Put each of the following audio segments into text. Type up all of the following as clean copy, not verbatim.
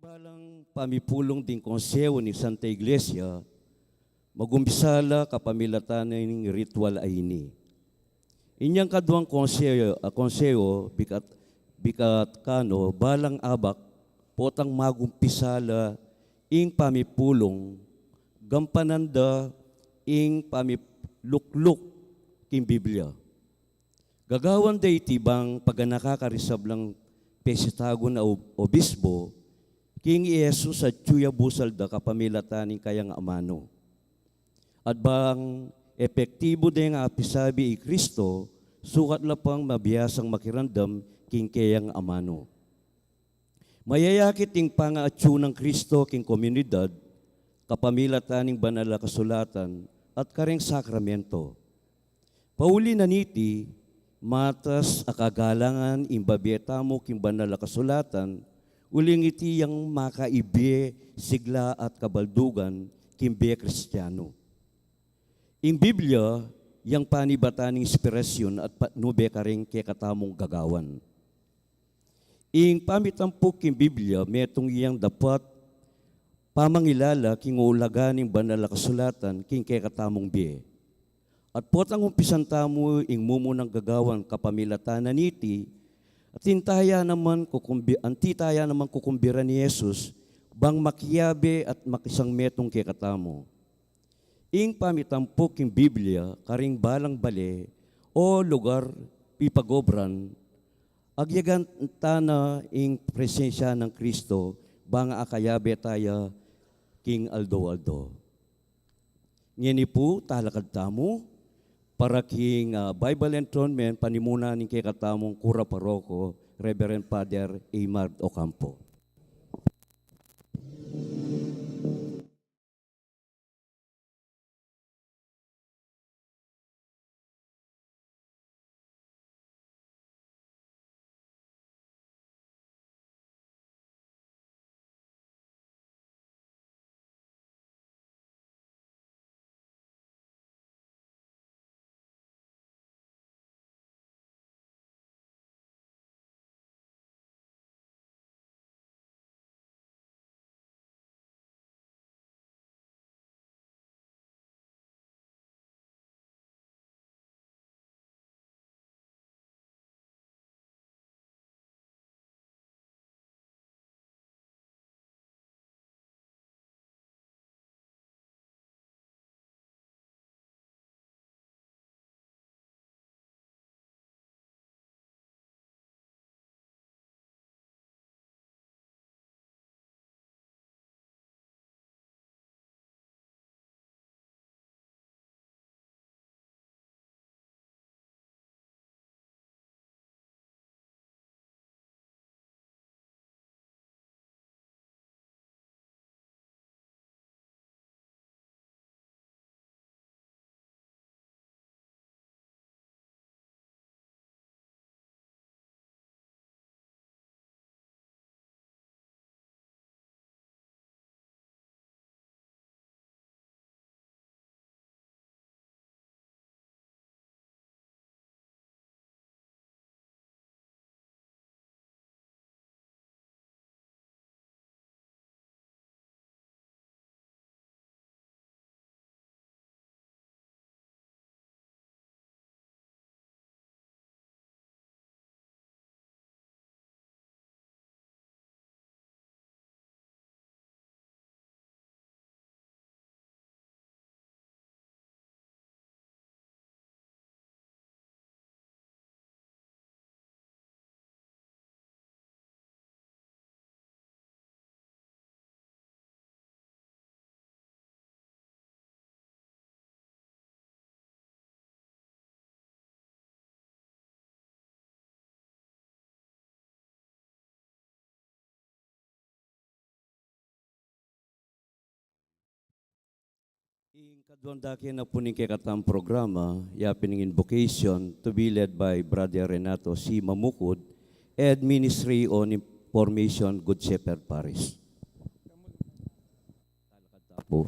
balang pamipulong din konseyo ni Santa Iglesia, magumpisala kapamilatan ng ritual ay ini. Inyang kaduang konseyo bikat kano balang abak potang magumpisala ing pamipulong gampananda ing pamilukluk king Biblia. Gagawan day tibang paganakakarisab lang pesitago na obispo king Yesus at Chuya Busal da kapamilataning kayang amano. At bang epektibo din nga apisabi i Kristo, sukat lapang mabiyasang makirandam king kayang amano. Mayayakit ing pangaatyo ng Kristo king komunidad, kapamilataning banal na kasulatan at kareng sakramento. Pauli na niti, matas akagalangan imbabieta mo king banal na kasulatan, uling iti yang makaibe sigla at kabaldugan kimbe Kristiyano. Ing Biblia, yang panibataning inspirasyon at patnube karing kekatamong gagawan. Ing pamitampok king Biblia, metong iyang dapat pamangilala king ulagan ing banal na kasulatan king kekatamong biye. At potang umpisan tamo ing mumunang gagawan kapamilatanan niti, at antitaya naman kukumbira ni Jesus, bang makiyabe at makisang metong kekatamo. Ing pamitampok king Biblia, karing balang bale, o lugar pipagobran, agyagan tana ing presensya ng Kristo, bang akayabe taya king aldo-aldo. Ngeni po, talakad tamo, para king Bible Enthronement, panimuna ng kekatamong Kura Paroko, Reverend Father Aymar Ocampo. Ing kadwandaki na po ning kekatang programa, yapin ng invocation to be led by Brother Renato C. Mamukod and Ministry on Information Good Shepherd Parish. Talakad po.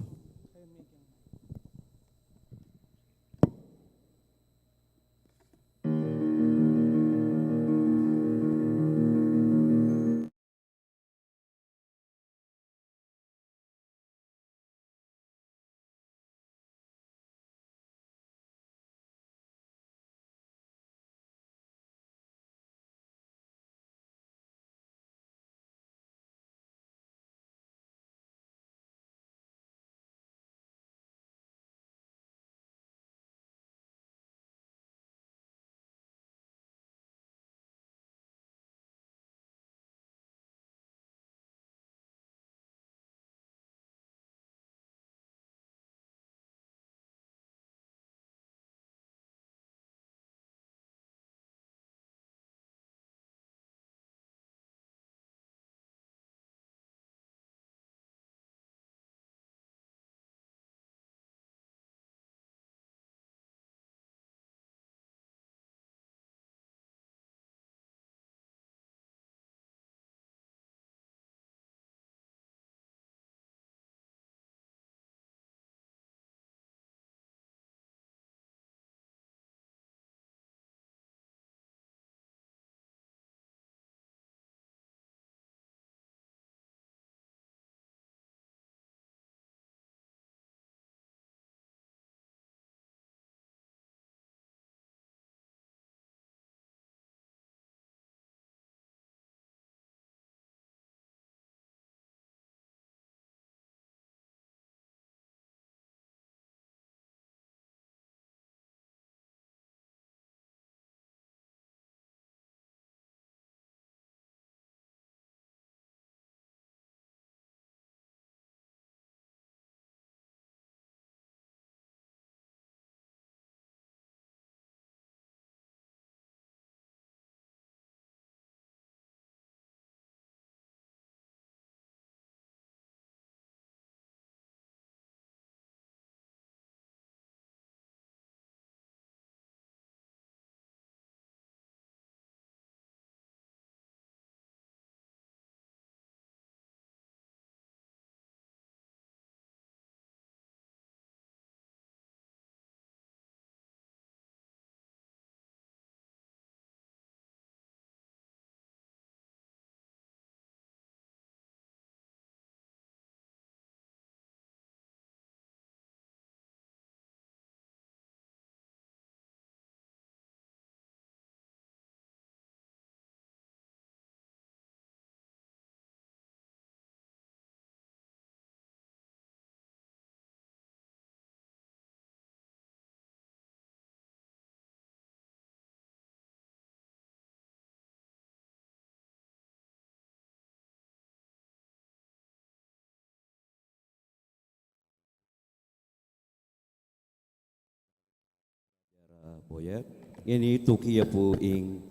Po yan. Ini tukiya po ing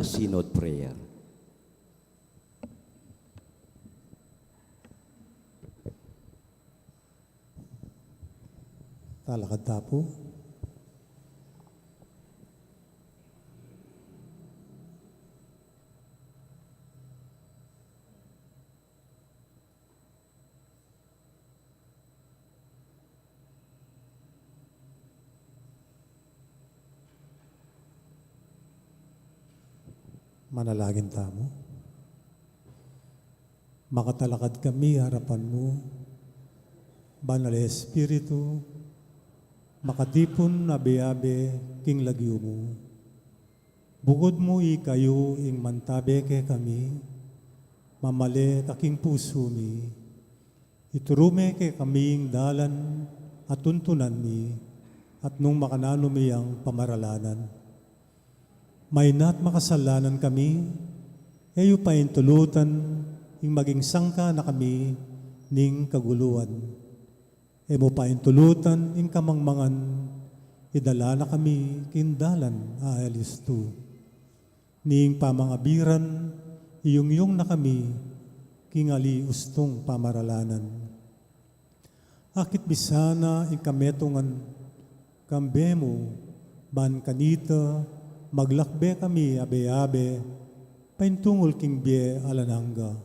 synod prayer. Talakad tapo. Manalangin tamo. Makatalakad kami harapan mo, Banal Espiritu, makatipon na beabe king lagyo mo. Bukod mo ikayo ing mantabe ke kami, mamale kaking puso mi. Iturume ke kaming dalan at tuntunan mi, at nung makanano mi ang pamaralanan. May na't makasalanan kami, eyo pa tulutan, ing maging sangka na kami ning kaguluan. Emo pa tulutan, ing kamangmangan, idala na kami kindalan aalis tu. Ning pamangabiran, iyong na kami, kingali ustong pamaralanan. Akit bisana ing kametungan, kambemo, ban kanita, maglakbe kami abe-abe, paintungol king bie alananga,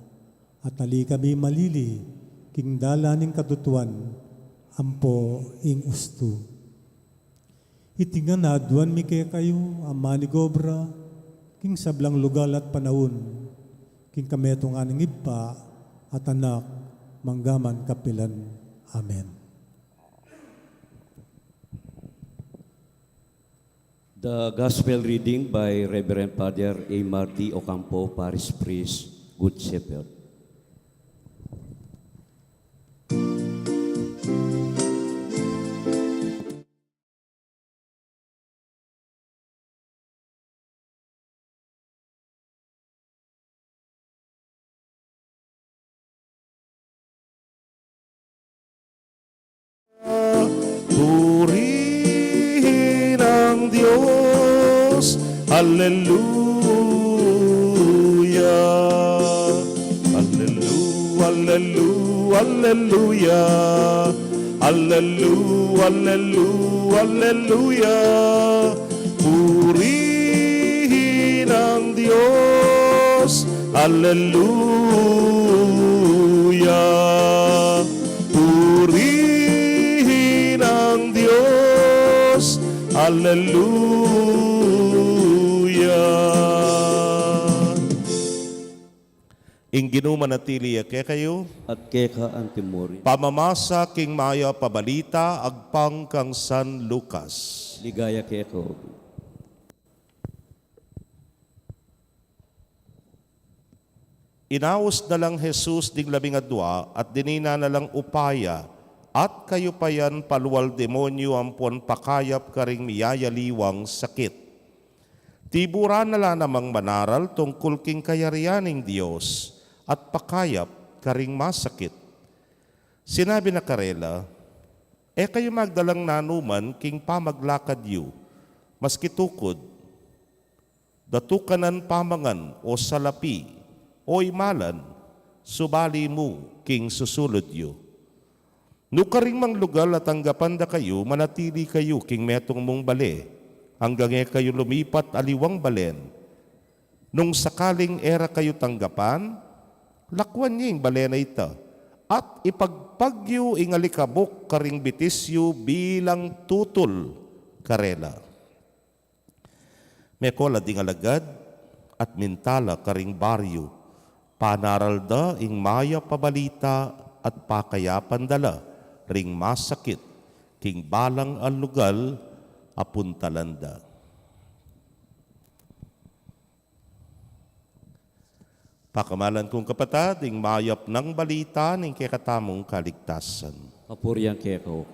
at ali kami malili, king dalaning katutuan, ampo ing ustu. Itingan na duwan mi kayo, amani gobra, king sablang lugal at panahon, king kametong aning ibpa, at anak, manggaman kapilan. Amen. The Gospel reading by Reverend Father Aymar D. Ocampo, Parish Priest, Good Shepherd. Purihin ang Diyos, Alleluia, Alleluia, Alleluia, Alleluia, Alleluia. Purihin ang Diyos, Alleluia. Purihin ang Diyos, Alleluia. Ing ginumanatili ke kayo, At keka antimori, pamamasa king maya pabalita agpang kang San Lucas. ligaya keko. Inaos na lang Jesus ding 12 at dinina na lang upaya at kayo pa yan paluwal demonyo ampon pakayap karing miyayaliwang sakit. Tibura na lang namang manaral tungkol king kayarianing Diyos at pakayap karing masakit. Sinabi na karela, kayo magdalang nanuman king pamaglakad yu, maski tukod, datukanan pamangan o salapi, o imalan, subali mo king susulod yu. Nukaring mang lugal at anggapan da kayo, manatili kayo king metong mong bale, hanggang kayo lumipat aliwang balen. Nung sakaling era kayo tanggapan, lakwan niya yung bale na ito, at ipagpagyo ing alikabok karing bitisyo bilang tutol karela. Mekola ding alagad at mintala karing baryo, panaral da ing maya pabalita at pakayapan dala ring masakit king balang alugal apuntalanda. Pakamalan kong kapatid, ing mayap ng balita ng kekatamong kaligtasan. Kapuriang keko.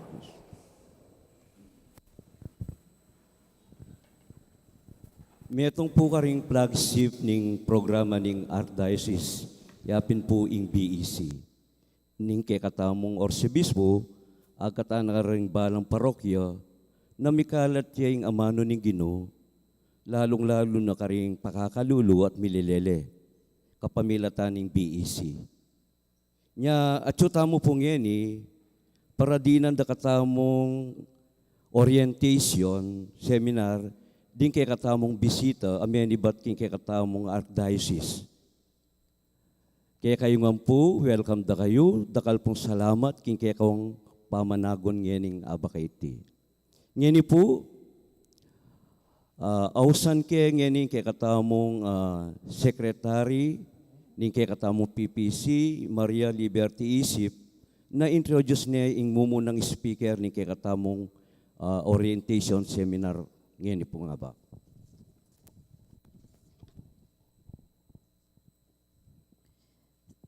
Metong po karing flagship ning programa ning Archdiocese, yapin po ing BEC. Ning kekatamong orsibispo, agkatan na ring balang parokya, na mikalat yung amano ng Ginoo, lalong-lalo na karing pakakalulu at mililele, kapamilatan ng BEC. Nya, atsuta mo pong yan para dinan da katamong orientation, seminar, din kay katamong bisita, amenibat king kay katamong archdiocese. Kaya kayo nga po, welcome da kayo, dakal pong salamat king kay kong pamanagon ngening abakaiti. Ngeni po, ausan kay ngening kay katamong secretary, ning kay katamong PPC, Maria Liberty Isip, na introduce niya yung mumunang speaker ning kay katamong orientation seminar ngeni po nga ba.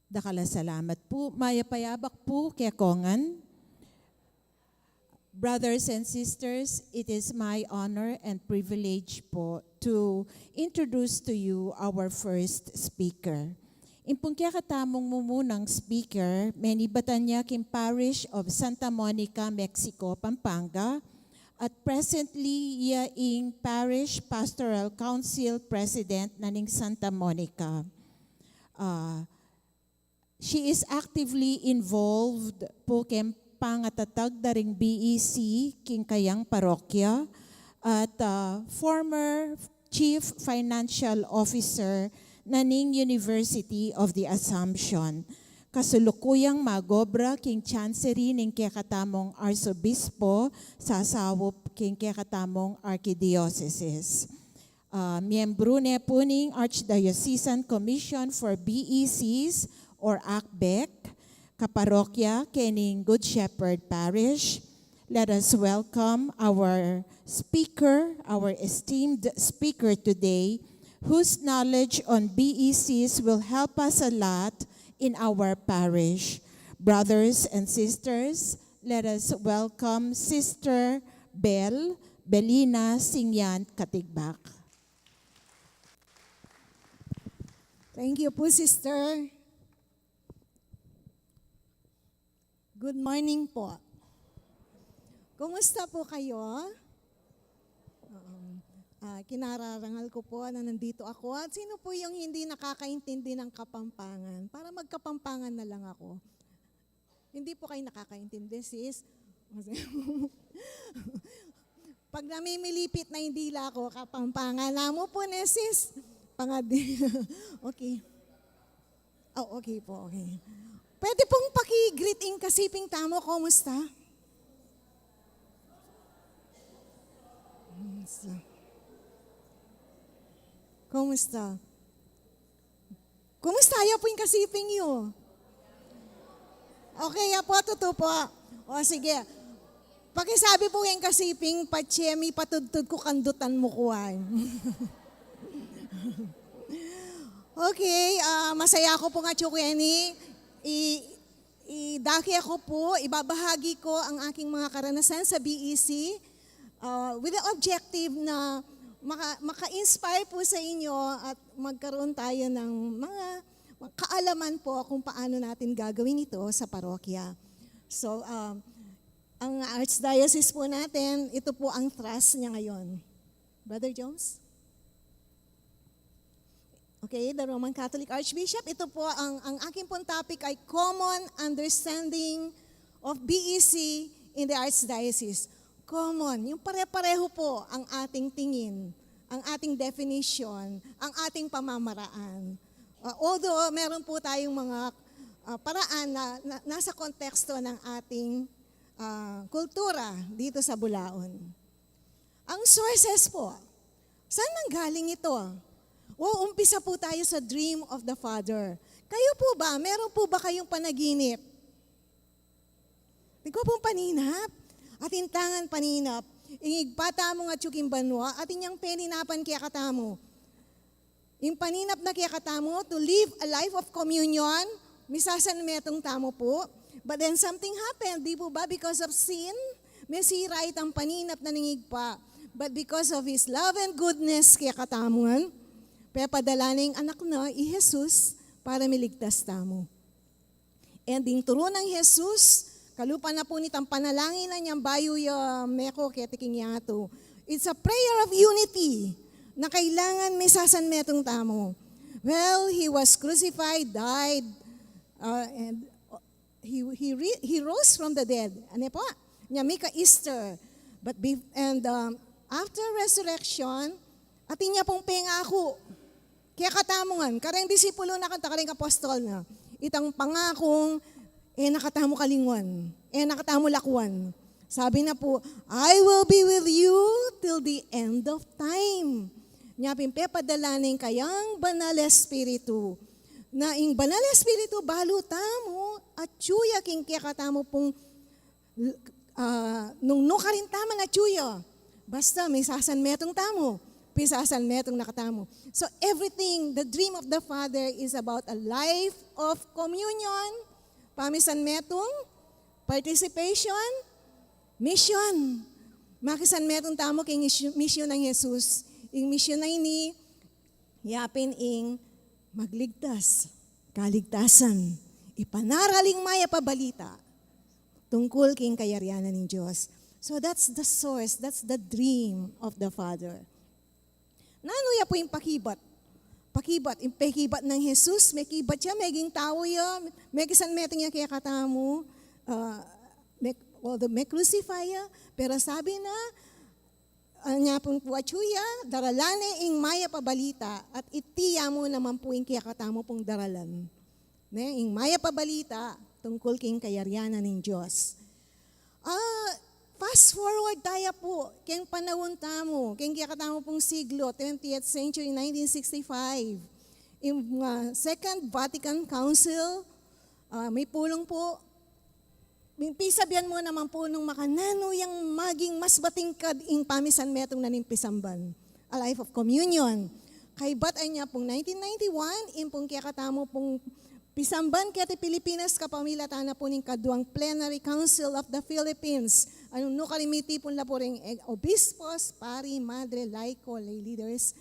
Dakala salamat po. Mayapayabak po kay Kongan. Brothers and sisters, it is my honor and privilege po to introduce to you our first speaker. Impong kaya katamong mumunang speaker, menibatan niya kim Parish of Santa Monica, Mexico, Pampanga, at presently iya ing Parish Pastoral Council President naning Santa Monica. She is actively involved po kim pangatatag daring BEC king kayang parokya at former Chief Financial Officer naning University of the Assumption. Kasulukuyang magobra king chancery ning kakatamong arsobispo sa sawop king kakatamong archdiocese. Miyembro ne po ning Archdiocesan Commission for BECs or ACBEC, kaparokya kening Good Shepherd Parish. Let us welcome our speaker, our esteemed speaker today, whose knowledge on BECs will help us a lot in our parish. Brothers and sisters, let us welcome Sister Belina Singyan Katigbak. Thank you po, Sister. Good morning po. Kumusta po kayo? Kinararangal ko po na nandito ako. At sino po yung hindi nakakaintindi ng Kapampangan? Para magkapampangan na lang ako. Hindi po kayo nakakaintindi, sis. Pag namimilipit na hindi la ako, Kapampangan na mo po, ne, sis. Pangadi. Okay. Oh, okay po, okay. Pwede pong paki-greet in kasiping tamo, kumusta? Kumusta? Kumusta ya po yung kasiping yun? Okay, ya po, totoo po. O sige, pakisabi po yung kasiping, patsemi, patudtud ko kandutan mo kuhan. Okay, masaya ako po nga, Chukweni. Daki ako po, ibabahagi ko ang aking mga karanasan sa BEC with the objective na maka-inspire po sa inyo at magkaroon tayo ng mga kaalaman po kung paano natin gagawin ito sa parokya. So, ang Archdiocese po natin, ito po ang thrust niya ngayon. Brother Jones? Okay, the Roman Catholic Archbishop. Ito po, ang aking pong topic ay Common Understanding of BEC in the Archdiocese. Common, yung pare-pareho po ang ating tingin, ang ating definition, ang ating pamamaraan. Although meron po tayong mga paraan na nasa konteksto ng ating kultura dito sa Bulaon. Ang sources po, saan nanggaling ito? Umpisa po tayo sa dream of the Father. Kayo po ba, meron po ba kayong panaginip? Ikaw pong paninap, at intangan paninap, ingigpata mo nga tsuking banwa, at inyang peninapan kaya katamo. Yung paninap na kaya katamo, to live a life of communion, misasan metong tamo po, but then something happened, di po ba, because of sin, may sirait ang paninap na ningigpa, but because of His love and goodness kaya katamuan, kaya padala na yung anak na, Jesus, para miligtas tamo. And yung turo ng Jesus, Kalupa na po nitang panalangin na niyang bayo ya meko ketiking yato. It's a prayer of unity na kailangan may sasan metong tamo. Well, he was crucified, died, and he rose from the dead. Ano po? Nya mika Easter. After resurrection, atin niya pong pengako. Kaya katamongan, kareng disipulo na kanta, kareng apostol na. Itang pangakong, nakatamo kalingwan, nakatamo lakwan. Sabi na po, I will be with you till the end of time. Nyapin pepadalaning kayang banal espiritu. Na ing banal espiritu balutamo at tsuya king kaya katamo pong nung nukarin tama na tsuya. Basta may sasan metong tamo. Pisasan metong nakatamo. So everything, the dream of the Father is about a life of communion, pamisan metong, participation, mission. Makisan metong tamo king mission ng Jesus. Ing mission na ini, yapin ing magligtas, kaligtasan, ipanaraling maya pabalita, tungkol king kayarianan ng Diyos. So that's the source, that's the dream of the Father. Nano ya po yung pakibat? Pakibat, yung pakibat ng Jesus, may kibat siya, may ging tao ya, may kisan metong niya kaya katamo, may crucify ya, pero sabi na, anya pong puwachuya, daralane ing maya pabalita, at itiya mo naman po yung kaya katamo pong daralan. Ing maya pabalita, tungkol king kayarianan ng Diyos. Fast forward tayo po, keng panahon tamo, keng kaya pong siglo, 20th century, 1965. Yung Second Vatican Council, may pulong po, pisabihan mo naman po nung makanano yung maging mas batingkad ing pamisan metong nanimpisamban, a life of communion. Kay batay niya pong 1991, impong kaya katamo pong pisamban kaya ti Pilipinas kapamilata na po ning kaduang Plenary Council of the Philippines. Anong kalimiti po na po rin obispos, pari, madre, laiko, lay leaders.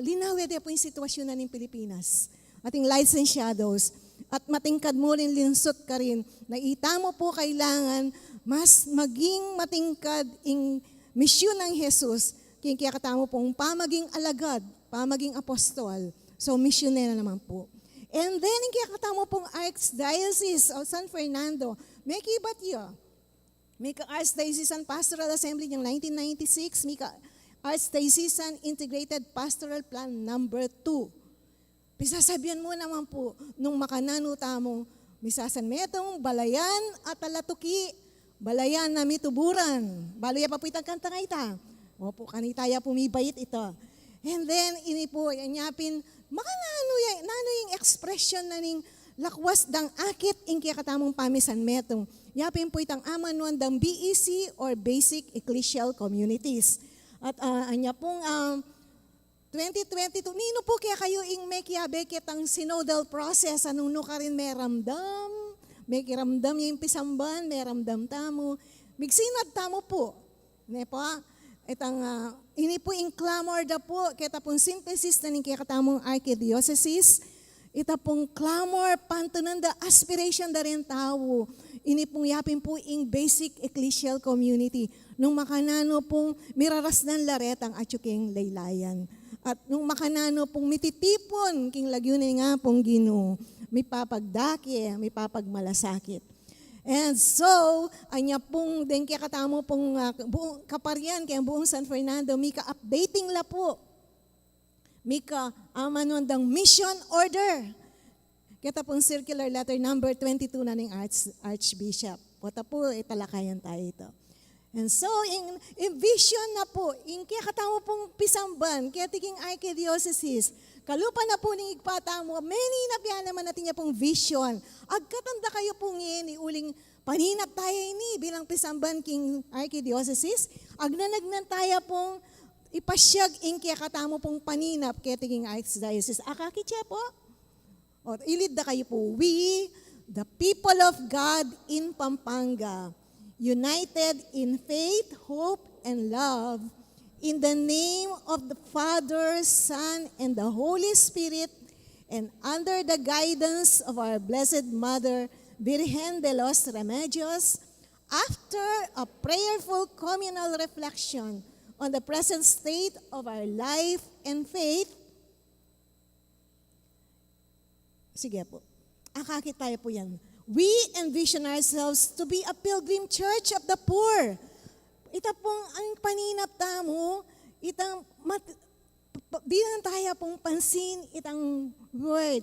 Linawin din po yung sitwasyon na ng Pilipinas. Ating lights and shadows. At matingkad mo rin, linsot ka rin. Naita mo po kailangan mas maging matingkad in misyon ng Jesus. Kaya katamo pong pamaging alagad, pamaging apostol. So missionary naman po. And then, kaya katamo pong Archdiocese of San Fernando, may kibat yun. May Archdiocesan Pastoral Assembly ng 1996, may Archdiocesan Integrated Pastoral Plan number 2. Pisasabihan mo naman po, nung makanano tamong, misasan metong balayan at alatuki, balayan na mituburan, balaya pa po itang kanta nga ita. Opo, kanitaya pumibait ito. And then, ini po, yanyapin, makanano yung expression na ning lakwas dang akit ing kaya katamong pamisan metong. Yapin po itang amanuan dang BEC or Basic Ecclesial Communities. At anya pong 2022, nino po kaya kayo ing may kiyabe kitang synodal process, anong no ka rin may ramdam, may kiramdam yung pisamban, may ramdam tamo, migsinad tamo po. Ne po, itang, ini po ing clamor da po, kita pong synthesis na ning kaya katamong archdiocese, ita pong clamor, pantunan da aspiration da rin tao, ini pong yapin po ing basic ecclesial community, nung makanano pong miraras ng laretang at yung laylayan. At nung makanano pong mititipon, king lagyunin nga pong Ginoo, may papagdaki, may papagmalasakit. And so, anya pong, den kaya katamo pong buong kaparian, kaya buong San Fernando, may ka-updating la po. May ka-amanon dang mission order. Kita pong circular letter number 22 na ng Archbishop. Pota po, italakayan tayo ito. And so, in vision na po, in kaya katamo pong pisamban, kaya tiging archdiocese, kalupa na po ning igpatamo, many na piyan naman natin niya pong vision. Agkatanda kayo pong yun, uling paninap tayo ini bilang pisamban king archdiocese, agnanagnan tayo pong ipasyag in kaya katamo pong paninap, kaya tiging archdiocese. Akakitya po? O, ilid na kayo po. We, the people of God in Pampanga, united in faith, hope, and love, in the name of the Father, Son, and the Holy Spirit, and under the guidance of our Blessed Mother, Virgen de los Remedios, after a prayerful communal reflection on the present state of our life and faith, sige po, akakit tayo po yan. We envision ourselves to be a pilgrim church of the poor. Ita pong ang paninap tamo, di na tayo pong pansin itang word,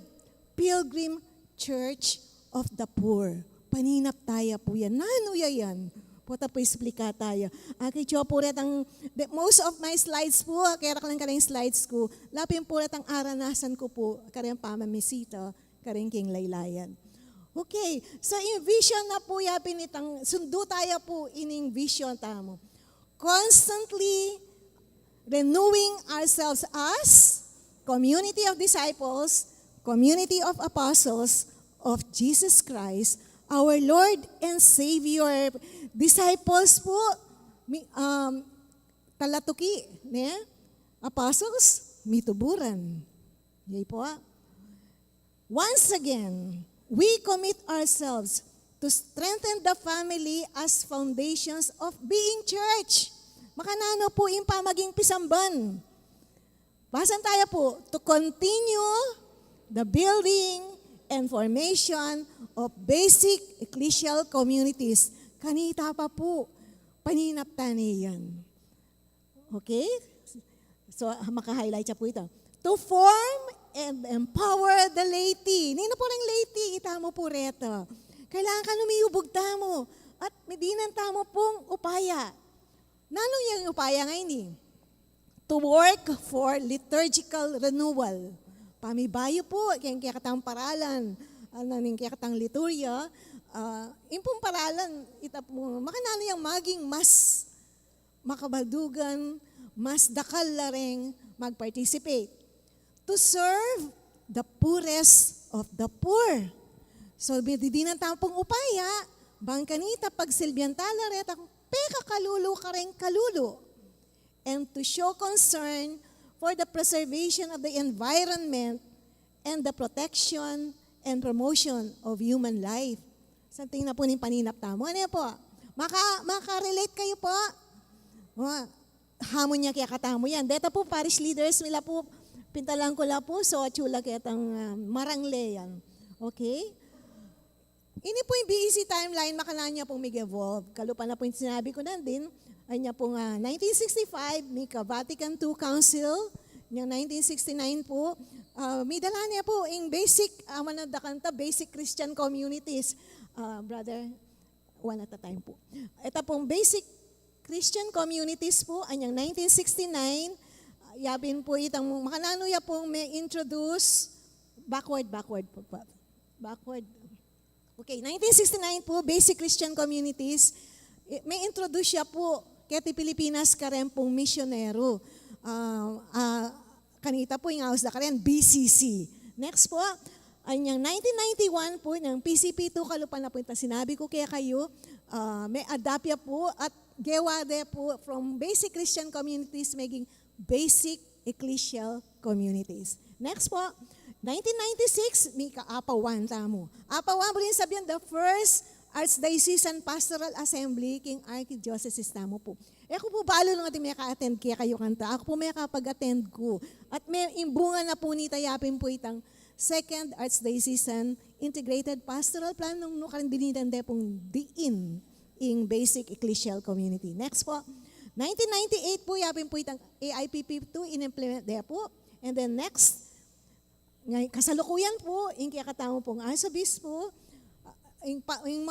pilgrim church of the poor. Paninap tayo po yan. Nano yan? Puta po explika tayo. Aki cho po most of my slides po, kaya lang karang slides ko, lapin po ang aranasan ko po, karang pamamisita, karang king laylayan. Okay, so in vision na po yapin itang, sundo tayo po ining vision tamo. Constantly renewing ourselves as community of disciples, community of apostles of Jesus Christ, our Lord and Savior. Disciples po, talatuki, ne? Apostles, mituburan. Yay po. Once again, we commit ourselves to strengthen the family as foundations of being church. Makanano po yung pamaging pisamban. Basan tayo po, to continue the building and formation of basic ecclesial communities. Kanita pa po, paninaptani yan. Okay? So, maka-highlight siya po ito. To form and empower the laity. Nino po ng laity, itamo po reto. Kailangan ka lumiyubog tamo. At medinan tamo pong upaya. Nano yung upaya ngayon eh? To work for liturgical renewal. Pamibayo po, kaya katang paralan, kaya katang liturya, impong paralan, ita po, makanano yung maging mas makabaldugan, mas dakal la rin mag-participate. To serve the poorest of the poor. So, di na tampong upaya, bang kanita pagsilbihan talaret, peka kalulu ka rin kalulu. And to show concern for the preservation of the environment and the protection and promotion of human life. Sa tingin na po ng paninap tamo. Ano yan po? Maka-relate kayo po? Hamon niya kaya katamo yan. Dito po, parish leaders, mila po, pintalang ko la po, so chula kaya tang marangle yan. Okay? Ini po yung BEC timeline, makalaan niya pong mag-evolve. Kalupa na po yung sinabi ko na din, ay niya pong 1965, may Vatican II Council, yung 1969 po, may dala niya po yung basic, manadakanta, basic Christian communities. Brother, one at a time po. Ito pong basic Christian communities po, anyang 1969, yapin po itang, makanano ya pong may introduce, backward po. Backward. Okay, 1969 po, basic Christian communities, may introduce siya po, kaya ti Pilipinas ka rin pong misyonero. Kanita po yung house na ka rin, BCC. Next po, anyang 1991 po, ng PCP2, kalupan na po ito, sinabi ko kaya kayo, may adapya po at gewade po from basic Christian communities maging basic ecclesial communities. Next po, 1996, may ka-APA-1 tamo. APA-1 po rin sabihin, the first Archdiocesan Pastoral Assembly, King Archdiocese tamo po. Ako po balo lang natin may ka-attend kaya kayo kanta. Ako po may kapag-attend ko. At may imbungan na po ni Tayapin po itang Second Archdiocesan Integrated Pastoral Plan nung nukarin dinidande pong diin in basic ecclesial community. Next po, 1998 po, yapin po itang AIPP2 in-implement there po. And then next, kasalukuyan po, yung kaya katamo pong arsobispo, yung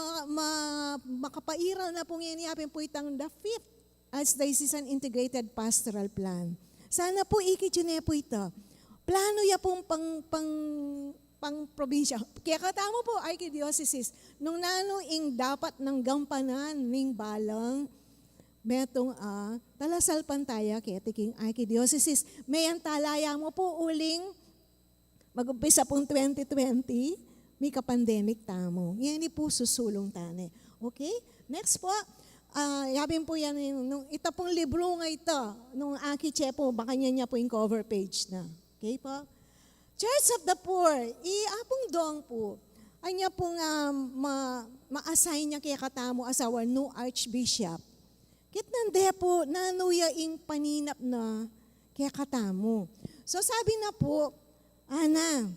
makapairal na pong yan, yapin po itang the 5th Archdiocesan Integrated Pastoral Plan. Sana po ikitune po ito. Plano ya pong pang probinsya. Kaya katamo po, Archdiocese, nung nano ing dapat ng gampanan ning balang, metong talasal pantaya kaya tiking Archdiocese, may ang talaya mo po uling, mag-umpisa pong 2020, may ka-pandemic tamo. Yan po susulong tane. Okay? Next po, yabin po yan, nung ita pong libro nga ito, nung Aki Chepo, baka niya po yung cover page na. Okay po? Church of the Poor, iapong dong po. anya pong ma-assign niya kaya katamo as our new Archbishop. Kit nande po, nanuya ing paninap na kaya katamo. So sabi na po, Ana,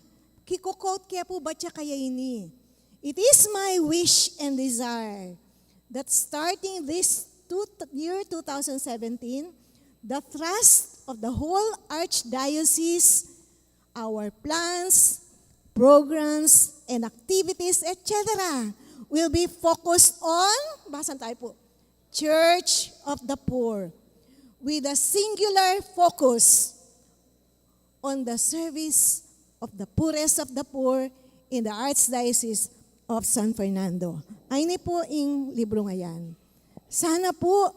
kiko-quote kaya po ba siya kaya ini? It is my wish and desire that starting this year 2017, the thrust of the whole Archdiocese, our plans, programs, and activities, etc., will be focused on, basan tayo po, Church of the Poor, with a singular focus on the service of the poorest of the poor in the Archdiocese of San Fernando. Ay ni po ing libro ngayon. Sana po,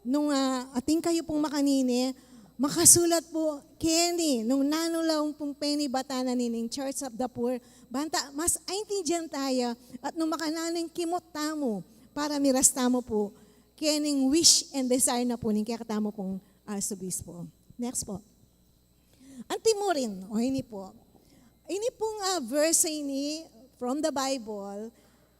nung ating kayo pong makanini, makasulat po, Kenny, nung nanulaong pong penny batana nining Church of the Poor, banta, mas aintindihan tayo, at nung makananing kimot tamo, para miras tamo po, kening wish and desire na po, ning kaya katamo pong Arsobispo. Next po. Antimurin, o ini po. Ini pong verse ini, from the Bible,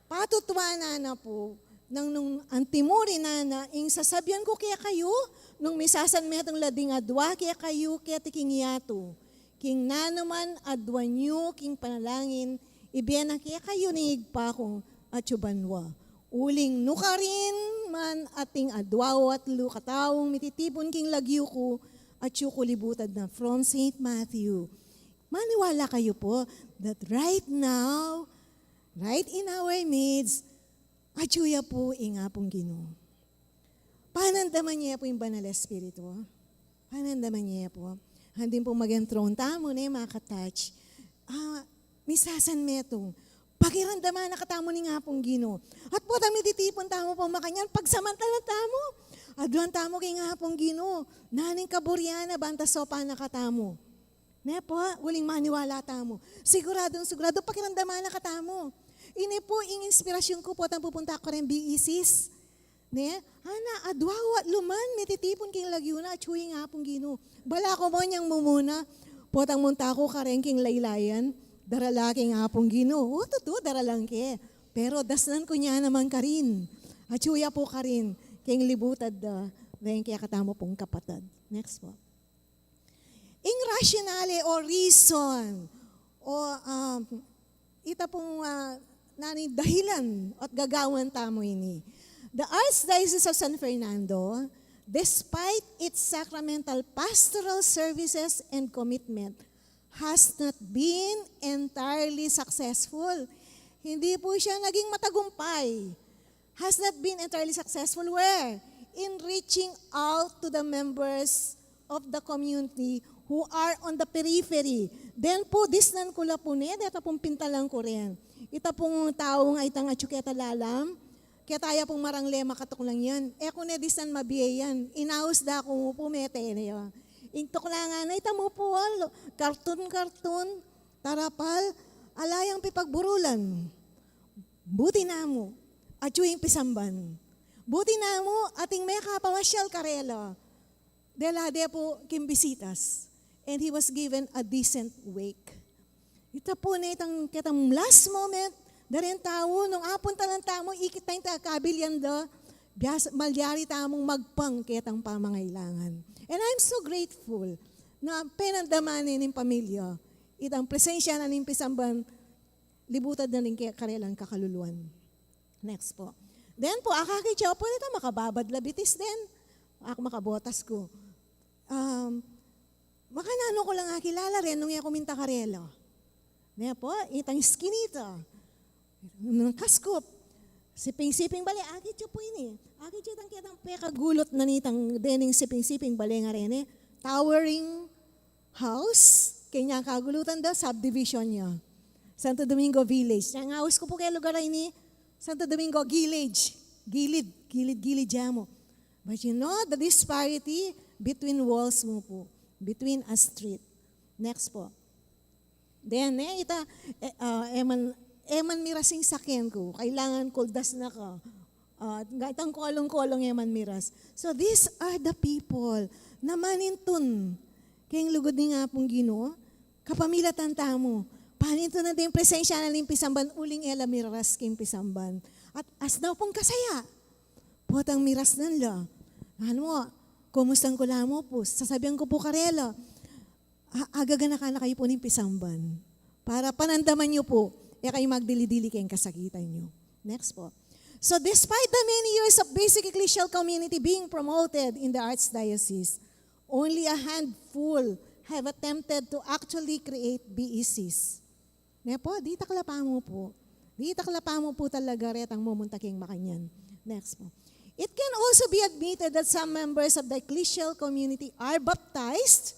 patutuana na po, nung antimurin na ing sasabyan ko kaya kayo, nung misasan metong lading adwa kaya kayo kaya tiking yato. King nanuman adwa nyo, king panalangin, ibiyana kaya kayo ni igpa kong atsubanwa. Uling nukarin man ating adwaw at lukatawong mititipon king lagyo ko at kulibutad na from St. Matthew. Maniwala kayo po that right now, right in our midst, achuya po inga pong Ginoo. Panandaman niya po yung Banal Espiritu. Panandaman niya po. Handin po mag-enthron tamo na mga katouch. Misasan metong. Pakiramdaman na katamo ni nga pong Ginoo. At po tami titipon tamo po makanyan. Pagsamantala tamo. Aduan tamo kay nga pong Ginoo. Naning kaburyana banta sopa na katamo. Ne po, uling maniwala tamo. Sigurado pakiramdaman na katamo. Ini po ing inspirasyon ko po tang pupunta ko rin BECs. Ne? Ana, adwawa luman, mititipon king lagyuna at huwing hapong Ginoo. Bala ko mo niyang mumuna, potang munta ko kareng king laylayan, daralaking hapong Ginoo. O, totoo, daralang ke. Pero dasnan ko niya naman ka rin. At huya po ka rin, king libutad rin kaya katamo pong kapatad. Next po. Ing rationale o reason, o ita pong nani dahilan at gagawan tamo ini. The Archdiocese of San Fernando, despite its sacramental pastoral services and commitment, has not been entirely successful. Hindi po siya naging matagumpay. Has not been entirely successful where? In reaching out to the members of the community who are on the periphery. Then po, disnan ko la po niya, dito pong pintalang ko rin. Ita pong taong ay tang atsuketa lalam, kaya tayo pong marang lema katok lang yan. Kung nedisan mabiyayan, inaus da ko po mete niya. Intok lang nga na, ita mo po, karton, tarapal, alayang pipagburulan. Buti na mo, atsuing pisamban. Buti na mo, ating may kapamasyal karela. Delade po kimbisitas. And he was given a decent wake. Ita po na kitang last moment, darin tao, nung apon talang tamo, ikit tayong kabilyan da, malyari tamong magpang kitang pamangailangan. And I'm so grateful na penandamanin ng pamilya, itang presensya na ng pisamban, libutad na ng karelang kakaluluan. Next po. Then po, akakitya po nito, makababad labitis din. Ako makabotas ko. Makanano ko lang kilala rin nung ako minta karela. Niya po, itang skinita. Nung kaskop. Siping-siping bali, akit siya po ini. Akit siya tang kitang pekagulot na nitang dening siping-siping bali nga rin towering house. Kanya kagulutan daw, subdivision niya. Santo Domingo Village. Ang house ko po kaya lugar ini, Santo Domingo Village. Gilid jamo. But you know, the disparity between walls mo po. Between a street. Next po. Then, eman mirasing sakyan ko. Kailangan kuldas na ka. Gatang kolong-kolong eman miras. So, these are the people na manintun. Kayang lugod ni nga pong Ginoo, kapamilatan tamo, Paninto na din presensya na ling pisamban, uling ela miras king pisamban. At as daw pong kasaya, potang miras nanla. Ano mo, kumustang kula mo po, sasabihan ko po karela, agagana ka na kayo po ng pisamban. Para panandaman nyo po, kayo magdili-dili kayong kasakitan nyo. Next po. So despite the many years of basic ecclesial community being promoted in the Archdiocese, only a handful have attempted to actually create BECs. Po, di taklapa mo po. Di taklapa mo po talaga retang mumuntaking makanyan. Next po. It can also be admitted that some members of the ecclesial community are baptized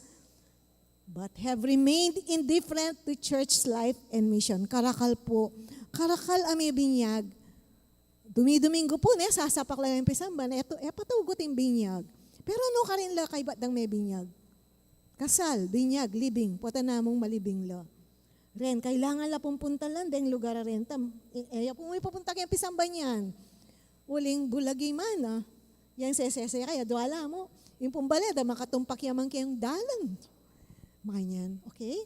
but have remained indifferent to church life and mission. Karakal po. Karakal ame binyag. Dumi-domingo po ne, sasapak lang ng pisamban. Eto, patugot yung binyag. Pero ano ka rin la kay batang may binyag? Kasal, binyag, libing, puta namong malibing la. Ren, kailangan la pumunta lang deng lugar rin. Kung may pupunta kayong pisamban yan, uling bulagi man, yang sesese kaya, duwala mo. Yung pumbaleda, makatumpak yaman kayong dalan. Makanyan, okay?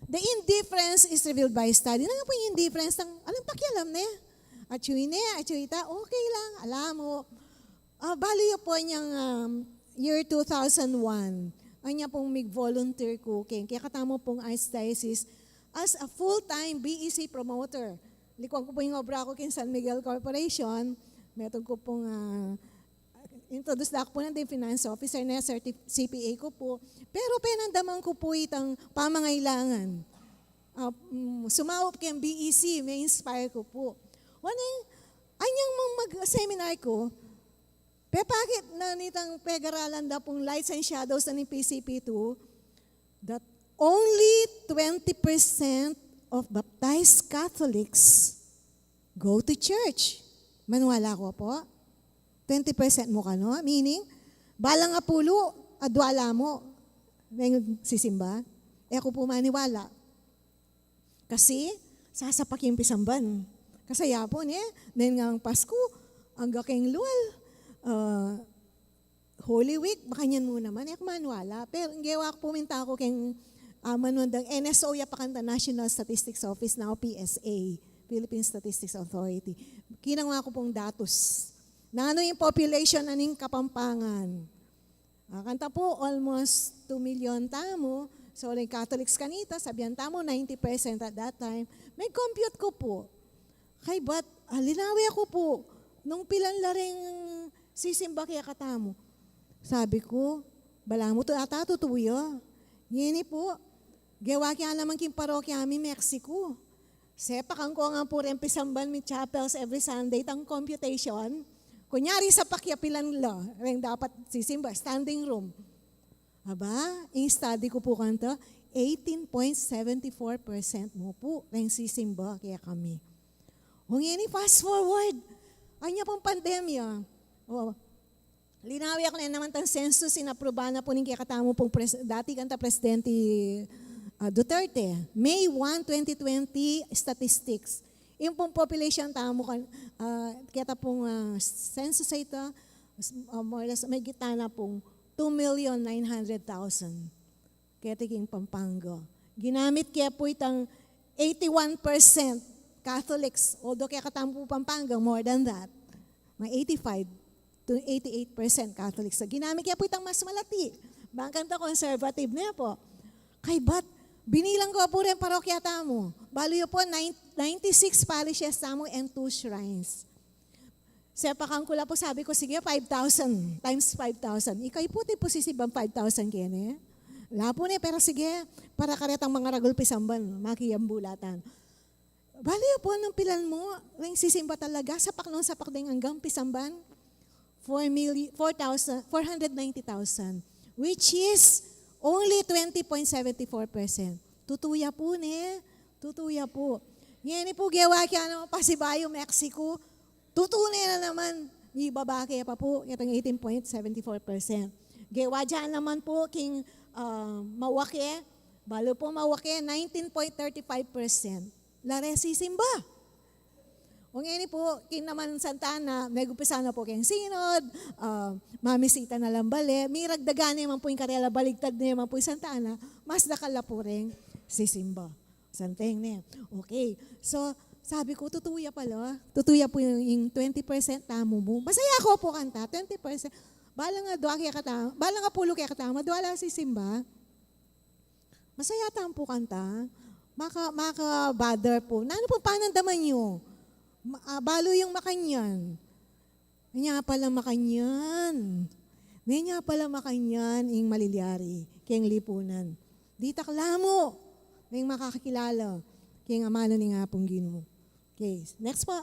The indifference is revealed by study. Ano po yung indifference? Alam pakialam na Achuy ta, okay lang, alam mo. Baliyo po niyang year 2001. Anya pong mig-volunteer cooking. Kaya katamo pong Archdiocese as a full-time BEC promoter. Likuan ko po yung obra ko kin San Miguel Corporation. Metod ko pong introduce na ako po ng finance officer na CPA ko po. Pero pinandaman ko po itang pamangailangan. Sumawap kayong BEC, may inspire ko po. Anyang mag-seminar ko, bakit na nitang pegaralan da pong lights and shadows na ni PCP2 that only 20% of baptized Catholics go to church. Manuwala ko po. 20% mo ka, no? Meaning, balang apulo, adwala mo. May sisimba. Ako po maniwala. Kasi, sasapak yung pisamban. Kasi yapon dahil nga ang Pasko, ang gaking luwal. Holy Week, baka niyan mo naman, manuwala. Pero gawa ko puminta ako keng manundang NSO, Yapakanta National Statistics Office, now PSA, Philippine Statistics Authority. Kinangwa ko pong datos. Na ano yung population aning Kapampangan. Kanta po, almost 2 million tamo. So, like Catholics kanita, sabihan tamo, 90% at that time. May compute ko po. Kay ba't, linawi ako po, nung pilan laring sisimba kaya katamo. Sabi ko, bala mo to ata tutuyo. Yini po, gawa kaya naman king parokya amin Mexico. Sepakan ko nga po rin pisamban mi chapels every Sunday, tang computation. Kunyari sa pakyapilan la, rin dapat sisimba, standing room. Aba, yung study ko po kanto, 18.74% mo po rin sisimba kaya kami. Kung yun, fast forward, anya pong pandemya. Linawi ako na naman tang census, inaproba na po ng kakatamo pong dati kanta Presidente Duterte. May 1, 2020 statistics. Yung pong population tamo, kita pong census ito, more or less, may gitana pong 2,900,000. Kaya tiging Pampanga. Ginamit kaya po itang 81% Catholics, although kaya katampo Pampanga, more than that, may 85 to 88% Catholics. So, ginamit kaya po itang mas malati. Bangkanta conservative na po. Kay ba't, binilang ko po rin parokya tamo. Baliyo po, 96 parishes tamo and 2 shrines. Sepakan ko lang po, sabi ko, sige, 5,000 times 5,000. Ikay po, po sisibang 5,000 kene. Lapo ne, pero sige, para karetang mga ragul pisamban, makiyambulatan. Baliyo po ng pilan mo, yung sisimba talaga, sapak din hanggang pisamban, 490,000, which is only 20.74%. Tutuya po ne, tutuya po. Ngayon po, gawa kaya naman Pasibayo, Mexico, tutunay na naman, ni babake pa po, itong 18.74%. Gawa dyan naman po, king Mawake, balo po Mawake, 19.35%. Lare sisimba. O ngayon po, kin naman Santana, nag-upisa na po kayong sinod, mamisita na lang bali, miragdagan naman po yung karela, baligtad na naman po yung Santana, mas nakala po rin sisimba. Something na. Okay. So, sabi ko, tutuya pala. Tutuya po yung 20% tamo mo. Masaya ako po kanta, 20%. Bala nga doa kaya katama, bala nga pulo kaya katama, doa si Simba. Masaya po kanta. Maka-bother po. Nano po panandaman nyo? Balo yung makanyan. Nga pala makanyan. Nga pala makanyan ing maliliari. Kayang lipunan. Di taklamo. Ngayong makakakilala. Kayang amano ni nga pong Ginoo. Okay. Next po.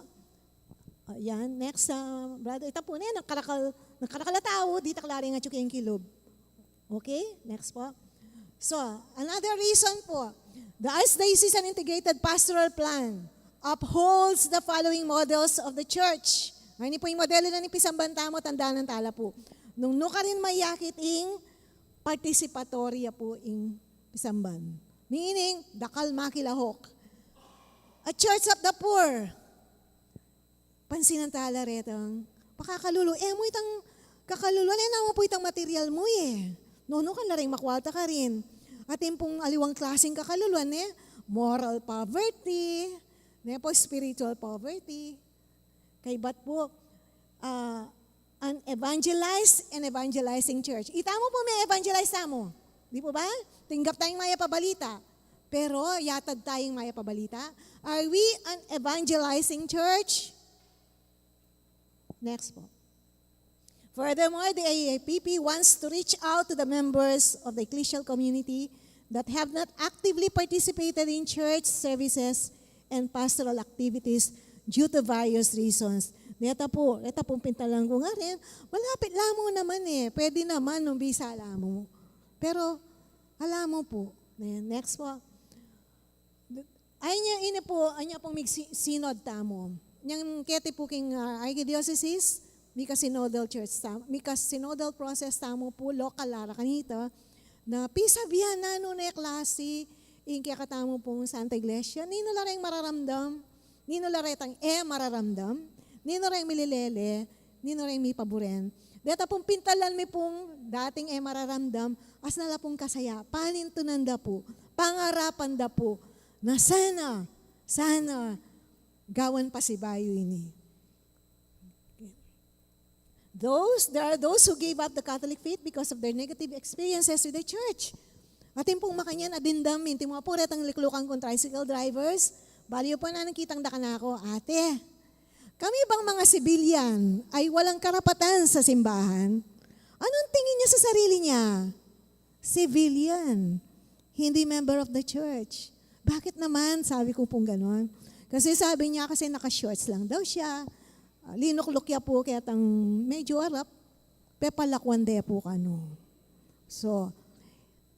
Yan. Next, brother. Ito po na yan. Nagkarakal di taklari nga tsukayang kilob. Okay? Next po. So, another reason po. The Archdiocese Integrated Pastoral Plan upholds the following models of the church. Ay, po yung modelo na ni Pisambanta mo, tandaan ng tala po. Nung nuka rin mayakit ing participatoria po ing Pisamban. Meaning, dakal makilahok. A church of the poor. Pansin ang tala retang, pakakalulu. Mo itang kakalulu, na mo po itang material mo eh. Nono ka na rin, makwalta ka rin. At yung pong aliwang klaseng kakaluluan moral poverty, po spiritual poverty. Kay ba't po, an evangelized and evangelizing church. Itamo po may evangelize mo. Di po ba? Tinggap tayong maya pabalita. Pero yatag tayong maya pabalita. Are we an evangelizing church? Next po. Furthermore, the AAPP wants to reach out to the members of the ecclesial community that have not actively participated in church services and pastoral activities due to various reasons. Neta pong pintalan ko nga rin, malapit lamo naman pwede naman nung bisa lamo. Pero, alam mo po, next po, anya pong sinod tamo. Yang kete po king archdiocese, mika synodal church tamo, mika synodal process tamo po, local lara kanita, na pisabihan na na klase, yung kaya katamo pong Santa Iglesia, nino lareng mararamdam, nino laretang mararamdam, nino rin mililele, nino rin mi paboren. Deta pong pintalan mi pong dating mararamdam, as nala pong kasaya, panintunan da po, pangarapan da po, na sana, gawan pa si bayo ini. There are those who gave up the Catholic faith because of their negative experiences with the church. Atin pong makanyan adindam, inti mga po retang liklukang kong tricycle drivers, baliw po na nakitang daka na ako, ate, kami bang mga civilian ay walang karapatan sa simbahan? Anong tingin niya sa sarili niya? Civilian, hindi member of the church. Bakit naman? Sabi ko pong ganon. Kasi sabi niya, kasi naka-shorts lang daw siya. Linuklukya po kaya tang medyo arap, pepalakwan de po kano. So,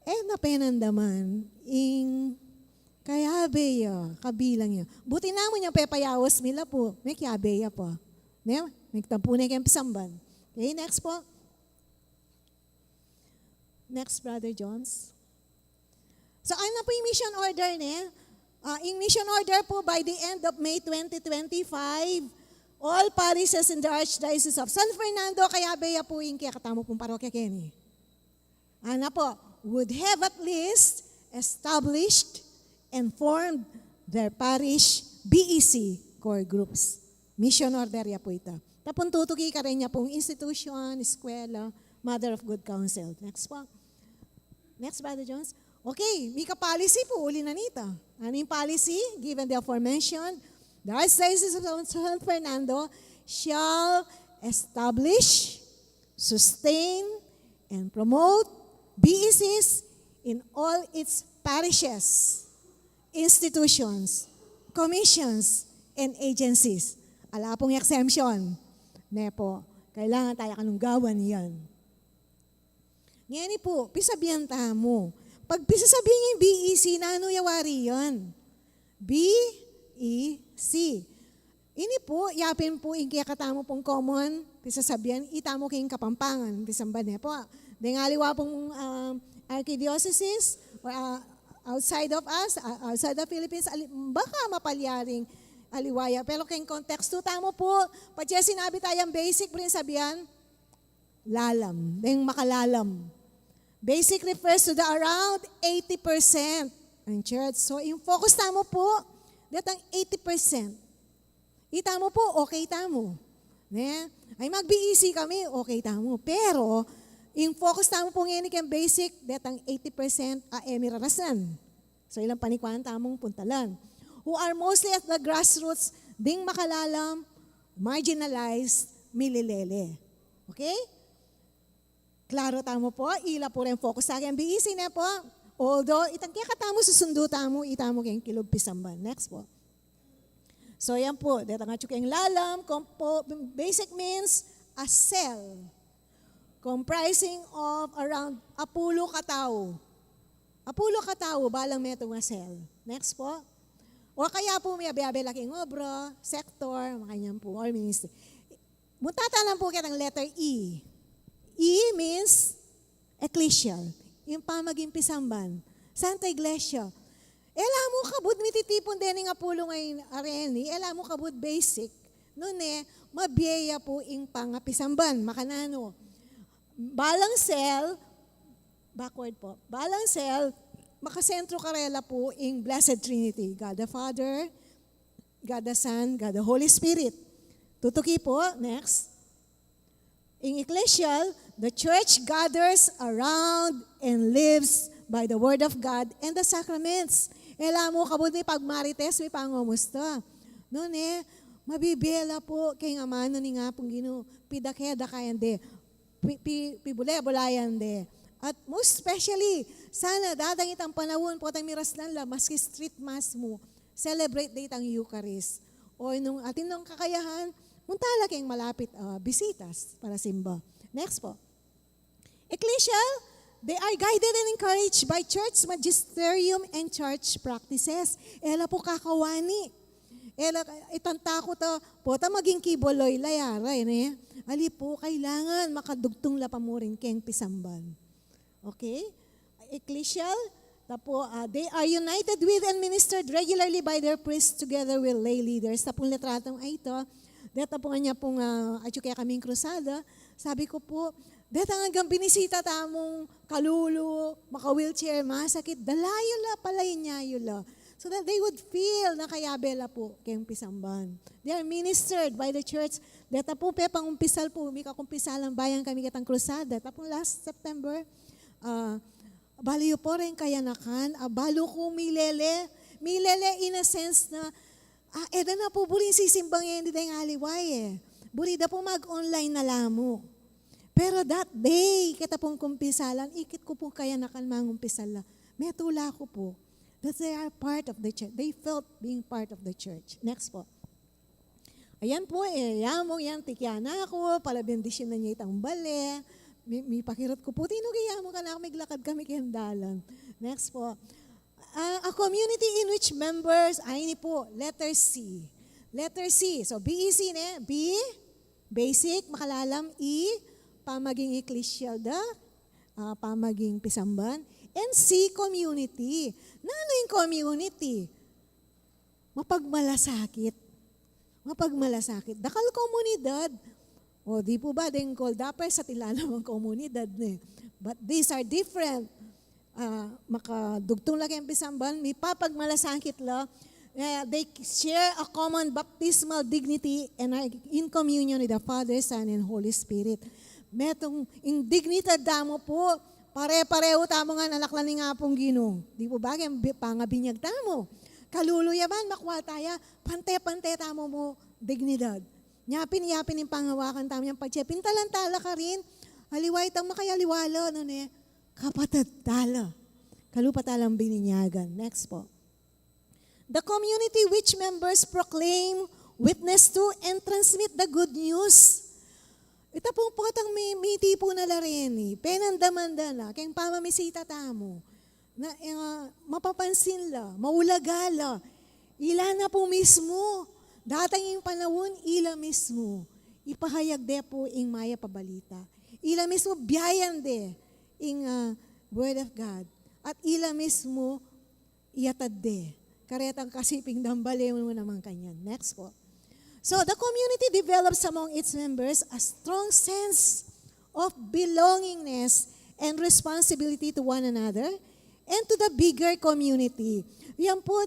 napenandaman, kaya beya, kabilang niya. Buti naman niya pepayawas mila po, may kaya beya po. Nagtampo na kayang Pisamban. Okay, next po. Next, Brother Jones. So, ano po yung mission order yung mission order po by the end of May 2025, all parishes in the Archdiocese of San Fernando, kaya beya po yung kaya katamo pong parokya Kenny. Po, would have at least established and formed their parish BEC core groups. Mission order ya po ito. Tapon tutuki ka rin niya pong institution, eskwela, Mother of Good Counsel. Next po. Next, Brother Jones. Okay, Mika policy po, uli na nito. Ano yung policy? Given the aforementioned, the Archdiocese of San Fernando shall establish, sustain, and promote BECs in all its parishes, institutions, commissions, and agencies. Ala pong exemption. Nepo, kailangan tayo kanunggawan yan. Ngayon po, pisabihan mo. Pag pisasabihin niya yung BEC, nano yawari yun? BEC. Ini po, yapin po yung kaya katamo pong common, pisasabihan, itamo kayong Kapampangan, pisamban po. Dengaliwa pong archdioceses, outside of us, outside the Philippines, baka mapalyaring aliwaya. Pero kayong konteksto, tamo po, pag sinabi tayong basic, rin sabihan, lalam, deng makalalam. Basic refers to the around 80% Ang church. So, yung focus tamo po, datang 80%. Ita mo po, okay tamo. Ne? Ay mag-BEC kami, okay tamo. Pero, yung focus tamo po ngayon yung basic, datang 80% emirarasan. So, ilang panikwan tamong puntalan. Who are mostly at the grassroots, ding makalalam, marginalized, mililele. Okay? Klaro tamo po, ila po rin focus sa akin. BEC na po, although, itang kaya katamo susundo tamo, itamo kayong kilog pisamban. Next po. So yan po, dito nga yung lalam, basic means a cell comprising of around 10 katao. 10 katao, balang meto nga cell. Next po. O kaya po may abe-abe laking obra, sector, makanyang po, or ministry. Mutata lang po kita ng letter E. E means ecclesial. Yung pamaging pisamban. Santa Iglesia. Ela mo kabud mititipon din nga pulo ngayon areni. Ela mo kabud basic. Noon mabiyaya po ing pangapisamban. Makanano. Balang cell, backward po. Balang cell, makasentro karela po ing Blessed Trinity. God the Father, God the Son, God the Holy Spirit. Tutuki po, next. In ecclesial, the church gathers around and lives by the word of God and the sacraments. Ela mo kabud ni pagmarites, may pangomusta. Noon mabibela po kay nga mano ni nga pong Ginoo, pidakeda kayan de, pibule-bulayan de. At most especially, sana dadang itang panahon po tayong miraslan la, maski street mass mo, celebrate day itang Eucharist. O nung atin nung kakayahan, muntala kayong malapit bisitas para simba. Next po. Ecclesial, they are guided and encouraged by church magisterium and church practices. Ela po kakawani. Ela itantako ta po ta maging kiboloy layaray ne. Ali po kailangan makadugtong la pamurin keng pisamban. Okay? Ecclesial, tapo they are united with and ministered regularly by their priests together with lay leaders. Tapong letratong ay ito, deta po nga niya pong kaya kaming krusada, sabi ko po, deta hanggang binisita tamong kalulu, maka-wheelchair, masakit, dalayo la, palay niya la. So that they would feel na kayabela po kayong pisamban. They are ministered by the church. Deta po, pangumpisal po, may kakumpisalang bayan kami kitang krusada. Tapos last September, baliyo po rin kayanakan, balo ko milele in a sense na, eda na po, buling sisimbang yan, hindi tayong aliway Buri da po mag-online na lamo. Pero that day, kita pong kumpisalan, ikit ko po kaya nakan mangumpisala. May tula ko po. That they are part of the church. They felt being part of the church. Next po. Ayan po, yamong yan, tikyana ako, palabendisyon na niya itang bale. May pakirot ko po, tinugaya mo ka na, miglakad kami kihandalan. Next po. A community in which members, ay ni po, letter C. Letter C. So, BEC ne, B, basic, makalalam, E, pamaging ecclesial da, pamaging pisamban, and C, community. Ano yung community? Mapagmalasakit. Mapagmalasakit. Dakal komunidad. O di po ba, din call, dapat sa tilala ng komunidad ne. But these are different. Makadugtong lagi ang pisamban, may papagmalasakit la. They share a common baptismal dignity and are in communion with the Father, Son, and Holy Spirit. Metong in dignidad damo po, pare-pareho tamo nga anak lang ni nga pong Ginoo. Di po ba, pangabinyag tamo. Kaluluyaman, makwataya, pante-pante tamo mo dignidad. Nyapin yung pangawakan tamo yung pagsiya. Pintalantala ka rin, aliway tang makayaliwala, kapatid tala. Kalupatalang bininyagan. Next po. The community which members proclaim, witness to, and transmit the good news. Ito pong potang may tipo na larin penandamanda na, kayong pamamisita tamo, na mapapansin la, maulagala, ila na po mismo, datang yung panahon, ila mismo, ipahayag de po ing maya pabalita. Ila mismo, biyayan de, ing word of God. At ila mismo, iyatad de. Karetang kasiping dambali mo naman kanyan. Next po. So the community develops among its members a strong sense of belongingness and responsibility to one another and to the bigger community. Yan po,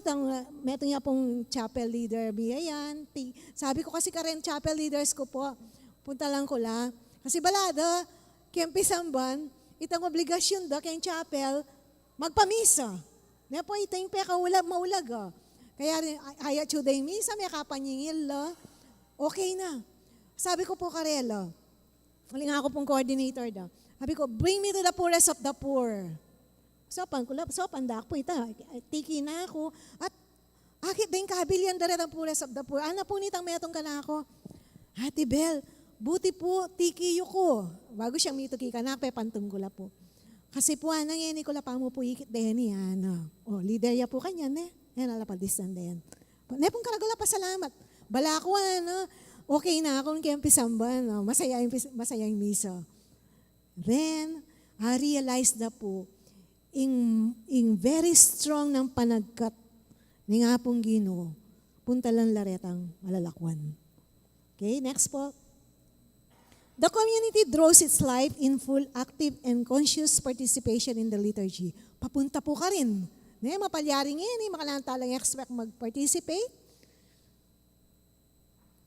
meto niya pong chapel leader, Bia yan. Sabi ko kasi karen chapel leaders ko po, punta lang ko la. Kasi balada, kempi samban, itang obligasyon da kayong chapel, magpamisa. Na po itang maulag. Kaya haya chuday misa, may kapanyingil la. Okay na. Sabi ko po karela, huli nga ako pong coordinator da. Sabi ko, bring me to the poorest of the poor. Pandak po ita, tiki na ako. At akit din kabilyan da rin ang poorest of the poor. Ana po nitang metong ka na ako. Ate Bel, buti po, tiki ko. Bago siyang mito kika na, pantong ko la po. Kasi po, anang yan, ko la pa mo po ikit din yan. O, leader ya po kanyan, Yan, alapadistan din. Ne pong karagala pa salamat. Bala ko, okay na akong kempisamba, masaya yung misa. Then, I realized na po, in very strong ng panagkat ni nga pong Ginoo, punta lang laretang malalakwan. Okay, next po. The community draws its life in full, active, and conscious participation in the liturgy. Papunta po ka rin. Mapalyaring yan, makalantalang expect mag-participate.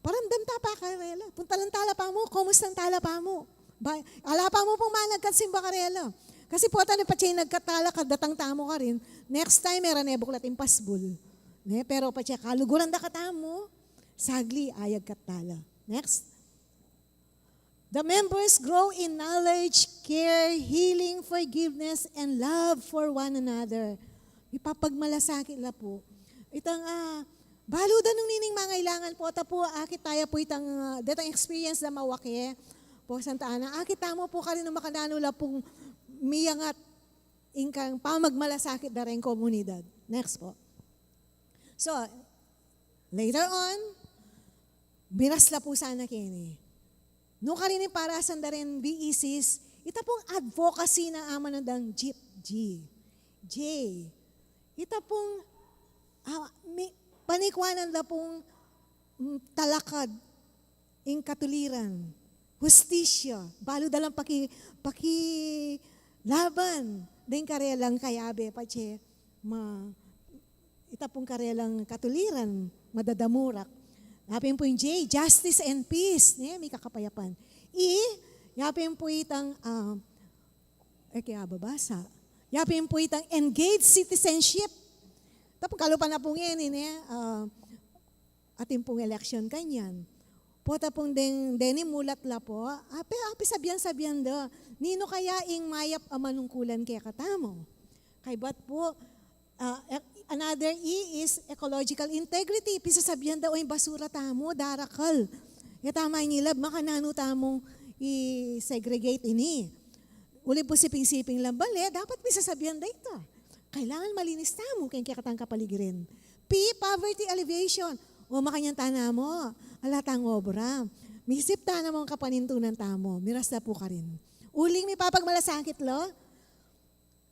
Paramdam pa karela. Punta lang talapa mo, kumusta ang talapa mo? Alapa mo pong managkat simba karela. Kasi po tayo pa siya nagkatala, kadatang tamo ka rin. Next time, meron buklat impossible. Pero pa siya kaluguran da katamo, sagli ayag katala. Next. The members grow in knowledge, care, healing, forgiveness, and love for one another. Ipapagmalasakit la po. Itang, baludan ng nining mangailangan po, tapo, akit tayo po itang, datang experience na mawaki, po Santa Ana, akit tamo po ka rin ng makananula pong miyangat ingkang pamagmalasakit na rin komunidad. Next po. So, later on, binasla po sana kini. No ka rin para sanda rin BECs, ita pong advocacy na ama ng G. Ita pong panikwanan na pong talakad in katuliran, hustisya, balo dalang laban, din karelang kayabe, pache, ita pong karelang katuliran, madadamurak. Yapin po yung J, justice and peace, may kakapayapan. Yapin po itang, kaya babasa, yapin po itang engaged citizenship. Tapos kalupan na pong yan, ating pong election kanyan. Pota pong deni mulat la po, api sabihan da, nino kaya ing mayap amanungkulan kaya katamo. Kay bat po, another E is ecological integrity. Pisasabihan daw yung basura tamo, darakal. Tama nila, makanano tamong i-segregate ini. Uli po siping-siping lang bali, dapat pisasabihan da ito. Kailangan malinis tamo, kaya katang kapaligirin. P, poverty alleviation. O makanyang tana mo, alatang obra. Misip tana mo ang kapanintunan tamo, miras na po ka rin. Uling may papagmalasakit lo,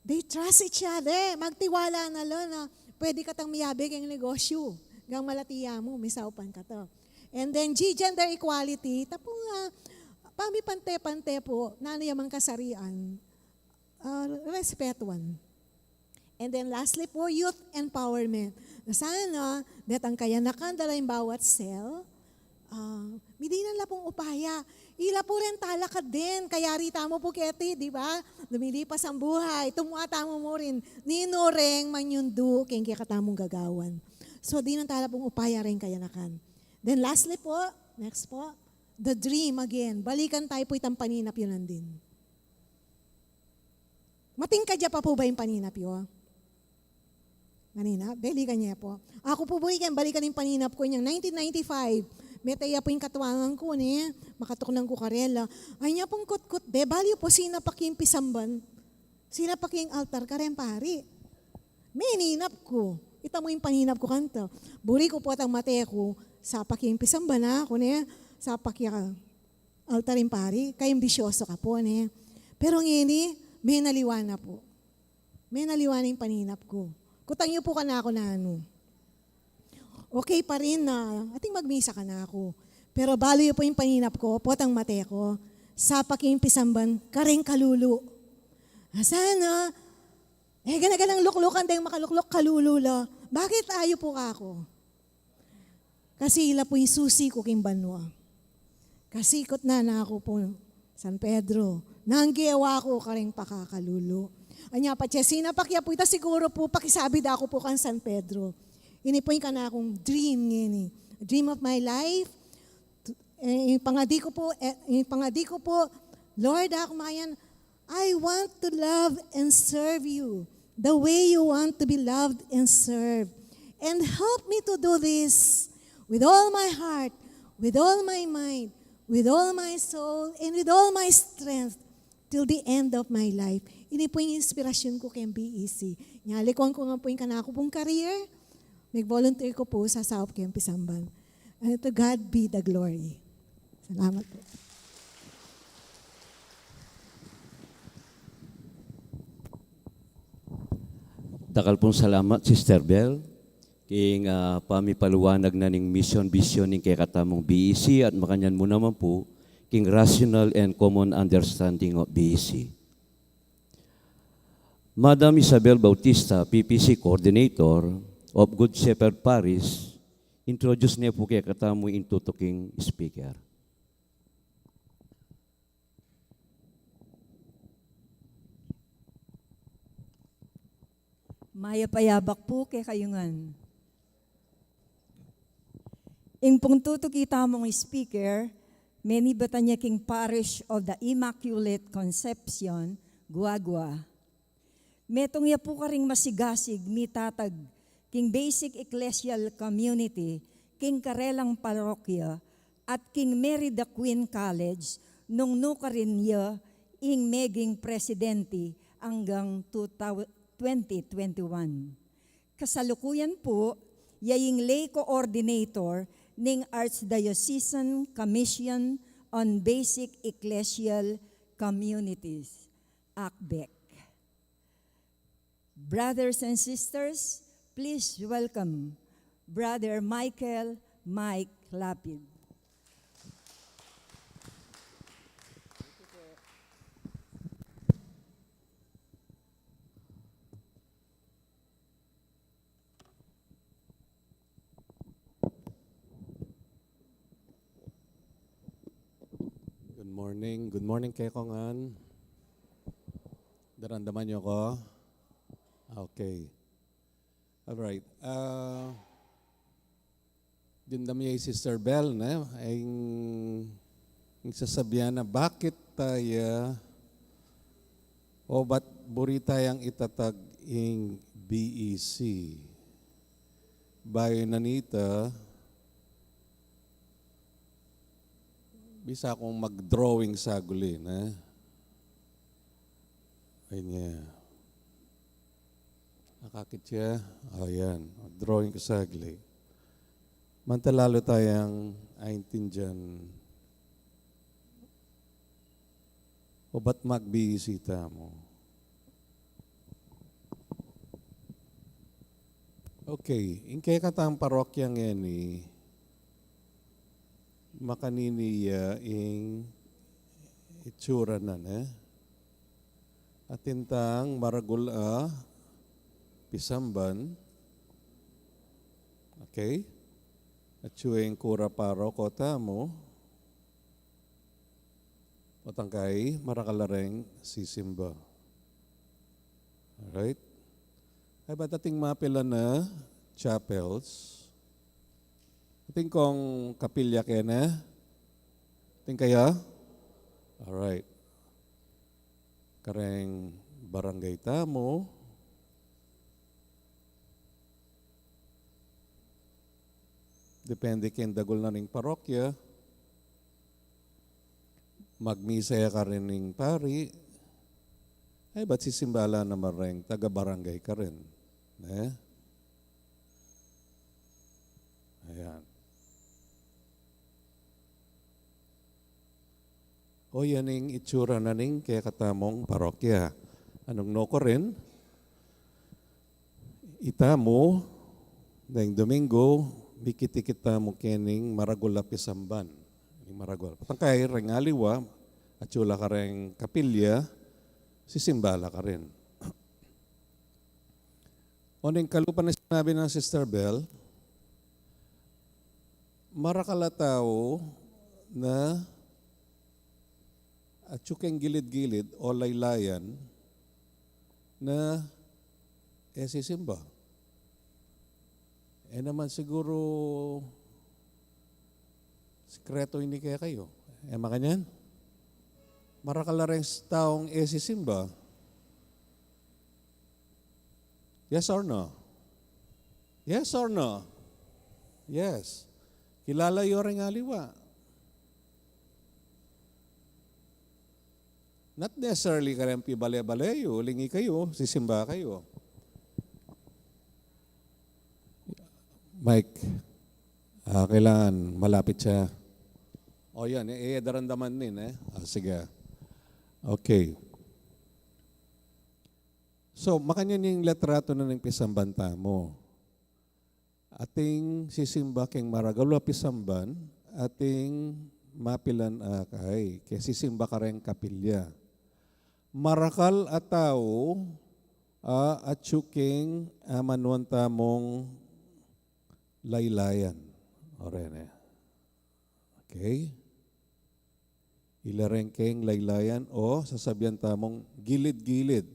they trust each other. Magtiwala na lo na pwede ka tang miyabig ang negosyo. Gang malatiya mo, misaupan ka to. And then G, gender equality. Tapong pamipante-pante po, nanayamang kasarian, respetuan. And then lastly po, youth empowerment. Sana, datang kaya nakandala yung bawat cell, midinan la pong upaya. Ila po rin talakad din. Kaya rita mo po keti, di ba? Lumilipas ang buhay. Tumuata mo rin. Nino reng manyundu, kaya katamong gagawan. So, di nang tala pong upaya rin kaya nakan. Then lastly po, next po, the dream again. Balikan tayo po itang paninap yun nandin. Matingkadya pa po ba yung paninap yun? Kanina, balikan niya po. Ako po balikan yung paninap ko niyang 1995. Metaya po yung katuwangan ko makatuknan ko karela. Ay niya pong kutkut be, baliw po sinapaking pisamban. Sinapaking altar karen pari. May ninap ko. Ita mo yung paninap ko kanto. Buri ko po atang mate ko, sa paking pisamban na ako sa paking altar yung pari. Kayong bisyoso ka po Pero ngini, may naliwana po. May naliwana yung paninap ko. Kutang niyo po ka na ako na okay pa rin na, ating magmisa ka na ako. Pero balo po yung paninap ko, potang mate ko, sa paking pisamban, kareng kalulu. Sana, Ganaganang luklukan dahil makaluklok kalulula. Bakit ayo po ka ako? Kasi ila po yung susi ko king banwa. Kasikot na ako po San Pedro. Nanggiyawa ko karing pakakalulo. Anya pa sina pakya po ita siguro po pakisabi da ako po kan San Pedro. Ini po yung kana akong dream ngini. Dream of my life. Yung pangadi ko po, Lord, ako mayan, I want to love and serve you the way you want to be loved and served. And help me to do this with all my heart, with all my mind, with all my soul, and with all my strength till the end of my life. Ini po yung inspirasyon ko kay BEC. Nyalikuan ko nga po yung kanako pong career. Nag-volunteer ko po sa South Camp Pisamban. And to God be the glory. Salamat po. Dakal pong salamat, Sister Bell. King pamipaluwanag na ning mission, vision ning kay katamong BEC at makanyan mo naman po king rational and common understanding of BEC. Madam Isabel Bautista, PPC Coordinator of Good Shepherd Parish, introduce niya po kay katamo intutuking speaker. Maya payabak po kay kayungan. Ing pong tutukita mong speaker, many batanya king parish of the Immaculate Conception, Guagua. Metong ya po karing masigasig, mitatag, king basic ecclesial community, king karelang parokya, at king Mary the Queen College, nung nukarin ya, ing meging presidente hanggang 2021. Kasalukuyan po, yaying lay coordinator ng Archdiocesan Commission on Basic Ecclesial Communities, ACBEC. Brothers and sisters, please welcome Brother Mike Lapid. Good morning kay Kongan. Darandaman niyo ko? Okay. Alright. Dindam niya Sister Bell na ay sasabihan na bakit tayo o ba't buri tayang itatag ing BEC. Bayo na nita, bisa akong mag-drawing sa guli, na? Ayun niya. Nakakit siya. Ayan. Drawing ko sa guli. Mantalalo tayong aintindihan. O ba't magbisita mo? Okay. Ingkay katang parokya ngayon makaniniya ing itsura na at tintang maragula pisamban, okay, at suweng kura paro kota mo patangkay marakalareng sisimba. Alright? Ay ba't ating mapila na chapels? Ating kong kapilya kaya na? Ating kaya? Alright. Kareng barangay tamo. Depende kin dagol na ning parokya. Magmisaya ka rin ning pari. Ay ba't sisimbala naman rin? Taga-barangay ka rin. Ayan. O yan ang itsura na ning kaya katamong parokya. Anong noko rin? Itamo, dahil Domingo, bikiti-kita mo kening maragula pisamban. Maragol. Patangkay, rengaliwa, at sula ka rin kapilya, sisimbala ka rin. Oning kalupa na sinabi ng Sister Bell, marakala tao na at tsukeng gilid-gilid o laylayan na sisimba. Naman siguro sikreto hindi kaya kayo. Makanyan? Marakala rin taong sisimba. Yes or no? Yes or no? Yes. Kilala yo rin aliwa. Not necessarily ka rin pibale-baleyo, lingi kayo, sisimba kayo. Mike, kailangan malapit siya. O yan, darandaman din sige. Okay. So, makanyan yung letrato na ng pisambanta mo. Ating sisimba king maragalo pisamban, ating mapilan akay, kaya sisimba ka rin kapilya. Marakal at tao, at syuking manuanta mong laylayan. O rin Okay? Ilarengkeng laylayan o sasabihan tamong gilid-gilid.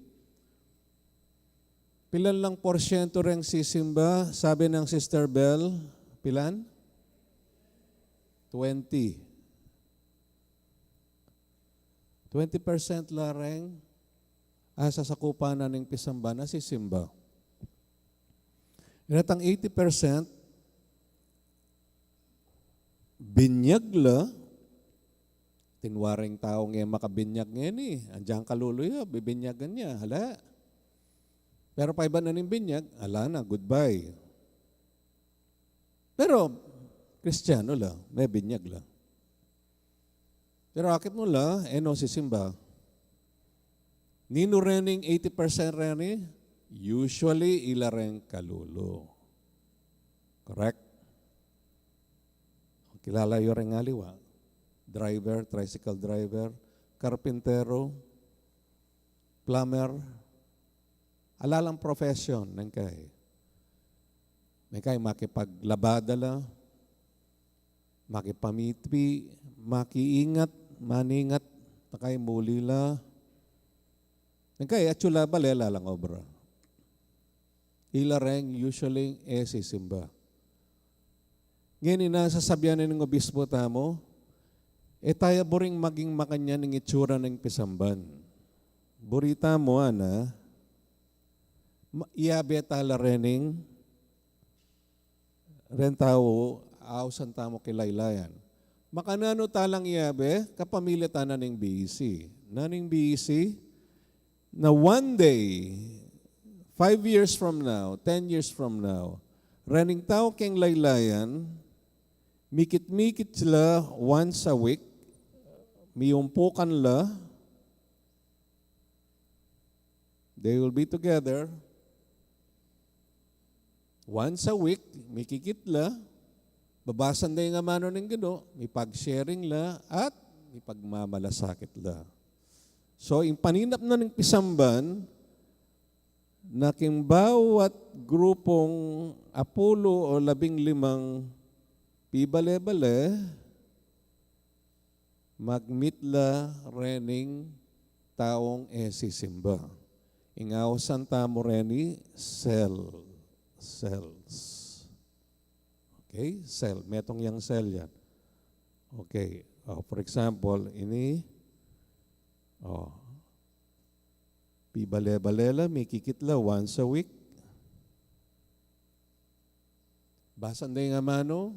Pilan lang porsyento rin sisimba, sabi ng Sister Bell, pilan? 20. 20% lareng sasakupan na ng pisamba na sisimba. Inatang 80%, binyag la, tinwaring tao ngayon makabinyag ngayon Andiyan kaluluya, bibinyagan niya, hala. Pero pa iba na ng binyag, ala na, goodbye. Pero, Kristiyano la, may binyag la. Pero akit mo la, sisimba. Nino rening 80% reni, usually ila rin kalulo. Correct? Kilala yung rin aliwa. Driver, tricycle driver, karpintero, plumber, alalang profession ng kay. May kay makipaglabada la, makipamitpi, makiingat, maningat, takay muli la. Ng kay atsula balela lang obra. Ila ring usually sisimba. Ngayon sasabihan ng obispo tamo, tayo boring maging makanya ng itsura ng pisamban. Burita mo, iabe tala rening, rentao, ausan tamo kilaylayan. Makanano talang iabe, kapamilya tanan ng BEC. Naning BEC, na one day, 5 years from now, 10 years from now, rening tao keng laylayan, mikit-mikit sila once a week, miyumpukan la, they will be together, once a week, mikikit la, babasan na yung amano ng gano, may pag-sharing la, at may pagmamalasakit la. So, yung paninap na ng pisamban, na king bawat grupong Apollo o 15 pibale-bale, magmitla rening taong sisimba. Ingaw santa mo reni, cells. Okay? Cell. Metong yang cell yan. Okay. For example, ini, pibale-balela, may kikitla once a week. Basan na yung amano,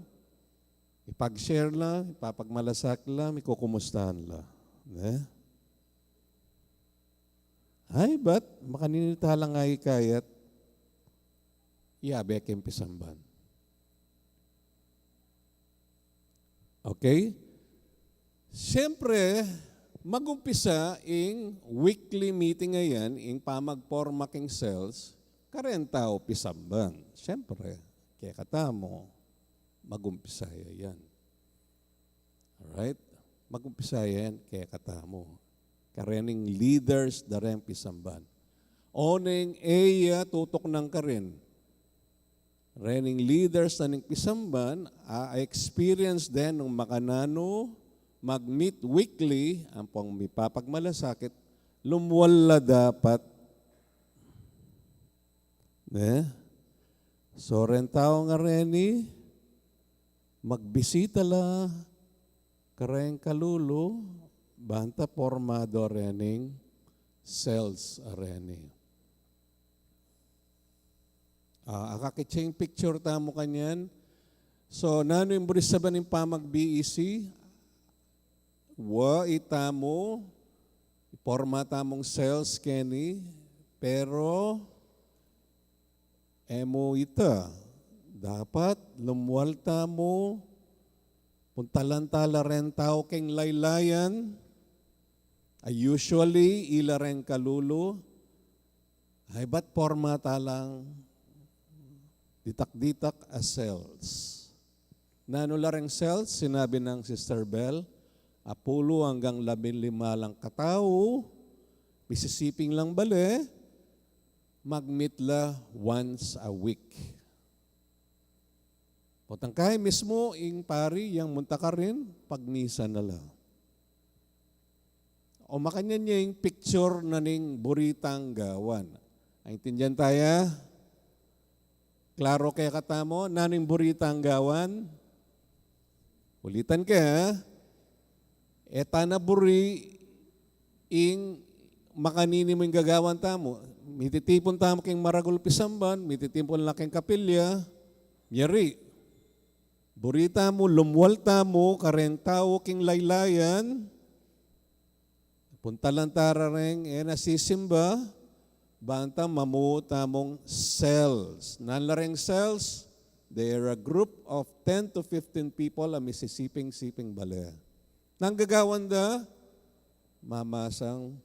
ipag-share la, ipapagmalasak la, may kukumustahan la. Ay, ba't makaninita lang ay kayat, iabek yung pisamban. Okay? Siyempre, mag-umpisa in weekly meeting ngayon, in pamagporma king cells, karentao pisamban. Siyempre, kaya katamo, mag-umpisa yan. Alright? Mag-umpisa yan, kaya katamo. Karening leaders, dareng pisamban. Oneng tutok ng karin. rening leaders na ning pisamban, experience din ng makanano, mag-meet weekly, ang pong mipapagmalasakit, lumwala dapat. So, ren tao nga reni, magbisita la, kareng kalulo, banta formado rening cells areni. Akakitsing picture tamo kanyan. So, nano yung buris sa baning pamag-BEC, wa itamo, forma tamong cells keni, pero emo ita, dapat lumwal tamo, puntalantala ren tao keng laylayan, usually ila ren kalulo, ay ba't forma talang ditak-ditak as cells. Nano lareng cells, sinabi ng Sister Bell, 10 hanggang 15 lang katao, misisiping lang bale, mag-meet la once a week. Potangkay mismo, ing pari, yang munta ka rin, pagmisa na lang. O makanya niya yung picture na ning buritang gawan. Ang tindihan tayo, klaro kaya katamo, naning buritang gawan. Ulitan ka ha. Eta na buri ing makanini mo yung gagawan tamo. Mititipon tamo keng maragul pisamban, mititipon lang keng kapilya, yari. Burita mo, lumwalta mo, karentao king laylayan, punta lang tara rin, nasisimba, banta mamuta mong cells. Nanlareng cells, they are a group of 10 to 15 people ang misisiping-siping bale. Nang gagawan da, mamasang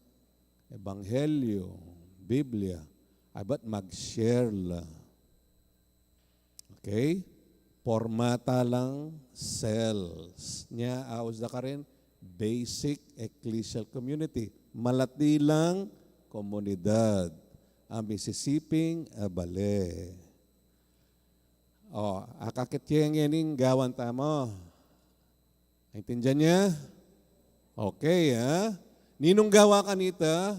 ebanghelyo, Biblia, ay ba't mag-share la? Okay? Formata lang cells. Nya, aos da ka rin, basic ecclesial community. Malati lang komunidad. Ang misisiping bale. Akakit yung yaning gawan tamo. Naintindihan niya? Okay, ha? Ninong gawa kanita?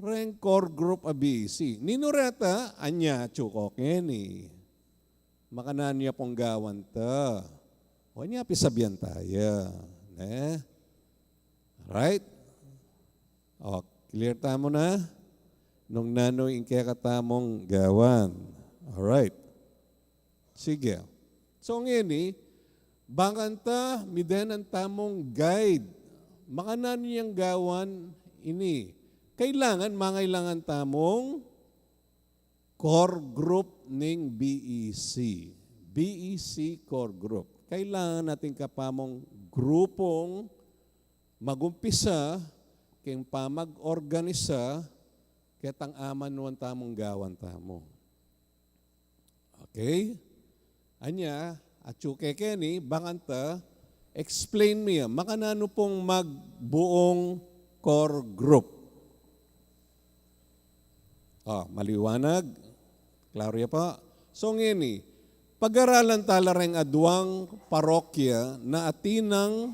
Ren core group ABC. Nino reta, anya chukok ni. Makanan niya pong gawan ta. O niya pisabihan tayo. Right? Clear tamo na? Nung nano kaya katamong gawan. Alright. Sige. So ngini, banganta miden ang tamong guide. Makanan niyang gawan ini. Mangailangan tamong core group ning BEC. BEC core group. Kailangan natin kapamong grupong magumpisa keng pamag-organisa ketang aman nuan tamong gawan tamo. Okay? Anya, atsuke keni, banganta, explain me, makanano pong magbuong core group. Maliwanag. Klaro ya pa. So ngini, pag-aralan tala ring adwang parokya na atinang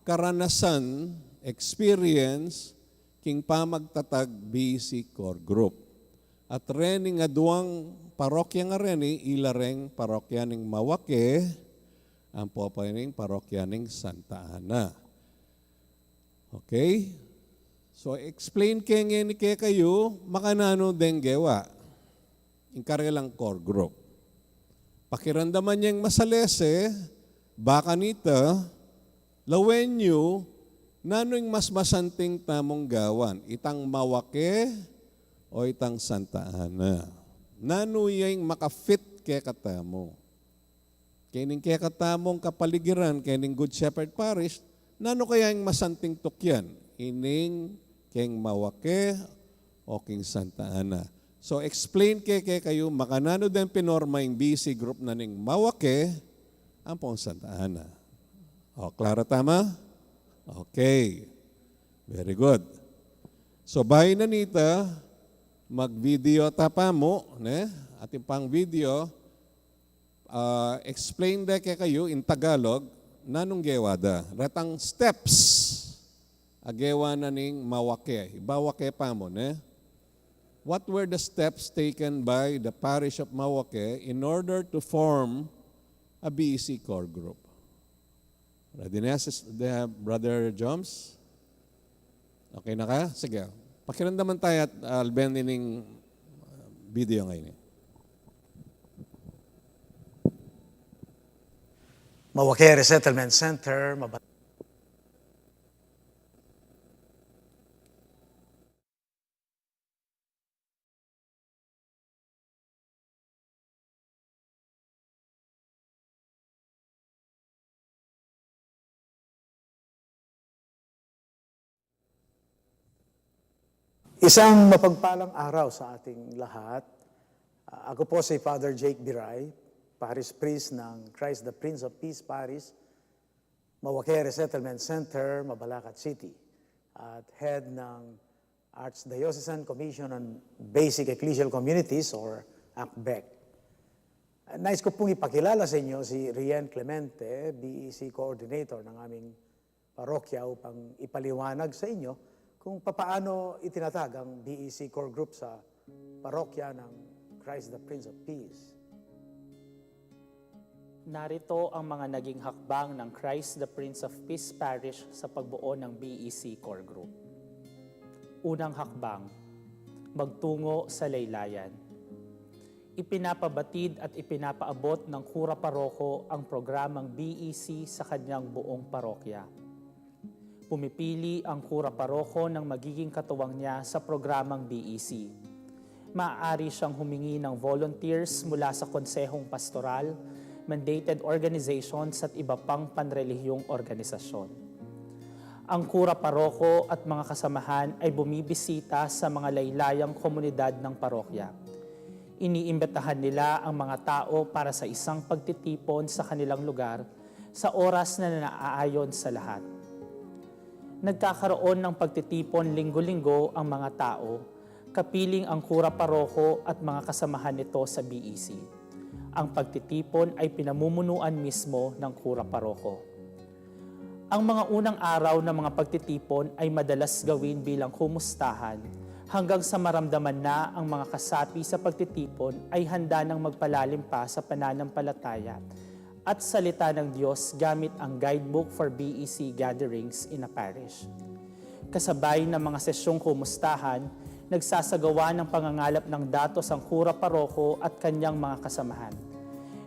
karanasan, experience, king pamagtatag BC core group. At rening adwang parokya nga reni, ila ring parokya ning Mawake, ang popaning parokya ning Santa Ana. Okay? So, explain kaya kayo, makanano den gewa. Inkare lang core group. Pakirandaman niyang masalese, baka nita, lawen nyo, nano'ng mas masanting tamong gawan, itang Mawake o itang Santa Ana. Nano yung makafit kaya katamo. Kining kaya katamong kapaligiran, kining Good Shepherd Parish, nano kaya yung masanting tukyan? Ining keng Mawake o king Santa Ana. So explain kayo, makanano din pinorma yung BC group na ning Mawake, ang pong Santa Ana. Klaro tama? Okay. Very good. So bahay na nita, mag-video tapa mo, ating pang video, explain de kay kayo in Tagalog, nanong gewada. Ratang steps, agewa na ning mawake. Ibawake pa mo, ne? What were the steps taken by the parish of Mawake in order to form a BEC core group? Ready na, Brother Joms? Okay na ka? Sige. Pakiramdaman tayo at alben ning video ngayon. Mawake Resettlement Center, Isang mapagpalang araw sa ating lahat. Ako po si Father Jake Biray, Parish Priest ng Christ the Prince of Peace Parish, Mawake Resettlement Center, Mabalacat City, at head ng Archdiocesan Commission on Basic Ecclesial Communities or ACBEC. Nais ko pong ipakilala sa inyo si Rian Clemente, BEC Coordinator ng aming parokya upang ipaliwanag sa inyo kung papaano itinatag ang BEC Core Group sa parokya ng Christ the Prince of Peace. Narito ang mga naging hakbang ng Christ the Prince of Peace Parish sa pagbuo ng BEC Core Group. Unang hakbang, magtungo sa laylayan. Ipinapabatid at ipinapaabot ng Kura Paroko ang programang BEC sa kanyang buong parokya. Pumipili ang Kura Paroko ng magiging katuwang niya sa programang BEC. Maaari siyang humingi ng volunteers mula sa konsehong pastoral, mandated organizations at iba pang panrelihiyong organisasyon. Ang Kura Paroko at mga kasamahan ay bumibisita sa mga laylayang komunidad ng parokya. Iniimbitahan nila ang mga tao para sa isang pagtitipon sa kanilang lugar sa oras na naaayon sa lahat. Nagkakaroon ng pagtitipon linggo-linggo ang mga tao, kapiling ang Kura Paroko at mga kasamahan nito sa BEC. Ang pagtitipon ay pinamumunuan mismo ng Kura Paroko. Ang mga unang araw ng mga pagtitipon ay madalas gawin bilang kumustahan hanggang sa maramdaman na ang mga kasapi sa pagtitipon ay handa nang magpalalim pa sa pananampalataya at salita ng Diyos gamit ang Guidebook for BEC Gatherings in a Parish. Kasabay ng mga sesyong kumustahan, nagsasagawa ng pangangalap ng datos ang Kura Paroko at kanyang mga kasamahan.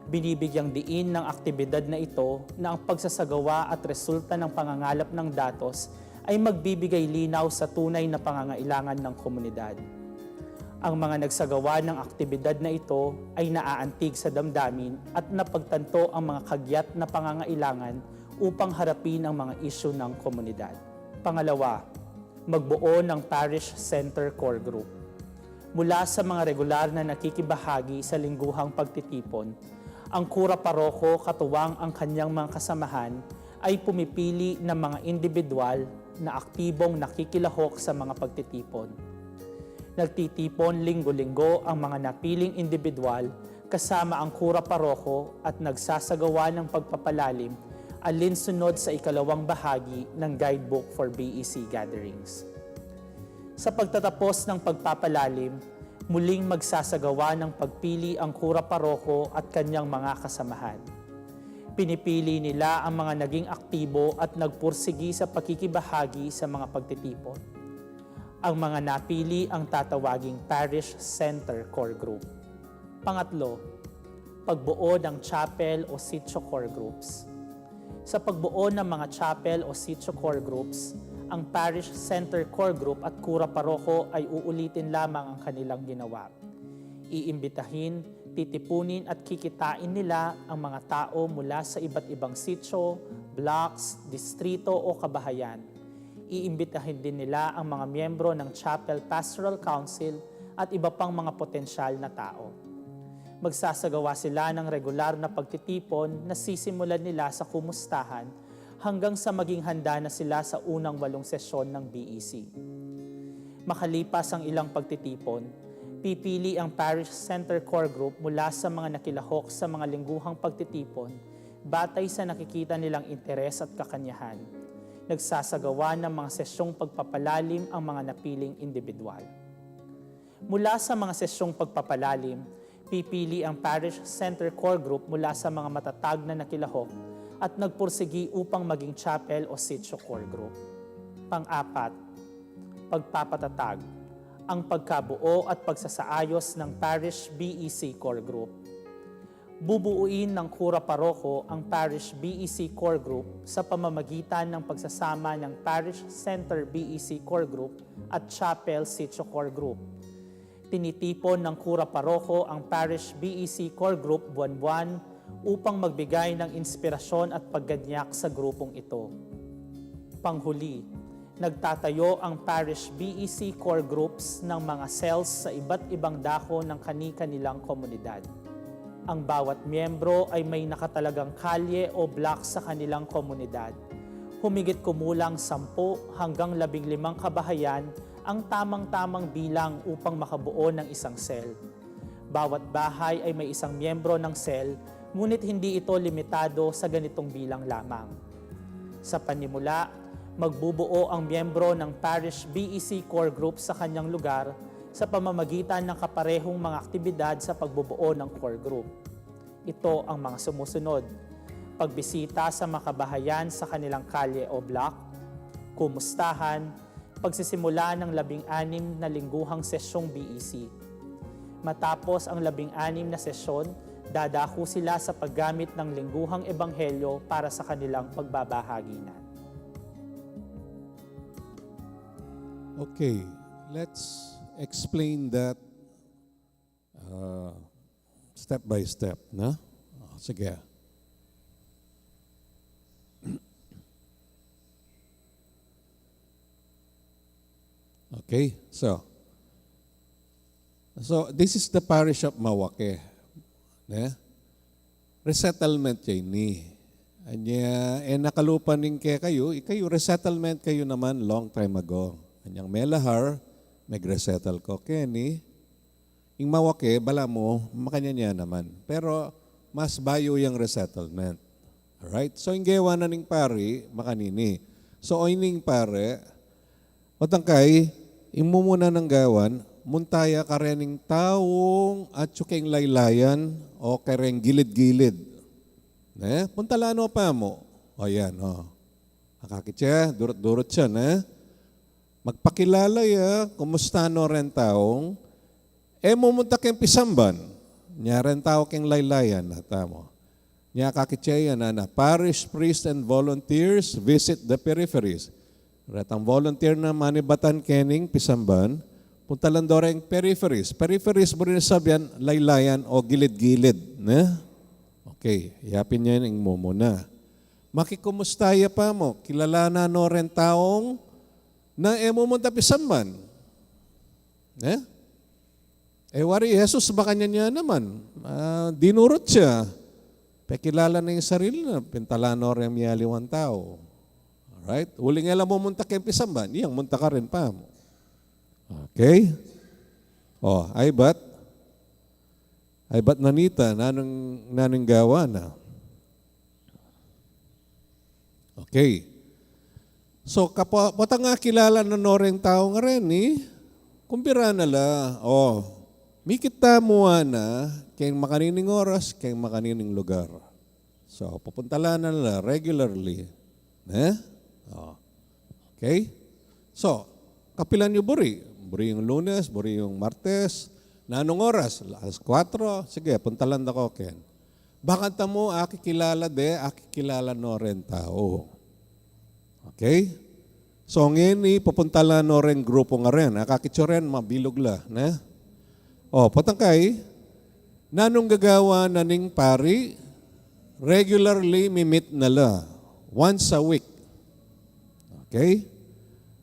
Binibigyang diin ng aktibidad na ito na ang pagsasagawa at resulta ng pangangalap ng datos ay magbibigay linaw sa tunay na pangangailangan ng komunidad. Ang mga nagsagawa ng aktibidad na ito ay naaantig sa damdamin at napagtanto ang mga kagyat na pangangailangan upang harapin ang mga isyu ng komunidad. Pangalawa, magbuo ng Parish Center Core Group. Mula sa mga regular na nakikibahagi sa lingguhang pagtitipon, ang Kura Paroko katuwang ang kanyang mga kasamahan ay pumipili ng mga individual na aktibong nakikilahok sa mga pagtitipon. Nagtitipon linggo-linggo ang mga napiling individual kasama ang Kura Paroko at nagsasagawa ng pagpapalalim alinsunod sa ikalawang bahagi ng Guidebook for BEC Gatherings. Sa pagtatapos ng pagpapalalim, muling magsasagawa ng pagpili ang Kura Paroko at kanyang mga kasamahan. Pinipili nila ang mga naging aktibo at nagpursigi sa pakikibahagi sa mga pagtitipon. Ang mga napili ang tatawaging Parish Center Core Group. Pangatlo, pagbuo ng chapel o sitio core groups. Sa pagbuo ng mga chapel o sitio core groups, ang Parish Center Core Group at Kura Paroko ay uulitin lamang ang kanilang ginawa. Iimbitahin, titipunin at kikitain nila ang mga tao mula sa iba't ibang sitio, blocks, distrito o kabahayan. Iimbitahin din nila ang mga miyembro ng Chapel Pastoral Council at iba pang mga potensyal na tao. Magsasagawa sila ng regular na pagtitipon na sisimulan nila sa kumustahan hanggang sa maging handa na sila sa unang 8 sesyon ng BEC. Makalipas ang ilang pagtitipon, Pipili ang Parish Center Core Group mula sa mga nakilahok sa mga lingguhang pagtitipon batay sa nakikita nilang interes at kakanyahan. Nagsasagawa ng mga sesyong pagpapalalim ang mga napiling individual. Mula sa mga sesyong pagpapalalim, pipili ang Parish Center Core Group mula sa mga matatag na nakilahok at nagpursigi upang maging chapel o sitio core group. Pang-apat, pagpapatatag, ang pagkabuo at pagsasaayos ng Parish BEC Core Group. Bubuuin ng Kura Paroko ang Parish BEC Core Group sa pamamagitan ng pagsasama ng Parish Center BEC Core Group at Chapel Sitio Core Group. Tinitipon ng Kura Paroko ang Parish BEC Core Group buwan-buwan upang magbigay ng inspirasyon at pagganyak sa grupong ito. Panghuli, nagtatayo ang Parish BEC Core Groups ng mga cells sa iba't ibang dako ng kani-kanilang komunidad. Ang bawat miyembro ay may nakatalagang kalye o block sa kanilang komunidad. Humigit kumulang 10 hanggang 15 kabahayan ang tamang-tamang bilang upang makabuo ng isang cell. Bawat bahay ay may isang miyembro ng cell, ngunit hindi ito limitado sa ganitong bilang lamang. Sa panimula, magbubuo ang miyembro ng Parish BEC Core Group sa kanyang lugar sa pamamagitan ng kaparehong mga aktibidad sa pagbubuo ng core group. Ito ang mga sumusunod: pagbisita sa mga kabahayan sa kanilang kalye o block, kumustahan, pagsisimula ng 16 na lingguhang sesyong BEC. Matapos ang 16 na sesyon, dadako sila sa paggamit ng lingguhang ebanghelyo para sa kanilang pagbabahaginan. Okay, let's explain that step by step, na? Sige. Okay, so this is the parish of Mawake. Resettlement kayo ni. Anya, nakalupan din kayo resettlement kayo naman long time ago. Anyang Melahar, mag-resettle ko. Kenny, yung Mawake, bala mo, makanya naman. Pero, mas bayo yung resettlement. Alright? So, yung gawa na ning pari, makanini. So, oining pare, otangkay, imumuna ng gawan, muntaya ka rening taong at tsukeng laylayan o kareng gilid-gilid. Puntalano pa mo. O yan, o. Akakitya, durot-durot siya, magpakilala ya, kumusta no ren taong, mumunta keng pisamban, niya ren tao keng laylayan, tamo. Niya kakitya na parish, priest, and volunteers visit the peripheries. Retang volunteer na manibatan kening pisamban, puntalan doreng peripheries. Peripheries mo rin sabihan, laylayan o gilid-gilid. Okay, yapin niya yung mumuna. Makikumustaya pa mo, kilala na no ren taong na mumunta pisamban. Wari, Jesus baka niya naman. Dinurot siya. Pekilala na yung sarili na, pintalano rin miyaliwan tao. Alright? Huling alam mo munta kay pisamban, iyang munta ka rin pa mo. Okay? Ay ba't nanita, nanong gawa na. Okay. So, kapata nga kilala na noreng tao nga rin, kumpira na la, mikita mo na, kayong makanining oras, kayong makanining lugar. So, pupuntala na nila regularly. Okay? So, kapilan nyo buri. Buri yung Lunes, buri yung Martes. Na anong oras? Alas 4. Sige, puntalan na ko, Ken. Bakit mo, akikilala akikilala no rin tao. Okay? So, ngayon, pupuntala no rin grupo nga rin. Akakitso rin, mabilog la. Patangkay, nanong gagawa na ning pari, regularly mimit na la. Once a week. Okay?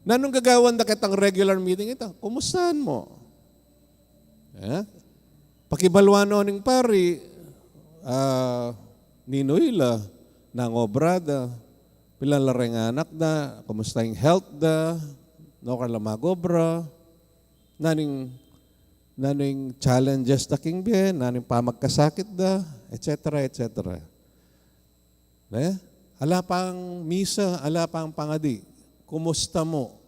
Nanong gagawan na kitang regular meeting ito? Kumustahan mo? Pakibalwano ning pari, ninoyla, nangobrada, pilan lareng anak da, kumusta yung health da, no kala magobra, naning naning challenges da king bien, naning pamagkasakit da, etc. etc. Ala pang misa, ala pang pangadi. Kumusta mo?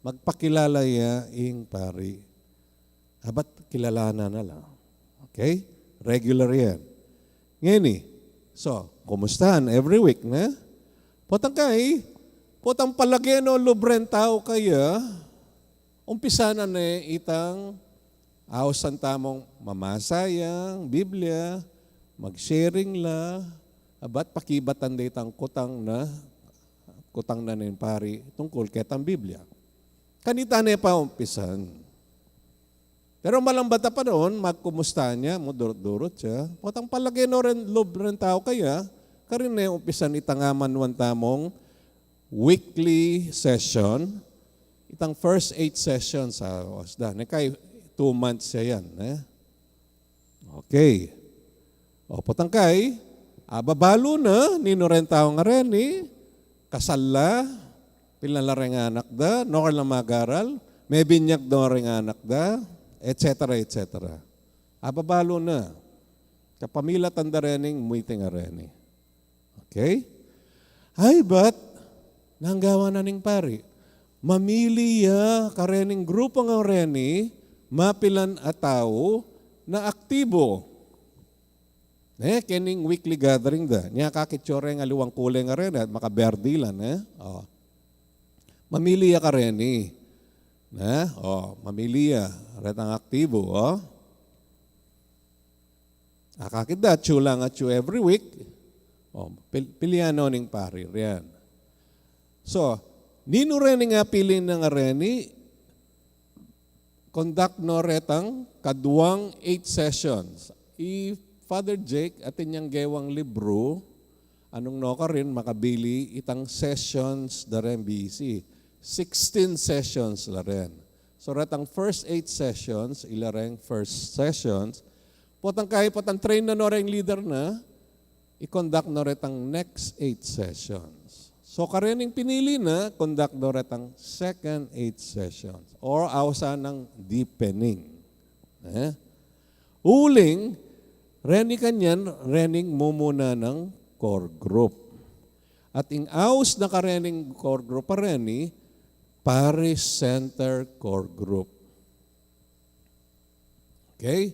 Magpakilala ya ing pari. Abat kilalanan na lang. Okay? Regular yan. Ngayon so, kumustahan every week na? Potang potang palagyan o lubren tao kaya, umpisa na itang awasan tamong mamasayang Biblia, mag-sharing la, abat pakibatan da itang kutang na nin pari tungkol ketang Biblia. Kanita na pa umpisan. Pero malambata pa noon, magkumusta niya, mo durot-durot siya. Potang palagay no rin, loob rin tao kaya, karin na umpisan itangaman wan tamong weekly session. Itang first 8 sessions sa OSDA. Kay 2 months siya yan. Okay. O potang kay, babalo na, nino rin tao nga rin kasala, pilala rin anak da, no lang magaral, may binyag do rin anak da, etc. etc. Babalo na. Kapamila tanda rening, muiting areni. Okay? Ay, but, nanggawa na ning pari. Mamili ya karening grupo ng reni, mapilan at tao na aktibo. Kening weekly gathering da. Niya kakitsure nga liwang kulay nga rin at makaberdilan. Mamili ya kareni. Mamili ya. Retang aktibo. Akakit da, chula nga chu every week. Piliano ning pari. Riyan. So, nino rin nga pilin ng reni, conduct no retang kaduang 8 sessions. Father Jake at inyang gewang libro, anong no ka rin makabili itang sessions da rin BC. 16 sessions la rin. So retang first 8 sessions, ila rin first sessions, potang train na no rin leader na, i-conduct no retang next 8 sessions. So karening pinili na, conduct no retang second 8 sessions. Or awsa ng deepening. Uling, reni kanyan, rening mumuna ng core group. At ing aus na karening core group pa reni, Parish Center Core Group. Okay?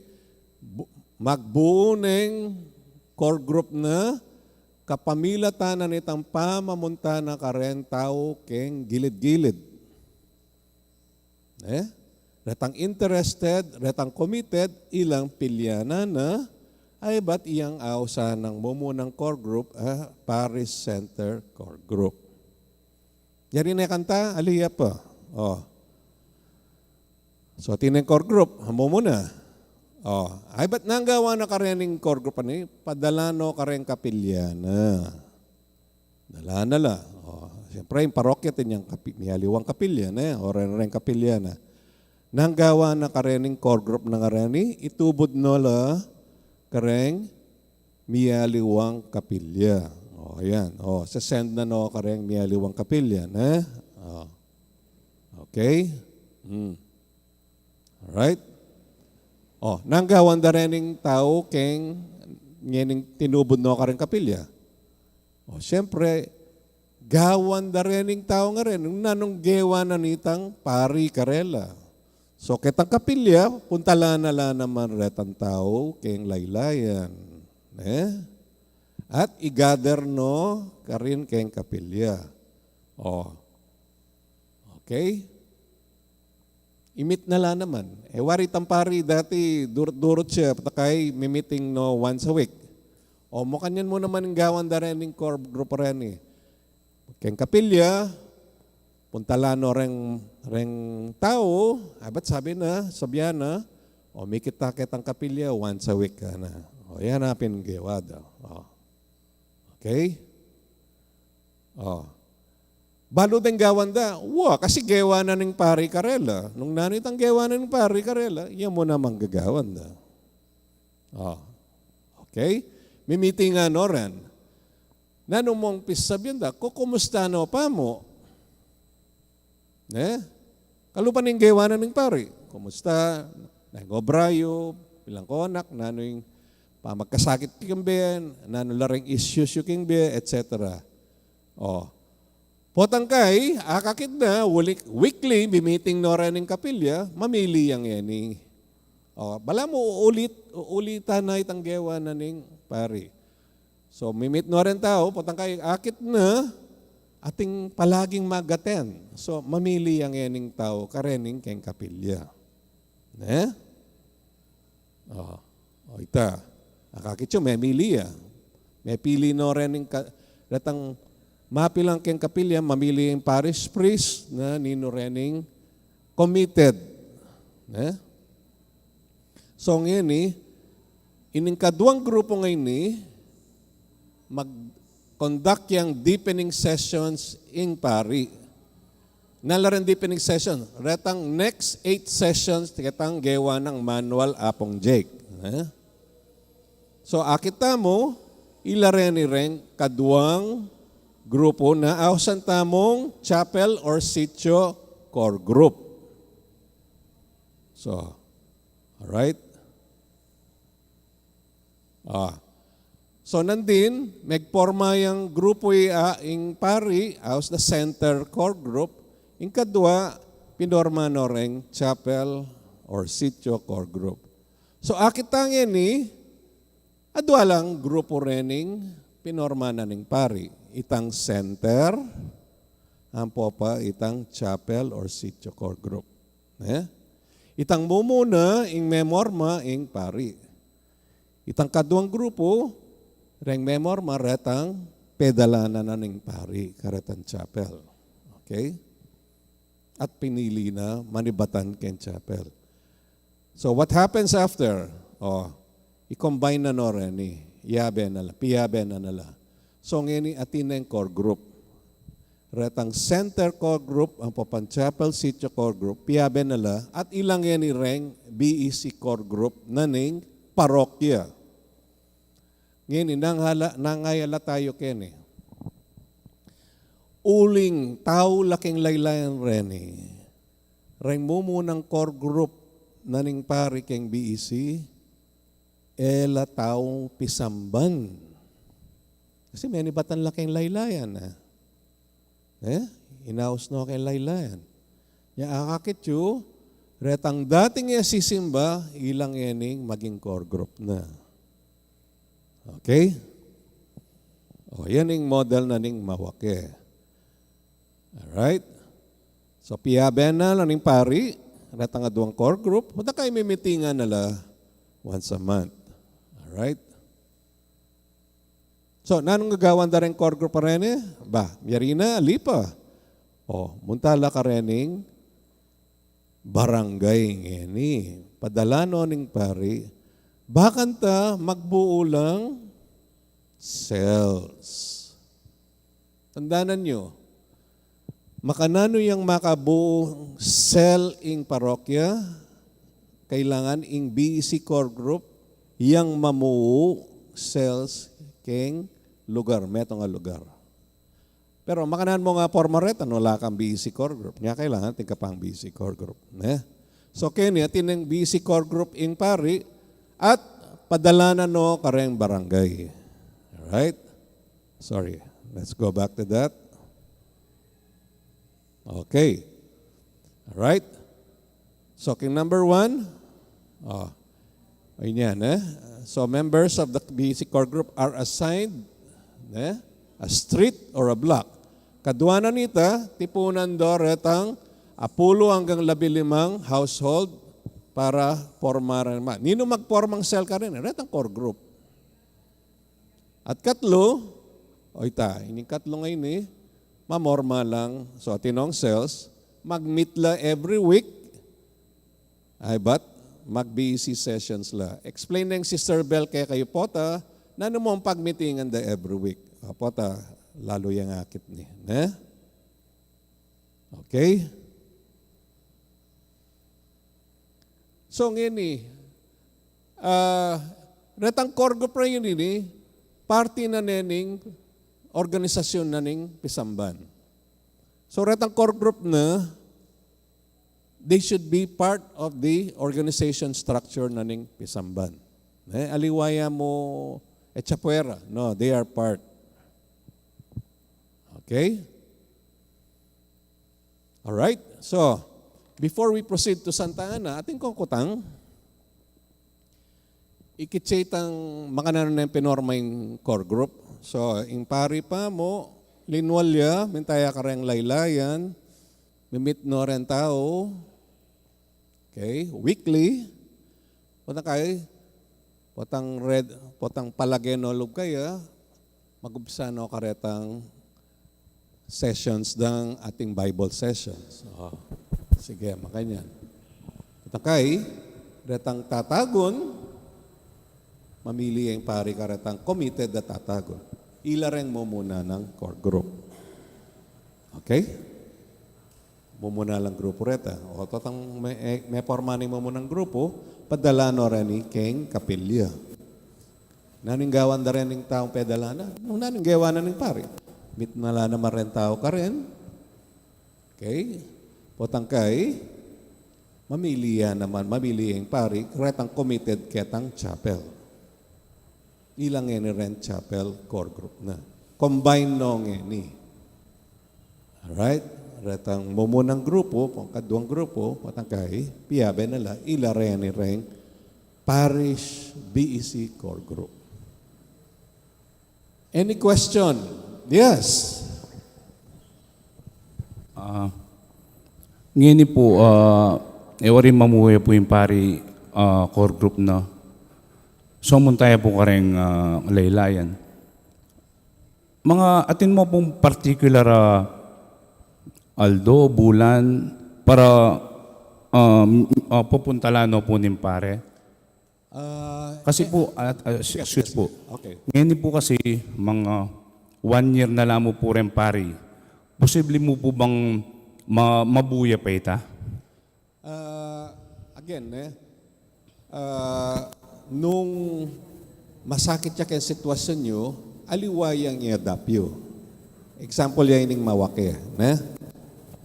Magbuo ng core group na kapamilatanan itang pamamunta na karen tao keng gilid-gilid. Retang interested, retang committed, ilang pilyana na ay ba't iyang awsa ng mumunang core group, Parish Center Core Group. Yari na kanta, aliya pa. So, tineng core group, mumuna. Ay ba't nanggawa na karening core group ani? Padala no kareng kapilyana. Dala na la. Siyempre, yung parokya tinyang niyaliwang kapilyana, o ren kapilyana. Nanggawa na karening core group na kareni, itubod no la kareng miyaliwang kapilya. Ayan. Sasend na no kareng miyaliwang kapilya. Okay? Alright? Nanggawan da rening tao keng nyening tinubod no kareng kapilya. Siyempre, gawan da rening tao nga rin. Nanong gewa na nitang pari karela. So, ketang kapilya, puntala na la naman retang tao keng laylayan. At i-gather no karin keng kapilya. Okay? Imit na la naman. Wari tampari dati durot-durot siya patakay meeting no once a week. Mo kanyan mo naman ng gawan da rin ng core group rin keng kapilya, puntala no reng tao, ba't sabi na, sabyan na, may kita-kitang kapilya once a week ka na. Yan napin gawa daw. Okay? Balo din gawan da. Kasi gawa na ng pari karela. Nung nanitang gawa na ng pari karela, yan mo namang gagawan da. Okay? May meeting nga no rin. Nanong mong pisabyan da, kukumusta no pa mo? Kalupan ng gawa na ng pari. Kumusta? Nagobrayo, bilang konak, nano'y pamagkasakit kikimben, nano'laring issues yung kingbe, etc. O, potangkay, akakit na, weekly, bimiting no rin ng kapilya, mamili yang yani. O, bala mo uulitan na itang gewa na ning pari. So, mimit no rin tao, potangkay, akit na, ating palaging magaten. So, mamili ang yaning tao, karening keng kapilya. Ne? O, ita. Akakit yung mamili ya. May pili no rin ng datang mapilang keng kapilya, mamili yung parish priest na nino rening committed. Ne? So ngayon ining kaduang grupo ngayon mag-conduct yung deepening sessions in pari. Nalaran deepening session. Retang next 8 sessions, tikatang gewa ng manual apong Jake. So akita mo, ilaren rin kaduang grupo na awsan tamong chapel or sitio core group. So, alright? So nandin, magporma yung grupo ing pari, aos na center core group, ing kadwa, pinorma no ring chapel or sitio core group. So akitang yan adwa lang grupo rening pinorma na ning pari. Itang center, ang popa itang chapel or sitio core group. Itang mumuna ing memorma ing pari. Itang kaduang grupo, reng memorma retang pedalana na ning pari, karetang chapel. Okay? At pinili na manibatan ken chapel. So what happens after? I-combine na no rin piyabe na nala. So ngayon atin na yung core group. Retang center core group, ang papan chapel, sitio core group, piyabe nala, at ilang yan reng BEC core group na ning parokya. Ngayon, nangayala tayo ken uling tao laking laylayan ren reng mumunang core group na ning pari keng BEC, ela taong pisamban. Kasi may nibatan laking laylayan inaos no kay laylayan. Ya akakit yu, retang dating sisimba, ilang yaning maging core group na. Okay? Yan yung model na ning mawake. Alright? So, piyaben na lang ning pari, retang aduang core group, punta kayo may meetingan nila once a month. Alright? So, nanong gagawan da rin core group pa rin Yarina, alipa. Muntala ka rening barangay ngeni. Padalano ning pari, bakanta magbuo lang cells. Tandaanan nyo, makanano yung makabuo cell ing parokya, kailangan ing BEC core group, yang mamuo cells king lugar, metong nga lugar. Pero makanan mo nga formaret, wala kang BEC core group. Nga kailangan, tingka pang BEC core group. So kaya tineng BEC core group ing pari, at padalanan no kareng barangay. Alright? Sorry. Let's go back to that. Okay. Alright? So, king number 1. Ayan, So, members of the BEC core group are assigned a street or a block. Kadwana nita, tipunan do retang 10 hanggang 15 household para formaran. Nino magpormang cell ka rin? Retang core group. At katlo, ining katlo ngayon mamorma lang. So, atinong cells, mag-meet la every week. But, mag-BEC sessions la. Explain ng Sister Bell kaya kayo pota, nano mo ang pag-meetingan da every week. Pota, lalo yung akit ni. Okay? So ngayon retang core group rin yun party na nening organisasyon na ning pisamban. So retang core group na they should be part of the organization structure na ning Pisamban. Aliwaya mo Echapuera. No, they are part. Okay? All right. So, before we proceed to Santa Ana, ating kukutang, ikitsitang makananon na yung pinorma yung core group. So, yung pari pa mo, linwalya, mintaya ka rin laylayan, mimit no rin tao, okay, weekly, potang palageno lub kaya, magubsa no karetang sessions ng ating Bible sessions. Sige, makanyan. Takay, retang tatagon, mamili yung pari karetang committed na tatagon. Ilareng mo muna ng core group. Okay? Mumuna lang grupo reta. O totang may pormaning mo munang grupo, padala no rin ni King Kapilya. Naninggawan da rin ng taong pedala na. Nung naninggawan na ng pari. Mit nala naman rin tao ka rin. Okay? Potang kay, mamili yung pari, retang committed ketang chapel. Ilang yan rin chapel core group na. Combine no ngeni. Alright? Retang mumunang grupo, pangkaduang grupo, patangkay, piyabe nila, ilaren ni ring parish BEC core group. Any question? Yes. Ngayon po, ewarin mamuhay po yung pari core group na. So, muntaya po ka rin laylayan. Mga atin mo pong particular Aldo, bulan, para pupuntalano po ng pare. Kasi po, excuse po, Okay. ngayon po kasi mga 1 year na lang mo po rin pari. Posible mo po bang mabuya pa ita? Nung masakit siya kaya sitwasyon nyo, aliwayang i-adapyo. Example yan yung mawake.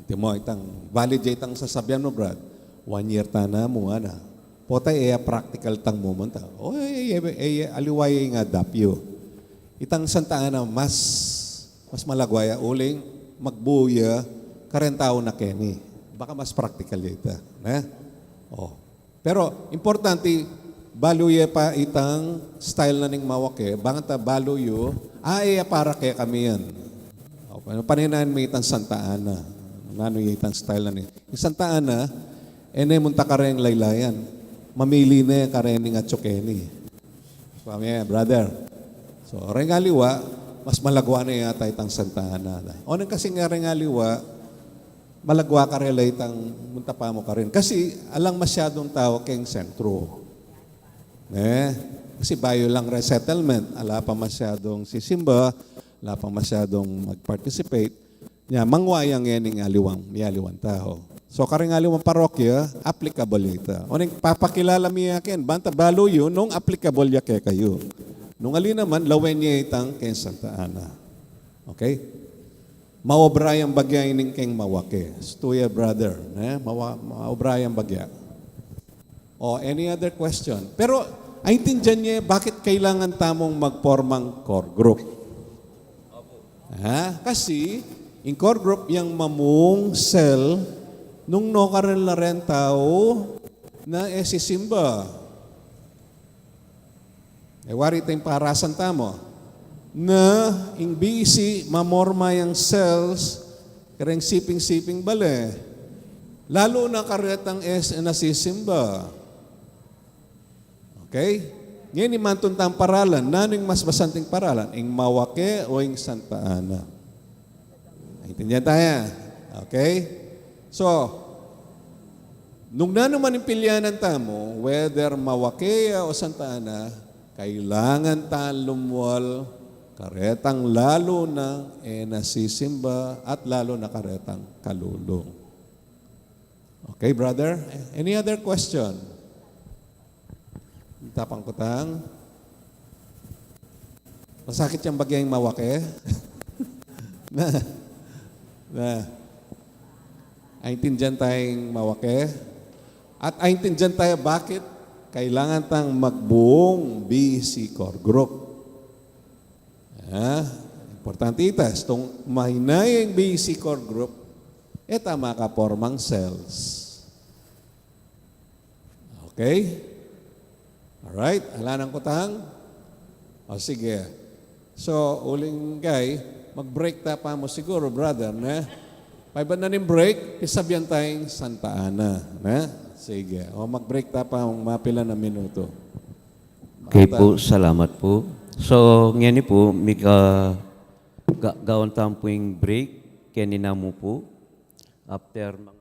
Ito mo, itang valid itang sasabyan mo, Brad. 1 year na mo, ana. Potay practical tang moment. O, aliwayang i-adapyo. Itang Santa Ana, mas malagwaya, uling, magbuya, karentao na keni. Baka mas practical ita. Pero, importante, baluye pa itang style na ning mawake, bangata baluyo, para kaya kami yan. Paninaan mo itang Santa Ana. Nano itang style na ning. Yung Santa Ana, munta ka rin laylayan. Mamili na ka rin ng atsukeni. Brother. So, rengaliwa, mas malagwa na yata itang Santa Ana. O nang kasi nga rengaliwa, malagwa ka rin itang munta pa mo ka rin. Kasi alang masyadong tao keng sentro. Kasi bayo lang resettlement, ala pa masyadong sisimba, ala pa masyadong mag-participate, mangwayang yan ng aliwang tao. So karing aliwang parokya, applicable ita. O nang papakilala mi yakin, banta balo yun, nung applicable ya kayo. Nung ali naman, lawen niya itang keng Santa Ana. Okay? Maobra yung bagya ining keng mawake. Stuya brother, maobra yung bagya. O any other question? Pero, aintindihan niya, bakit kailangan tamong magpormang core group? Kasi, yung core group, yung mamung cell, nung nokaran na rin tao, na sisimba. Wari tayong parasan tamo, na yung BEC, mamorma yung cells, kareng siping-siping bale. Lalo na karetang nasisimba. Okay? Ngayon imantun tang paralan. Nanong mas basanting paralan? Ing mawake o ing Santa Ana? Intindihan tayo. Okay? So, nung nanuman yung pilyanan tamo, whether mawake o Santa Ana, kailangan tayo lumwal karetang lalo na nasisimba at lalo na karetang kalulong. Okay, brother? Any other question? Tapang kutang. Masakit yung bagyang mawake? Aintindihan tayong mawake. At aintindihan tayo bakit kailangan tang magbuong BEC core group. Importante itas, itong mahinay ang BEC core group, tama ka formang cells. Okay? Alright, ala ng kutang? O sige. So, uling guy, mag-break ta pa mo siguro, brother, na? Paiba na ning break, pisabyan tayong Santa Ana, na? Sige. O mag-break ta pa mapila na minuto. Okay po, salamat po. So, ngayon po, may gawin tayo po yung break, kanina mo po, after mga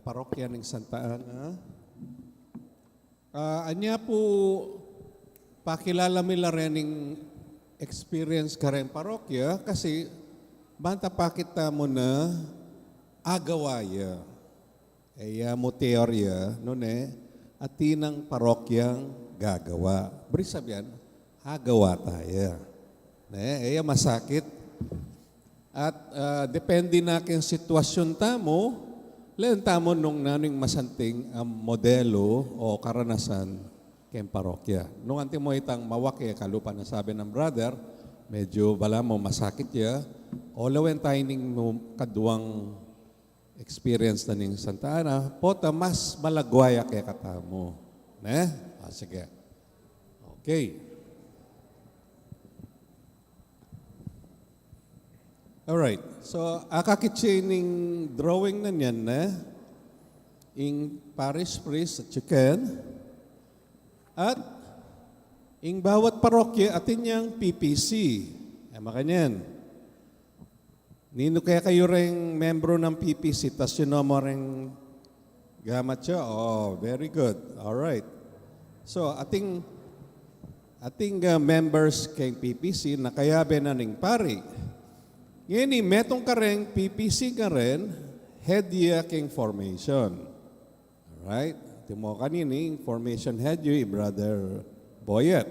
parokya ng Santa Ana. Anya po, pakilala mila rin ng experience ka rin parokya kasi banta pakita mo na agawaya. Mo teorya, at tinang parokyang gagawa. Beri sabihan, agawa tayo. Masakit. At depende na kang sitwasyon tamo, len tamo nung naning masanting modelo o karanasan keng parokya. Nung anti mo itang mawake, kalupa na sabi ng brother, medyo bala mo masakit ya, o lawen tayo ning kaduang experience na ning Santa Ana, pota mas malagwaya kaya katamo. Sige. Okay. Alright. So, akakitsining drawing na niyan ing parish priest at chicken at ing bawat parokya atin yang PPC. Makanyan. Nino kaya kayo ring membro ng PPC tas yun mo ring gamat siya? Oh, very good. Alright. So, ating members kay PPC na kayabe na ning pari. Ngayon, metong ka rin, PPC ka rin, head ya king formation. Alright? Timo kanini, formation head yu, Brother Boyet.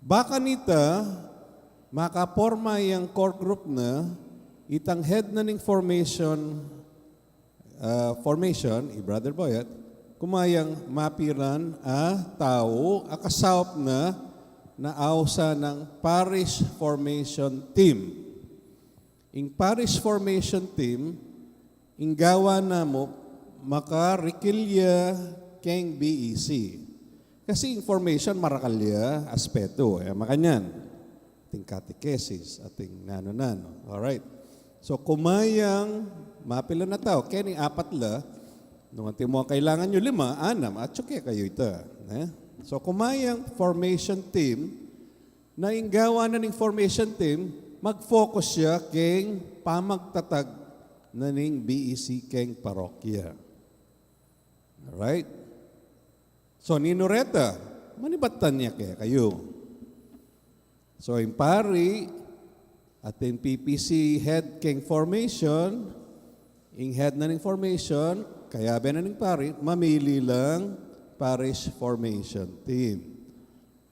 Baka nita, makaporma yung core group na, itang head na ning formation, Brother Boyet, kumayang mapiran tao, akasawap na ausa ng parish formation team. Ing parish formation team, ing gawa na mo makarikilya keng BEC. Kasi information marakalya aspeto. Makanyan. Ating catechesis, ating nano-nano. Alright. So kumayang mapila na tao, kaya apat la, nung ating mo kailangan nyo 5, 6, at syukya kayo ito. So kumayang formation team, na inggawa na ng formation team, mag-focus siya keng pamagtatag na ng BEC keng parokya. Alright? So ninureta, manibatan niya kaya kayo. So yung pari, at yung PPC head keng formation, yung head na ng formation, kaya ba na ng pari, mamili lang parish formation team.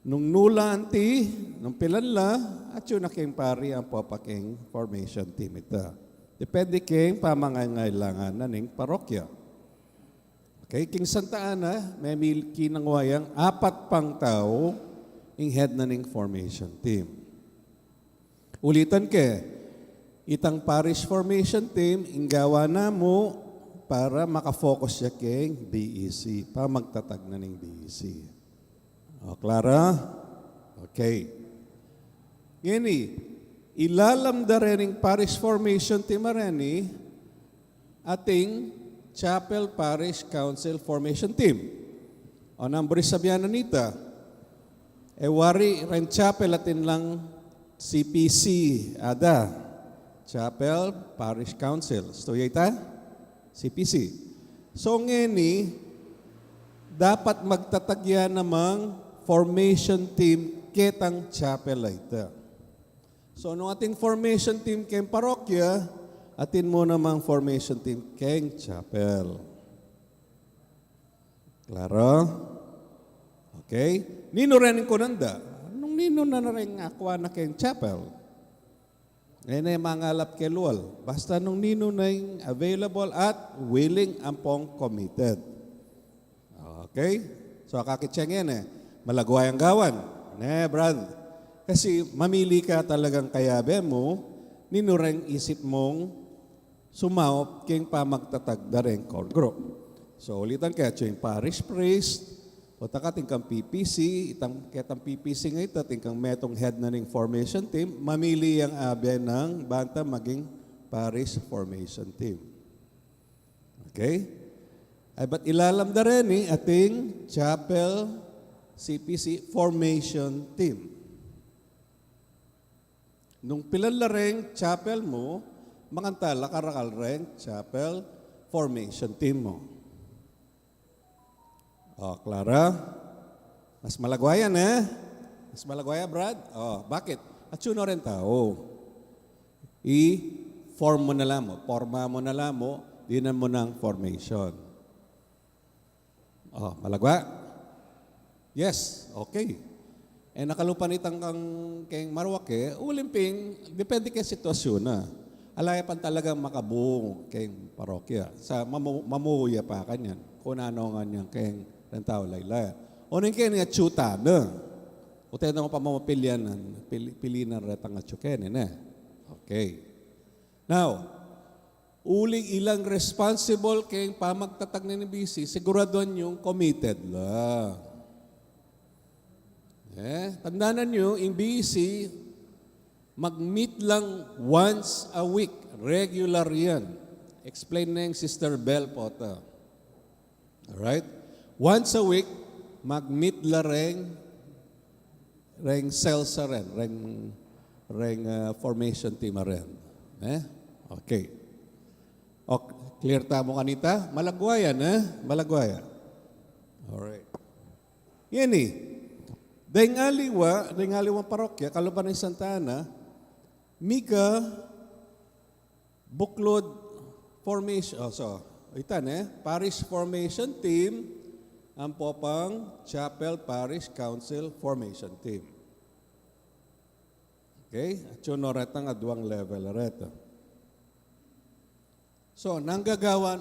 Nung nulanti, nung pilanla, at yun na keng pari ang papaking formation team ito. Depende keng pamangangailangan na ng parokya. Okay, king Santa Ana, may kinangwayang 4 pang tao ang head na ng formation team. Ulitan ke, itang parish formation team, inggawa na mo para makafocus siya keng BEC, pa magtatag na ng BEC. O, Clara? Okay. Ngayon ilalamda rin ng parish formation team rin ating Chapel Parish Council Formation Team. O, nambari sabihan na nita, wari rin chapel atin lang CPC, ada. Chapel Parish Council. Stoy ita? CPC. So ngeni, dapat magtatagya namang formation team ketang chapel ita. So nung ating formation team keng parokya, atin mo namang formation team keng chapel. Klaro? Okay? Nino rin ko nanda. Nung nino na rin akwa na keng chapel. Ngayon ay mangalap kay Lual. Basta nung nino na yung available at willing ampong committed. Okay? So kakitsyan yan malagway ang gawan. Brad. Kasi mamili ka talagang kayabe mo, nino rin isip mong sumaup king pamagtatag da rin core group. So ulitan kaya yung parish priest, o taka tingkang PPC, ketang PPC nga ito, tingkang metong head na ng formation team, mamili ang abe ng banta maging parish formation team. Okay? Ay ba't ilalamda rin ating chapel CPC formation team. Nung pilala rin chapel mo, mangantala karakal rin chapel formation team mo. Clara, mas malagwayan Mas malagwaya, Brad? Bakit? At yun na rin tao. I-form mo na lang mo, forma mo na lang mo, dinan mo ng formation. Malagwa? Yes, okay. Nakalupan itang keng marwake, ulimping, depende kay sitwasyon na. Alaya pan talagang makabuong keng parokya. Sa mamuhuya pa kanyan. Kung ano nga niyang keng rentao laylaya. O nang keng nga tsuta na. O tayo na pamamapilyan pilinan retang nga tsuken. Okay. Now, uling ilang responsible keng pamagtatag ni BC, siguraduhan yung committed lang. Tandaan nyo, in BC, mag-meet lang once a week. Regular yan. Explain na yung Sister Bell po ito. Alright? Once a week, mag-meet la reng cells rin. Reng formation team rin. Okay. Clear tamo kanita? Malagwayan, Malagwaya. Alright. Yan Dahing aliwa parokya, kaluban ng Santa Ana, Mika, Buklod Formation, Parish Formation Team, ang popang Chapel Parish Council Formation Team. Okay? At yun retang adwang level reto. So, nanggagawa,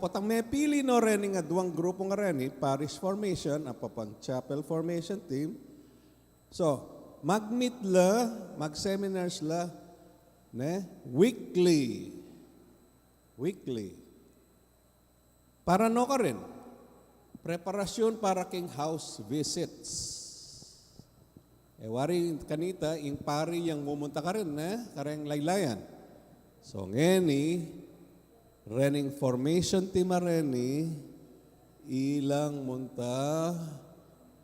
potang may pili no rin ng adwang grupo nga rin, Parish Formation, ang popang Chapel Formation Team. So, mag-meet la, mag-seminars la, weekly. Para no ka rin, preparasyon para king house visits. Wari kanita, yung pari yung mumunta ka rin, kareng laylayan. So, ngeni, rening formation team reni, ilang munta,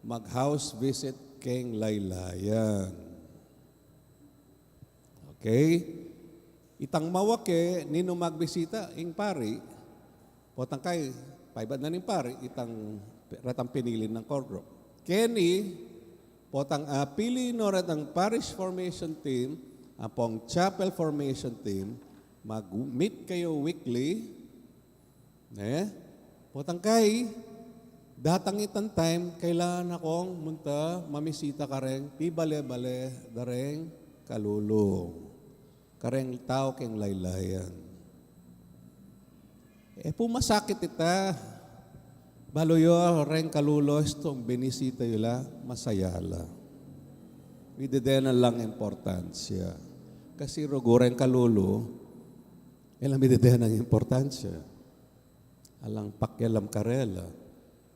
mag-house visit keng laylayan. Okay? Itang mawake, nino magbisita, ing pari, potang kay, paibad na ning pari, itang ratang pinilin ng core group. Kenny, potang pili no ratang parish formation team, apong chapel formation team, mag-meet kayo weekly, potang kay, datang itan time, kailangan akong munta, mamisita ka rin, pibale-bale, dareng kalulong. Kareng tao keng laylayan. Pumasakit ita, baloyo, reng kalulo, itong binisita yula, masayala. Midedenan lang importansya. Kasi rugureng kalulo, ilang midedenan ang importansya. Alang pakyalam karela.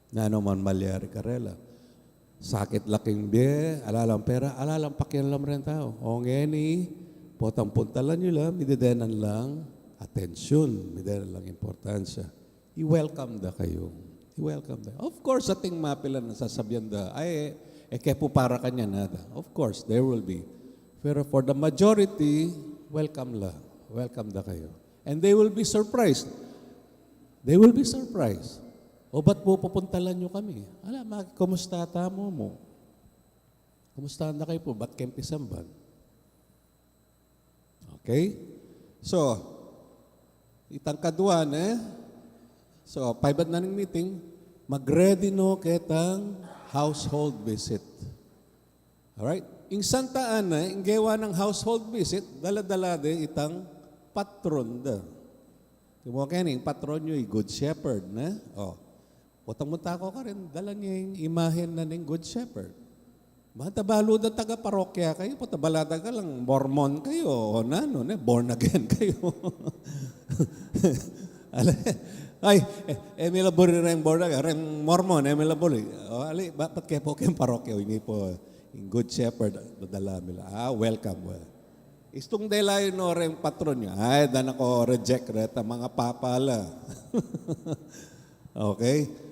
Na naman malyari karela. Sakit laking biye, alalang pera, alalang pakyalam rin tao. O ngeni, potang puntalan nyo lang, midedenan lang, atensyon, midedenan lang importansya. I-welcome da kayo. I-welcome da. Of course, ating mapilan na sasabihan da, kepo para kanya nada. Of course, there will be. Pero for the majority, welcome la. Welcome da kayo. And they will be surprised. They will be surprised. O ba't po pupuntalan nyo kami? Kumusta tamo mo? Kumusta na kayo po? Ba't kayo pisamban? Okay? So, itang kaduan So, paibad na ng meeting, mag-ready no ketang household visit. Alright? In Santa Ana, in gawa ng household visit, dala-dala de itang patron da. Kimo kaning patron nyo, good shepherd, Utang-muta ko ka rin, dala niya yung imahen na ng Good Shepherd. Matabalo na taga-parokya kayo, patabalada ka lang, Mormon kayo, o born again kayo. Milaburi rin born again, rin Mormon, milaburi. Ba't kayo po kayong parokya, hindi po yung Good Shepherd, nadala nila. Welcome. Istong delayo no rin patron niya, dan ako reject reta, mga papala. Okay?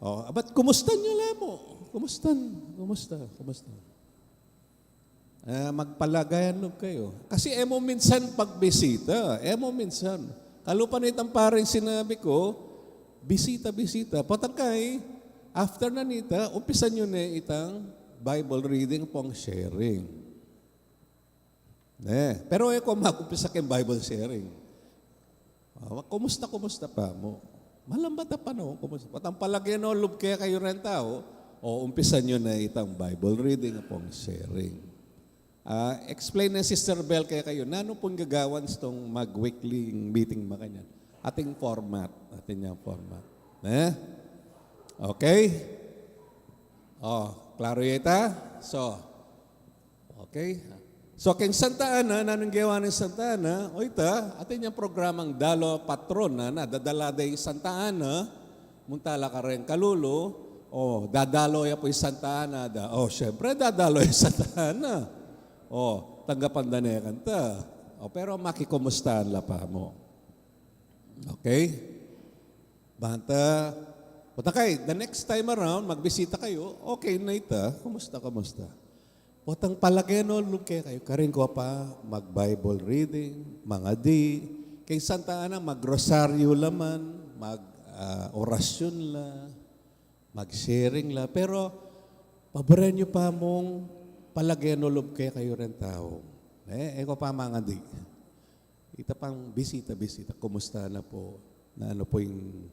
Ba't kumusta niyo lemo? Kumusta? Magpalagayan kayo. Kasi minsan pagbisita, minsan, Kalupan itang parang sinabi ko, bisita-bisita. Patangkay, after na nita, umpisan nyo na itang Bible reading pong sharing. Pero ako mag-umpisa kayong Bible sharing. Kumusta pa mo? Malambat na pa no? Kumusta? Patang palagyan o lub kaya kayo rin tao, o umpisan nyo na itang Bible reading pong sharing. Explain na Sister Bell kaya kayo, nano pong gagawan itong mag-weekly meeting makanyan? Ating format. Okay? Klaro yata? Okay? So, keng Santa Ana, nanong gawa ng Santa Ana, o ita, atin yung programang Dalo Patron na dadala day Santa Ana, muntala ka rin kalulo, dadalo ya po yung Santa Ana. Syempre, dadalo yung Santa Ana. Tanggapan na niya kanta. Pero makikumustahan la pa mo. Okay? Banta. Kay, the next time around, magbisita kayo, okay na ita, kumusta? Potang palageno, luke kayo, karin ko pa, mag-Bible reading, mga di, kay Santa Ana, mag-rosaryo laman, mag-orasyon la, mag-sharing la, pero, paboran nyo pa mong palageno, luke kayo rin tao. Eko pa mga di. Ita pang bisita, kumusta na po, na ano po yung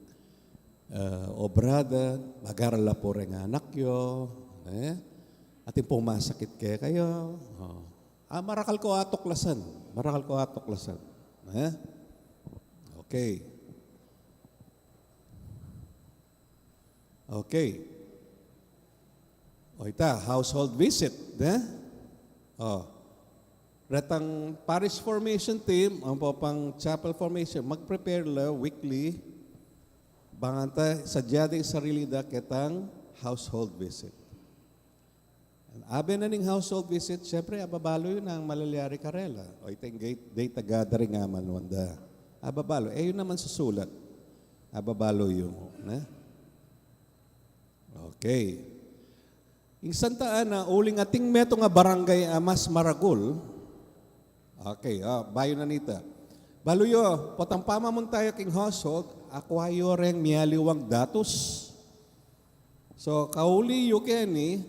obrada, mag-aral na po rin anak yo, ating pong masakit kaya kayo. Marakal ko atuklasan. Okay. Ita, household visit. Retang parish formation team, ang po pang chapel formation, mag-prepare la weekly, banganta, sadyading sarili da ketang household visit. Abe na ning household visit, syempre, ababalo yun ang malalyari karela. O itong data gathering nga man wanda. Ababalo. Yun naman susulat. Ababalo yun. Okay. Yung Santa Ana, uling ating meto nga barangay Amas Maragul. Okay, bayo na nita. Baluyo, potang pamamon tayo king household, akwayo ring miyaliwang datos. So, kauli yu keni,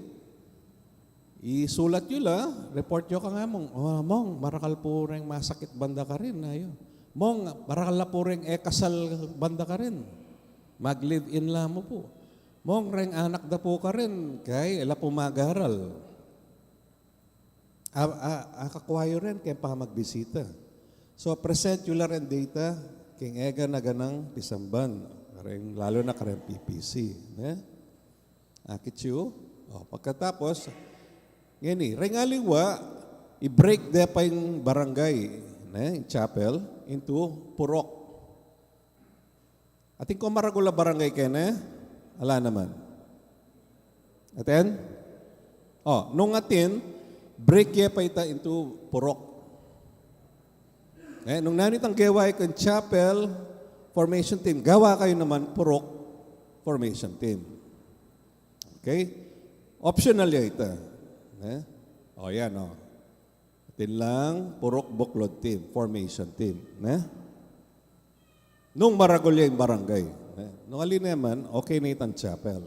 isulat yun la, report yun ka nga mong, mong, marakal po rin masakit banda ka rin. Mong, marakal na po rin kasal banda ka rin. Mag-live-in lang mo po. Mong, rin anak da po ka rin, kay ila po mag-aral. Akakwayo rin, kaya pa magbisita. So, present yun lang data, king ega na ganang pisamban, lalo na kareng PPC. Akit yun. Pagkatapos, ngani, ringaliwa, i-break de pa yung barangay, yung chapel, into purok. Ating kung maragula barangay kayo ala naman. Aten? Nung atin, break ye pa ita into purok. Nung nanitang gaway kang chapel formation team, gawa kayo naman purok formation team. Okay? Optional ya ita. Yan. Atin lang, purok buklod team, formation team. Nung maragulya yung barangay. Nung alin naman, okay na itang chapel.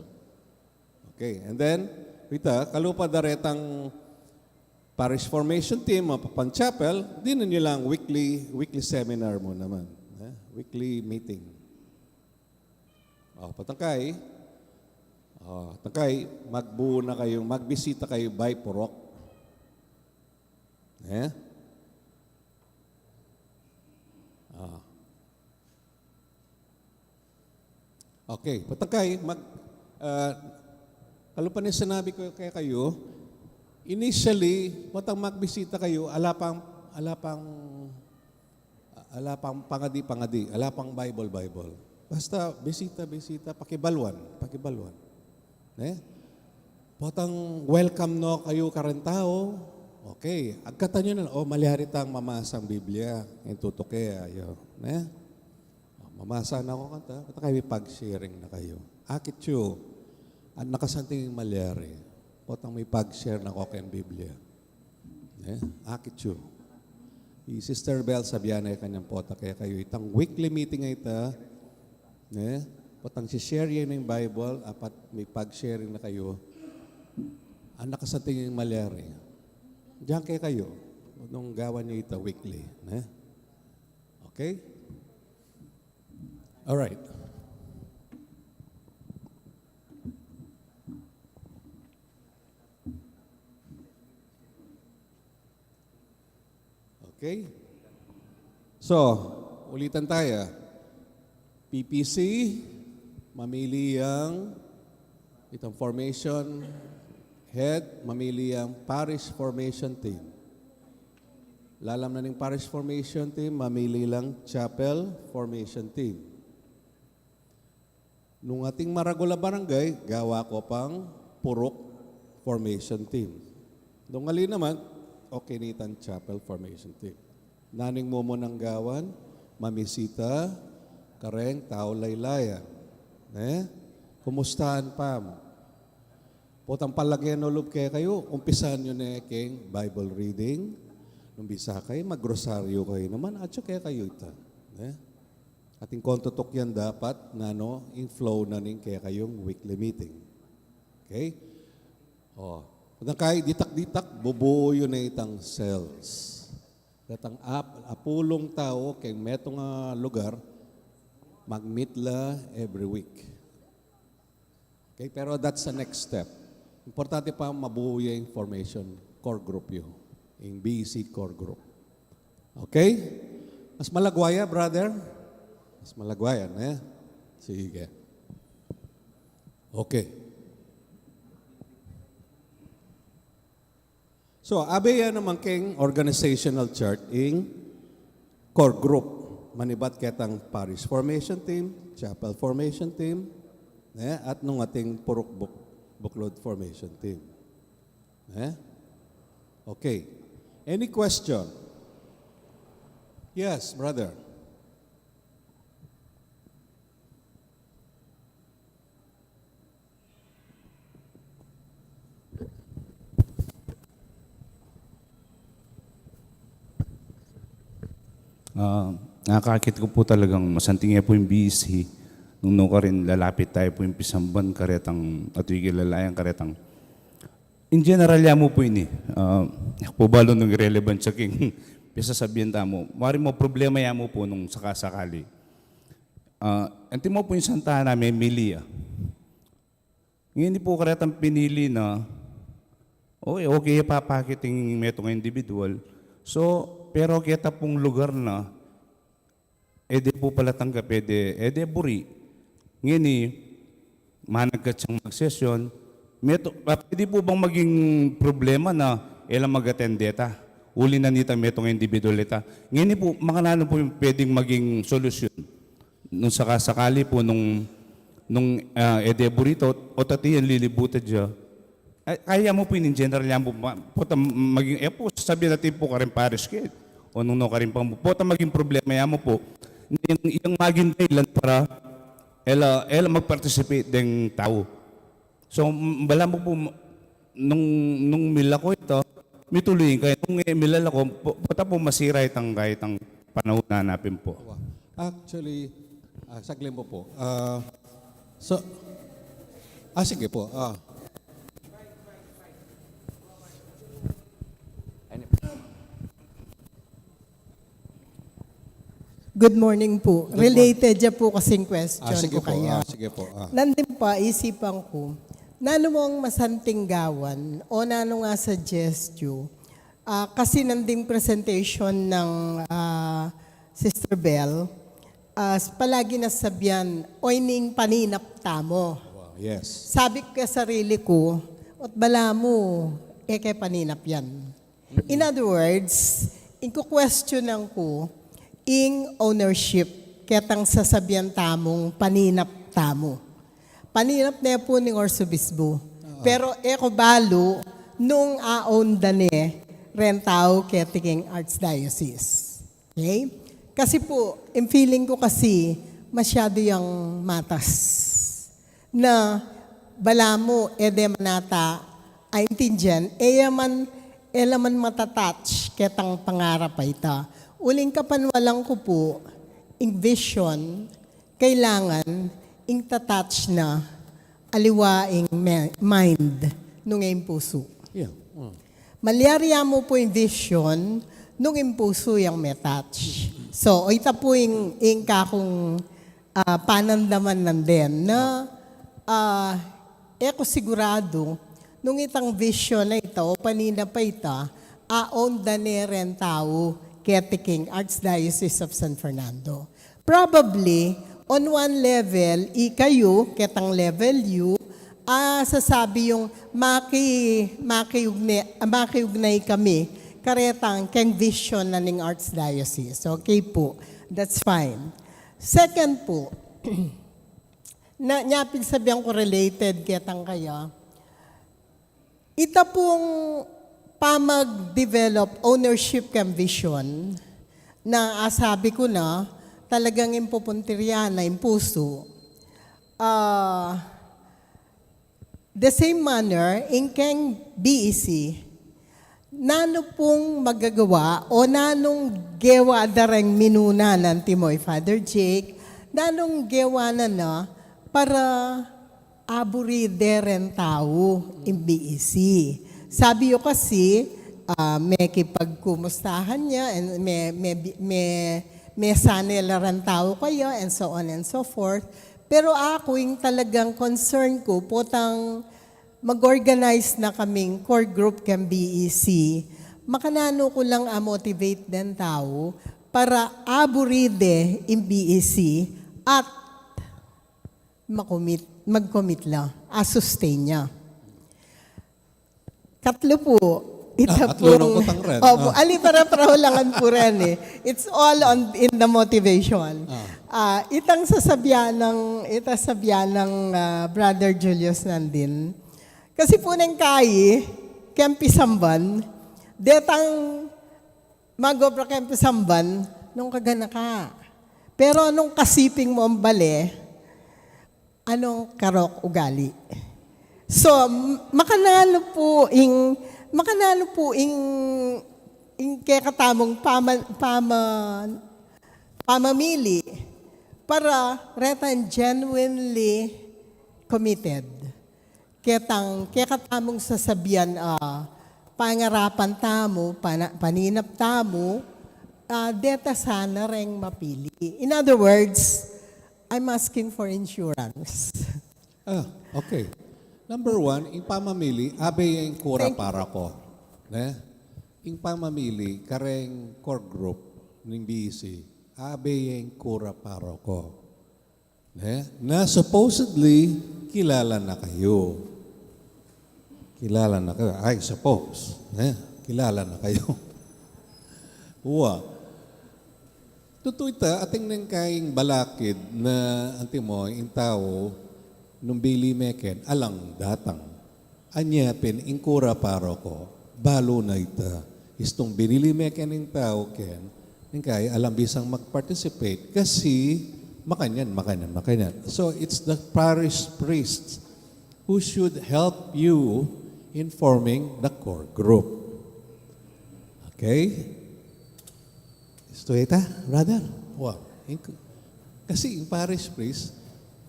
Okay, and then, kita, kalupa daretang parish formation team, pang chapel, din nyo lang weekly seminar mo naman. Weekly meeting. Patangkay, magbuo na kayo, magbisita kayo by purok. Okay, patangkay, kalupan niya sinabi ko kaya kayo, initially, matang magbisita kayo, alapang pangadi, alapang Bible. Basta bisita, pakibalwan. Potang welcome no kayo karentao. Okay, agkata nyo na, malihari tang mamasang Biblia, yung tutuke, ayo. Mamasa na ako kanta, bata kayo pag-sharing na kayo. Akit yun, at nakasanting malihari, potang may pag-share na ako kayong Biblia. Akit yun. Sister Bell sabihan ay kanyang pota kaya kayo itang weekly meeting ay ita. Potang si-share yun ng Bible, apat may pag-sharing na kayo. Anak ka sa tingin malyari. Diyan kayo. Nung gawan niyo ita weekly. Okay? Alright. Okay? So, ulitan tayo. PPC, mamili ang itong formation head, mamili ang parish formation team. Lalam na ng parish formation team, mamili lang chapel formation team. Nung ating Maragula Barangay, gawa ko pang purok formation team. Nung ali naman, okay nitan chapel formation team. Naning mo ng gawan, mamisita, kareng tao laylayan. Kumustahan pa mo? Potang palagyan no loob kayo, umpisan nyo na king Bible reading. Nung bisa kayo, magrosaryo kayo naman, at kaya kayo ita. Ating kontotok yan dapat na in flow na ning kaya kayong weekly meeting. Okay? Kung kaya ditak-ditak, bubuo yun na itang cells. Katang apulong tao kay metong lugar, mag-meet la every week. Okay, pero that's the next step. Importante pa mabuo yung information core group yun. Yung BEC core group. Okay? Mas malagwaya, brother? Mas malagwayan, Sige. Okay. So, abeya naman king organizational chart in core group. Manibat ketang parish formation team, chapel formation team, at nung ating purok buklod formation team. Okay. Any question? Yes, brother. Nakakakit ko po talagang masantingin po yung BEC. Nung ka rin lalapit tayo po yung pisamban karetang at yung kilalayan karetang. In general, ya mo po ini. Po balo nung relevant sa king. Pisa sabihin mo. Mari mo problema ya mo po nung sakasakali. Anti mo po yung Santa Ana, may Emilia. Ngayon po karetang pinili na okay, papakiting metong individual. So, pero kita pong lugar na, ede po pala tanggap, ede buri. Ngayon managkat siyang mag-session. Pwede po bang maging problema na ilang mag-attendeta? Uli na nita metong individualita. Ngayon po, makanano po yung pwedeng maging solusyon. Nung sakasakali po, nung ede burito, o tatiyan lilibutan dyan. Kaya mo po in general yan po, maging, po sabihin natin po ka rin parish kid. O nung ka rin pang po, maging problema yan mo po. Yung maging dahilan para ela mag-participate ng tao. So, bala mo po, nung mila ko ito, may tuloy kayo. Nung milala ko, po masira itang kahit ang panahon na hanapin po. Actually, saglim po. Sige po. Good morning po. Related dyan po kasing question Sige ko po. kaya. Sige po. Nandun pa, isipan ko, nano mong masanting gawan o nano nga suggest you, kasi nanding presentation ng Sister Bell, palagi nasabihan, oy ning paninap tamo. Wow, yes. Sabi ko sa sarili ko, at bala mo, kay paninap yan. In other words, question ko, ing ownership, ketang sasabihan tamong paninap tamo. Paninap na po ng Orzobispo. Pero eko balo, nung aon dane, rentao ketiking Archdiocese. Okay? Kasi po, yung feeling ko kasi, masyado yung matas. Na, bala mo, ede manata, aintindihan, elaman matatouch, ketang pangarap pa ita. uling kapanwalang ko po, ing vision, kailangan ing tatouch na aliwaing mind nung ing puso. Yeah. Malyarya mo po yung vision nung ing puso yung may touch. So, ita po yung kakong panandaman nandin na eko sigurado nung itang vision na ito, panina pa ita, aon daneren tao ketiking Archdiocese of San Fernando. Probably, on one level, ikayo, ketang level you, sasabi yung makiugnay kami, karetang keng vision na ning Archdiocese. Okay po, that's fine. Second po, nyapig sabihan ko related ketang kaya, ita pong mag-develop ownership kang vision na sabi ko na talagang impupuntiryan na impuso. The same manner, in kang BEC, nano pong magagawa o nanong gewa darang minuna ng Timoy Father Jake, nanong gewa na para aburideren tao in BEC. Sabi ko kasi, may kipagkumustahan niya, and may sanelaran tao kayo, and so on and so forth. Pero ako yung talagang concern ko, potang mag-organize na kaming core group kang BEC, makanano ko lang motivate den tao para aburide in BEC at mag-commit lang, sustain niya. Katlo po, Atlo ng utang rin. Opo, ali para lang po rin eh. It's all in the motivation. Itang sasabihan ng Brother Julius nandin. Kasi po nang Kempi Samban, detang magobra Kempi Samban, nung kagana ka. Pero nung kasiping mo ang bale, anong karok ugali? So, makanalo po ing kekatamong pamamili para retan genuinely committed. Kekatamong sasabihan pangarapan tamo, paninap tamo, deta sana reng mapili. In other words, I'm asking for insurance. Okay. Number one, yung pamamili, abe yung kura para ko. Ne? Yung pamamili, kareng core group ng BEC, abe yung kura para ko. Ne? Na supposedly, kilala na kayo. Kilala na kayo. I suppose. Ne? Kilala na kayo. Uwa. Totoo ita, ating nang kaing balakid na antimo, yung tao, nung bili meken, alang datang. Anyapin, inkura paro ko, balo na ita. Istong binili meken ng tao, ken, kaya alam bisang mag-participate kasi makanyan. So it's the parish priests who should help you in forming the core group. Okay? Isto ita, brother? Wow. Kasi yung parish priest,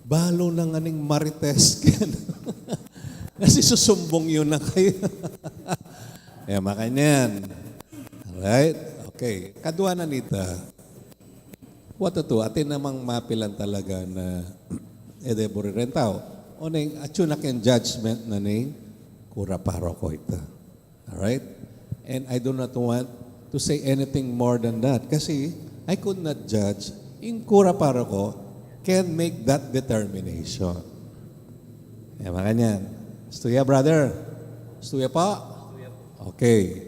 balo na nga ning marites. Kasi susumbong yun na kayo. Makanyan. Alright? Okay. Kadwa na nita. What to? Atin namang mapilan talaga na edebori rin tao. O nang atsunak yung judgment na ning kura paro ko ito. Alright? And I do not want to say anything more than that. Kasi I could not judge in kura paro ko can make that determination. Makanyan. Stuya, brother? Stuya pa? Okay.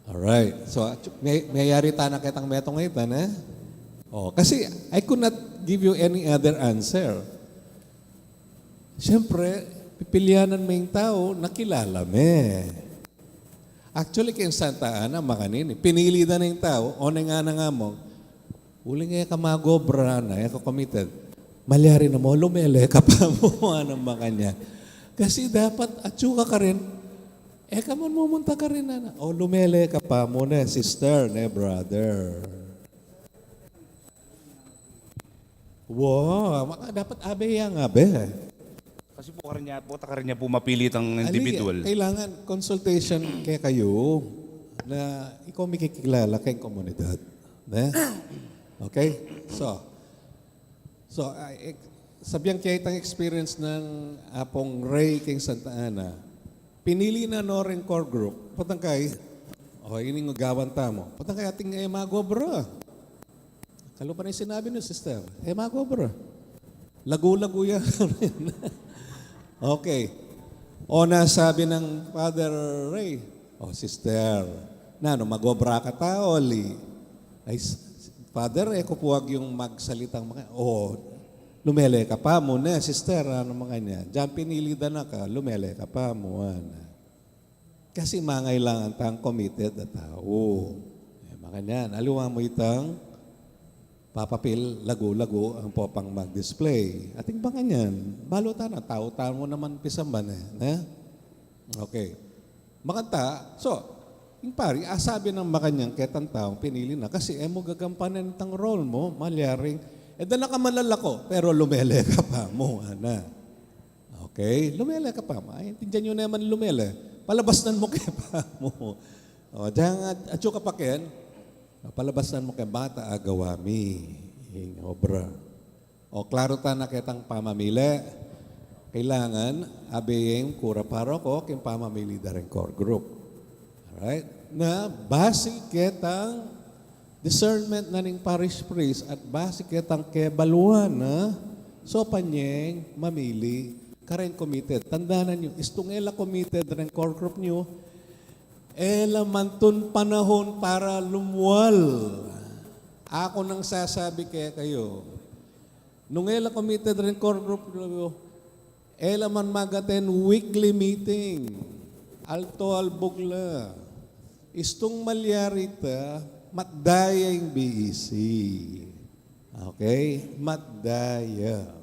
Alright. So, may yari ta na kitang metong ito, na? Kasi I could not give you any other answer. Siyempre, pipilianan mo yung tao, nakilala me. Actually, kay Santa Ana, makanin. Pinili na yung tao, o nga mo, uli nga ka magobra na, ka committed. Malyari na mo, lumele ka pa mo, anong makanya. Kasi dapat, atsuka ka rin, Kamon mumunta ka rin na. O lumele ka pa muna, sister, brother. Wow, dapat abe yang abe. Kasi po ka rin niya po mapilit ang individual. Kailangan consultation kaya kayo na ikaw may kikilala kayong komunidad. Okay? So, sabihan kaya itang experience ng Apong Ray King Santa Ana, pinili na no rin core group, patang kay, ining agawan tamo, patang kay ating magobra. Kalo pa na yung sinabi no, sister, magobra. Lagu-lagu yan. Okay. O nasabi ng Father Ray, sister, magobra ka taoli. Ay, Father, kupuwag yung magsalitang mga, lumele ka pa muna, sister, mga niya. Diyan pinilida na ka, lumele ka pa muna. Kasi mangailangan tang committed na tao. Mga niyan, aluwa mo itang papapil, lagu-lagu ang popang mag-display. Ating ba ganyan? Balutan na, tao-tao mo naman pisamban Okay. Makanta, yung pari, asabi ng makanyang ketang taong pinili na kasi mo gagampanan itang role mo, malyaring, dala ka malalako, pero lumele ka pa mo, Okay? Lumele ka pa. Intindihan nyo naman lumele. Palabasnan mo kaya pa mo. Diyan at ka pa ken, palabasan mo kay bata agawami ing obra. Klaro ta na kitang pamamili. Kailangan abiyeng kura paroko king pamamili da rin core group. Alright? Na basic kitang discernment na ning parish priest at basic kitang kebaluan na panyeng mamili karen committed. Tandaan nyo, istungela committed rin core group nyo, mantun panahon para lumuwal. Ako nang sasabi kaya kayo, nung committed rin core group nyo, man magaten weekly meeting, alto albugla, istong malyarita, matdaya yung BEC. Okay? Matdaya.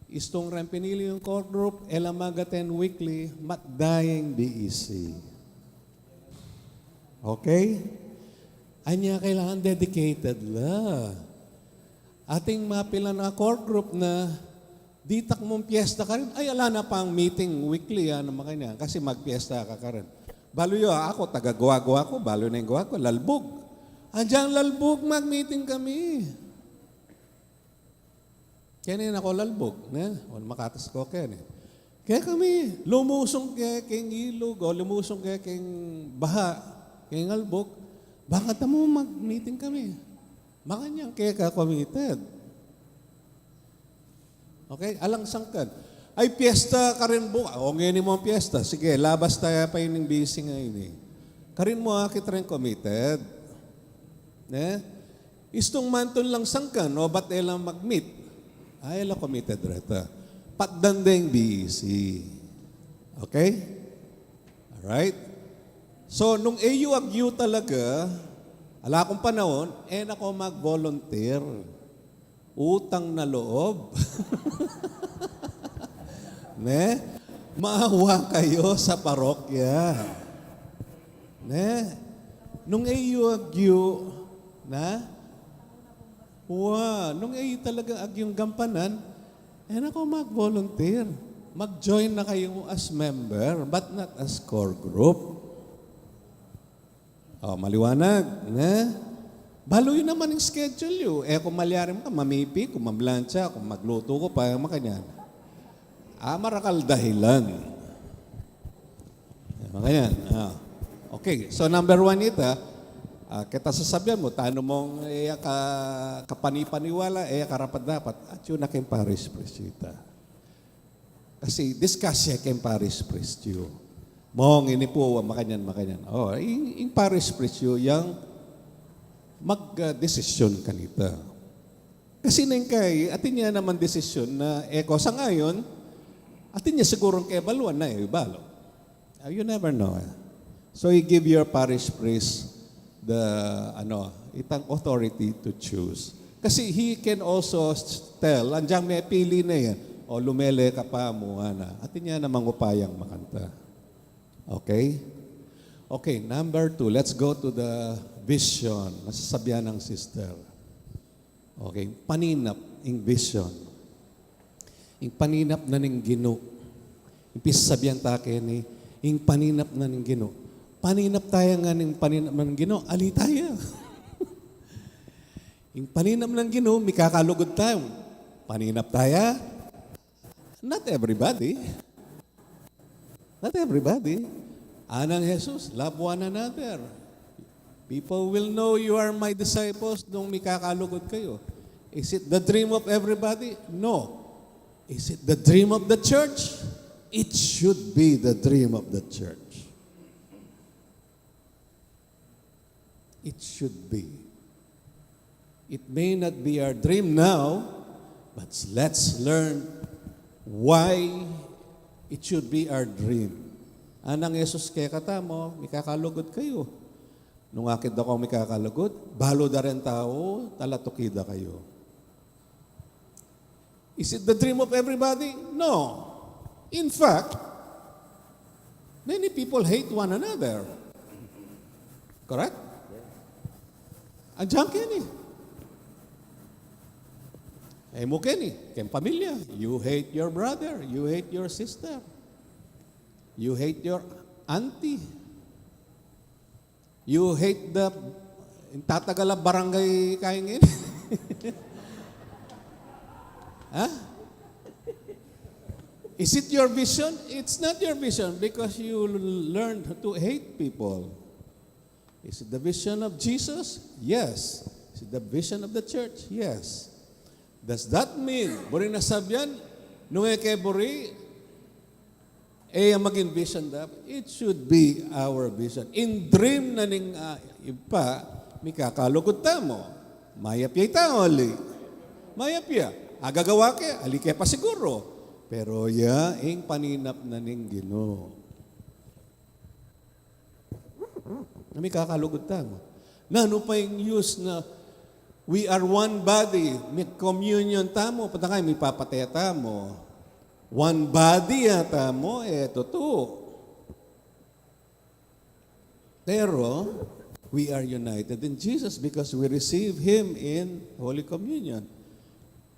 Istong rin pinili yung core group, magaten weekly, matdaya yung BEC. Okay? Anya kailangan dedicated la. Ating mapila na core group na ditak mong piyesta ka rin, ala na pang meeting weekly makanya, kasi magpiyesta ka rin. Balo ako, taga-gawa-gawa ko, balo na yung gawa ko, lalbog. Andiyan lalbog, mag-meeting kami. Kaya ako lalbog, makatas ko kaya Kaya kami, lumusong kaya king ilog, lumusong kaya king baha, king albog, bakit mo mag-meeting kami? Makanya, kaya ka committed. Okay, alang sangkan. Ay, piyesta ka rin po. Ngayon mo ang piyesta. Sige, labas tayo pa yun ng busy ngayon Karin mo akit rin committed. Istong manton lang sangkan, ba't elang mag-meet? Ay, elang committed reta. Patdandeng BEC. Okay? Alright? So, nung AU talaga, ala akong panahon, ako mag-volunteer. Utang na loob. Maawa kayo sa parokya. Nung AU nung AU talaga agyong gampanan, ako mag-volunteer. Mag-join na kayo as member, but not as core group. Maliwanag. Balo yun naman yung schedule yun. Kung malyarim ka, mamipi, kung mamlansya, kung magluto ko, pa makanyan. Marakal dahilan. Makanyan. Okay, so number 1 kita sasabihan mo, tano mong kapanipaniwala, karapat dapat, at yun na kayong parish priest Kasi discuss siya kayong parish priest yun. Mong ini po, makanyan. Yung parish priest yung mag-desisyon kanita. Kasi nang kay, atin niya naman desisyon na sa ngayon, atin niya sigurong kebaluan na ibalo. You never know. So you give your parish priest the itang authority to choose. Kasi he can also tell, andiyan may pili na yan, lumele ka pa mo, atin niya namang upayang makanta. Okay? Okay, number 2. Let's go to the vision. Nasasabihan ng sister. Okay, paninap, ing vision. Ing paninap na ning Ginoo. Impis sabihan ta ni, ing paninap na ning Ginoo. Paninap tayo nga ning paninap ng Ginoo, ali tayo. Ing paninap ng Ginoo, mikakalugod tayo. Paninap tayo. Not everybody. Not everybody. Anang Jesus, love one another. People will know you are my disciples nung mikakalugod kayo. Is it the dream of everybody? No. Is it the dream of the church? It should be the dream of the church. It should be. It may not be our dream now, but let's learn why it should be our dream. Anang Jesus kaya kata mo, mikakalugod kayo. Nung akit ako mikakalugod, balo da rin tao, talatukida kayo. Is it the dream of everybody? No. In fact, many people hate one another. Correct? Andiyan kini. Mo kini, kem pamilya. You hate your brother, you hate your sister. You hate your auntie. You hate the tatagala barangay kaingin. Huh? Is it your vision? It's not your vision because you learned to hate people. Is it the vision of Jesus? Yes. Is it the vision of the church? Yes. Does that mean, buri na sabyan, nung kay buri, ang maging vision dapat? It should be our vision. In dream na ning ipa, mikakalugod ta mo. Mayapyay ta oli. Mayapya. Agagawa ke, ali kaya pa siguro. Pero ing paninap na ning Ginoo. Nami kakalugod ta mo. Nano pa yung use na we are one body, may communion ta mo, patangay may papataya ta mo. One body ata mo, totoo. Pero we are united in Jesus because we receive Him in Holy Communion.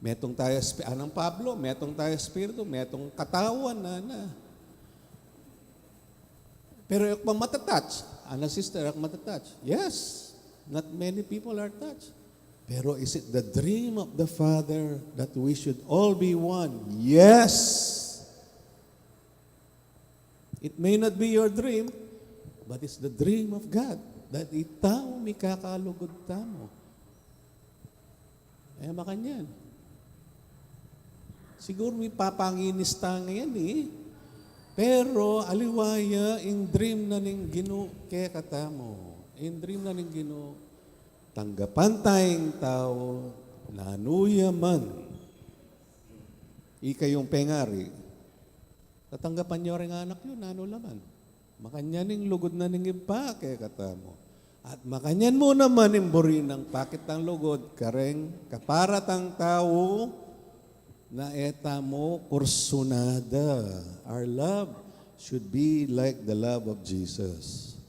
Metong tayo, anang Pablo, metong tayo Espiritu, metong katawan na. Pero yung matatouch, sister, yung matatouch. Yes, not many people are touched. Pero is it the dream of the Father that we should all be one? Yes. It may not be your dream, but it's the dream of God that itaw mikakalugod tamo. Makanyan. Siguro may papanginis ta ngayon Pero aliwaya, in dream na ning Ginoo kaya katamo. In dream na ning Ginoo, tanggapan tayong tao, nanuya man. Ikayong pengari. Tatanggapan niyo rin anak yun, nano laman. Makanyaning lugod na ning ipa kaya katamo. At makanyan mo naman imburi ng pakit ng lugod, kareng kaparatang tao, na eta mo kursunada. Our love should be like the love of Jesus.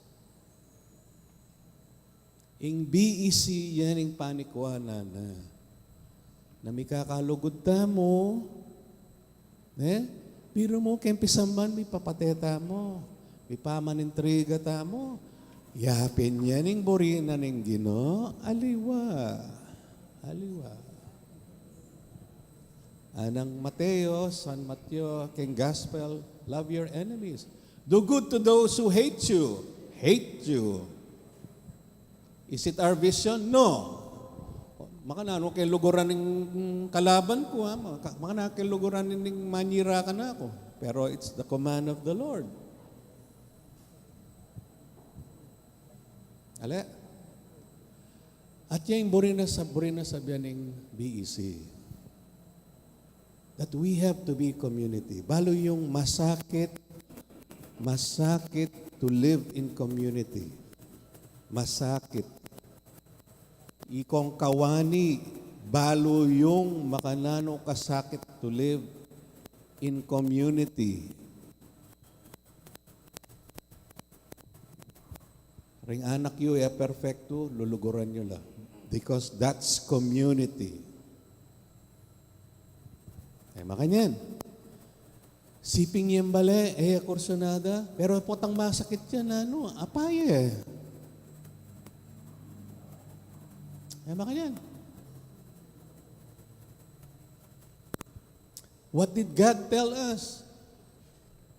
Ing BEC yan ing panikwana na mikakalugod ta mo, pero mo kempisamban mi papateta mo, mi pamanintriga ta mo, yapin yan ing burina ning Ginoo, aliwa. Anang Mateo, San Mateo, King Gospel, love your enemies. Do good to those who hate you. Hate you. Is it our vision? No. Makanano kay luguran ng kalaban ko, makanano kay luguran ng manyira ka na ako. Pero it's the command of the Lord. Ale? At yung burina sabihan ng BEC. That we have to be community. Balo yung masakit to live in community. Masakit. Ikong kawani, balo yung makanano kasakit to live in community. Ring anak yu, perfecto, luluguran nyo lang. Because that's community. Makanyan. Siping yung bale, kursunada, pero potang masakit yan, apaye. Makanyan. What did God tell us?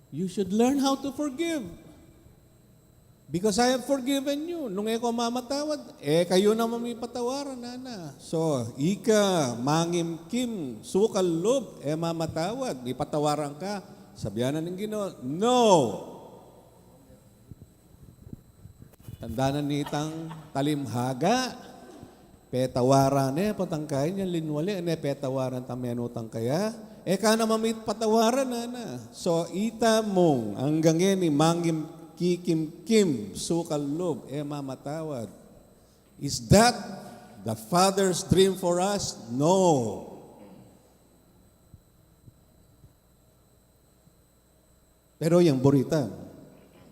You should learn how to forgive. Because I have forgiven you. Nung ako mamatawad, kayo naman may patawaran, nana. So, ika, mangim kim, sukal loob, mamatawad, may patawaran ka. Sabihanan ng Ginoo, no! Tandaan ni itang talimhaga, petawaran patangkain niya, linwali, petawaran tamenutang kaya, ka naman may patawaran, nana. So, ita mong, hanggang ni mangim kikim-kim, sukal loob, mamatawad. Is that the Father's dream for us? No. Pero yung burita,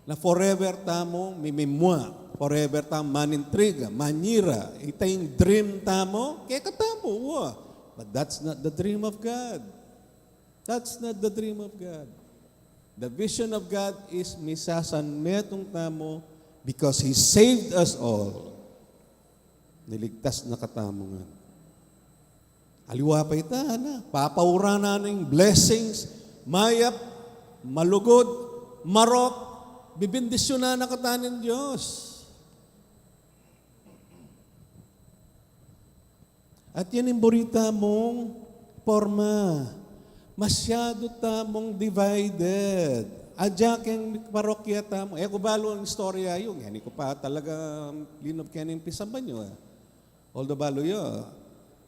na forever tamo mimimwa, forever tamo manintriga, manira, ita yung dream tamo, kaya katamo, But that's not the dream of God. That's not the dream of God. The vision of God is misasan metong tamo because He saved us all. Niligtas na katamo nga. Aliwa pa ita, papaura na ng blessings, mayap, malugod, marok, bibindisyon na katanin Diyos. At yan yung burita mong forma. Masyado tamong divided. Adya keng parokya tamo. Kubalo ang istorya yung. Yan ko pa talaga linob kening pisamban nyo. Although balo yun.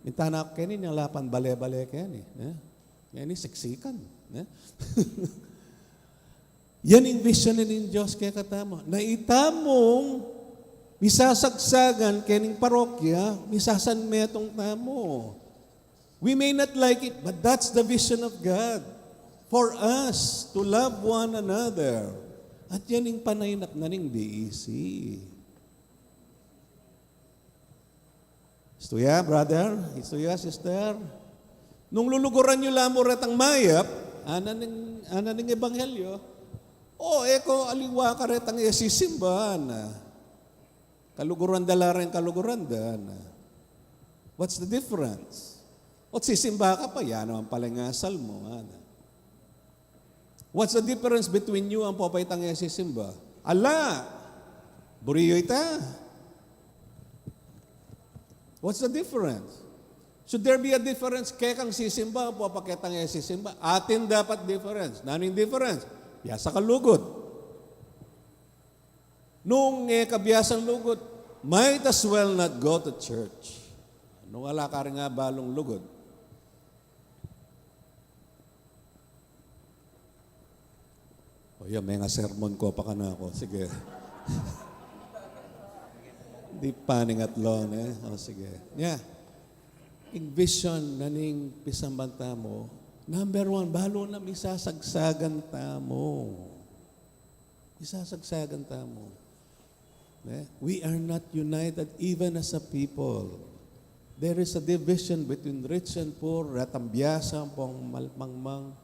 Mintana ko kenin yung lapan bale-bale kenin. Yan yung siksikan. Yan yung vision ng Diyos kaya katamo. Na itamong misasagsagan kening parokya, misasan metong tamo. We may not like it, but that's the vision of God for us to love one another. At yan yung panaynak na ng BEC. Istuya, brother. Istuya, sister. Nung luluguran nyo lamo retang mayap, ana ng ebanghelyo, eko aliwa ka retang sisimbahan. Kaluguran dala rin kaluguran dana. What's the difference? O sisimba ka pa, yan naman pala nga salmo. What's the difference between you ang papaitang sisimba? Ala, buriyo ita. What's the difference? Should there be a difference? Kaya kang sisimba, ang papakitang sisimba. Atin dapat difference. Naning difference? Biyasa ka lugod. Nung kabiyasang lugod, might as well not go to church. Nung wala ka rin nga balong lugod. May nga sermon ko pa ka na ako. Sige. Di paning at long, sige. Yung vision na ning pisambanta mo, number one, balo na misasagsagan tamo. Misasagsagan tamo. We are not united even as a people. There is a division between rich and poor, ratambiyasa, pong malmangmang.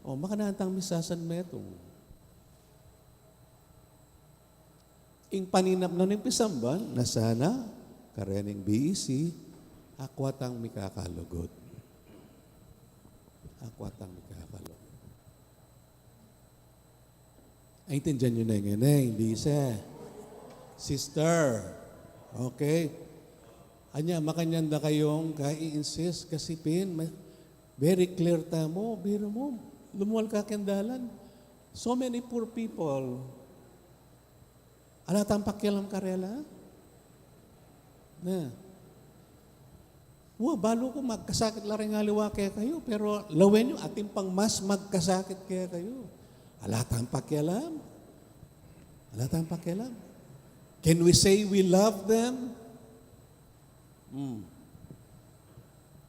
Makanantang misasan metong. Ing paninap na ng pisamban, na sana, karening BEC, akwatang mikakalugod. Akwatang mikakalugod. Ay, tindihan nyo na yung BEC. Sister, okay? Anya, makanyanda kayong kai-insist kasi very clear tamo, biro mo. Lumuwal ka kendalan. So many poor people. Alatang pakialam karela. Balo ko magkasakit lang ngaliwa kaya kayo, pero lawen nyo ating pang mas magkasakit kaya kayo. Alatang pakialam. Alatang pakialam. Can we say we love them?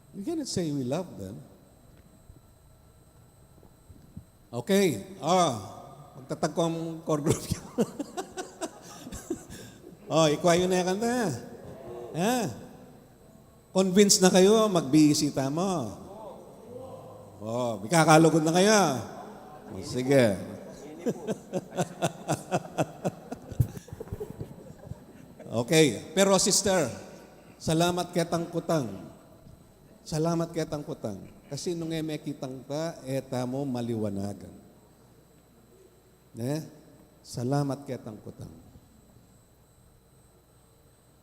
We cannot say we love them. Okay. Magtatag ko ang core group. Oh, ikwayo na yung kanta. Ha? Convinced na kayo, mag-BEC mo. Oh, may kakalugod na kayo. Sige. Okay, pero sister, salamat ketang kutang. Salamat ketang kutang. Kasi nung may kitang ta, eta mo maliwanagan. Salamat ketang kutang.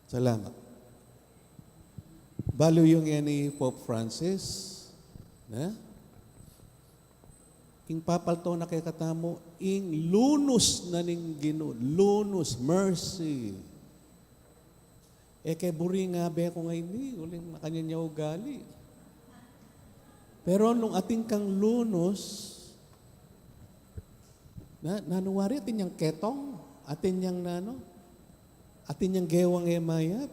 Salamat. Balo yung ni Pope Francis. King papalto na kay katamo, ing lunus na ning Ginoo, lunus, mercy. Kay buri nga be ko ngayon ni, uling makanya niya ugali. Pero nung ating kang lunus, nanuwari atin yung ketong, atin yung atin yung gewang emayat.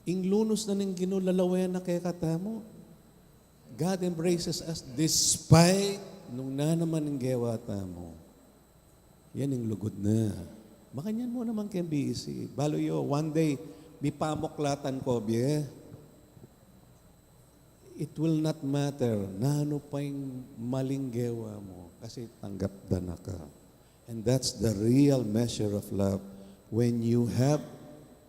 Ing lunus na ning Ginoo lalawayan na kay katamo. God embraces us despite nung naman ng gewata mo. Yan yung lugod na. Makanyan mo naman kay BEC. Balo yo, one day, may pamuklatan ko, biye. It will not matter na ano pa yung maling gewa mo kasi tanggap na ka. And that's the real measure of love. When you have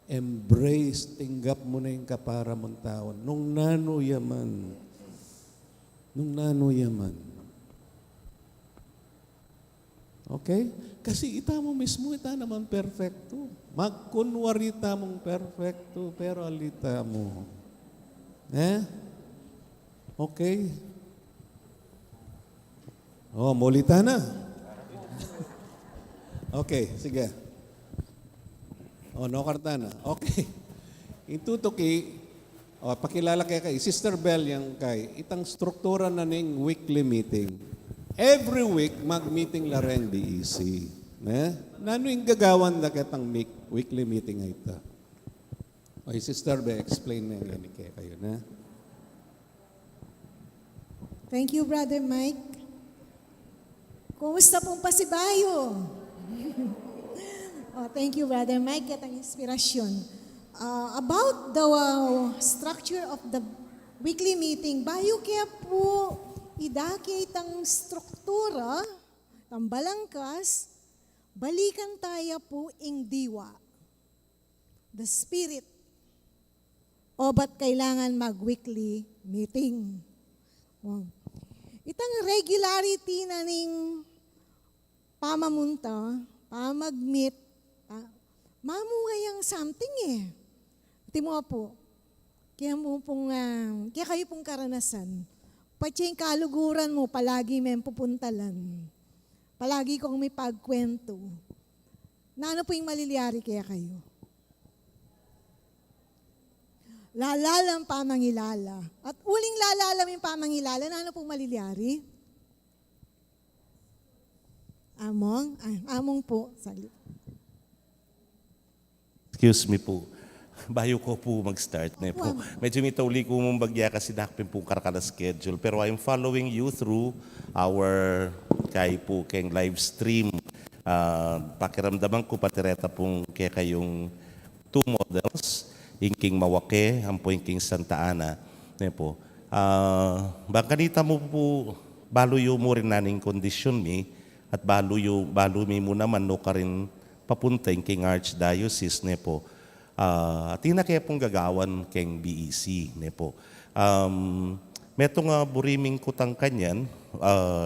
embraced, tinggap mo na yung kapara mong tao. Nung nano yaman. Okay? Kasi ita mo mismo, ita naman perfecto. Magkunwari ita mong perfecto, pero alita mo. Okay? Oh, mulita na. Okay, sige. Oh, no karta na. Okay. Itutuki, pakilala kay Sister Bell yang kay, itang struktura na ning weekly meeting. Every week, mag-meeting la rin BEC. Nano yung gagawan na kitang weekly meeting ay ito? Okay, Sister Bell, explain na yan kayo na. Thank you, Brother Mike. Kumusta pong pasibayo? Thank you, Brother Mike. Kitang inspirasyon. About the structure of the weekly meeting, bayo kaya po idaki itang struktura, itang balangkas, balikan tayo po ing diwa. The spirit. O ba't kailangan mag-weekly meeting? Itang regularity na ning pamamunta, pamag-meet, mamungayang something eh. Timo po, kaya kayo pong karanasan, pati yung kaluguran mo, palagi may pupuntalan. Palagi kong may pagkwento. Na ano po yung maliliyari kaya kayo? Lalalang pamangilala. At uling lalalam yung pamangilala, na ano pong maliliyari? Among po. Salit. Excuse me po. Bayo ko po mag-start na po. Medyo may tauli ko mong bagya kasi nakapin po karakala schedule. Pero I'm following you through our kayong live stream. Pakiramdaman ko patireta pong kayong two models. Inking Mawake, ang po inking Santa Ana. Po. Bangkanita mo po, baluyo mo rin naning kondisyon mi at baluyo mi mo naman no ka rin papunta king Archdiocese ne po. Tina kaya pong gagawan keng BEC ne po. Metong buriming kutang kanyan,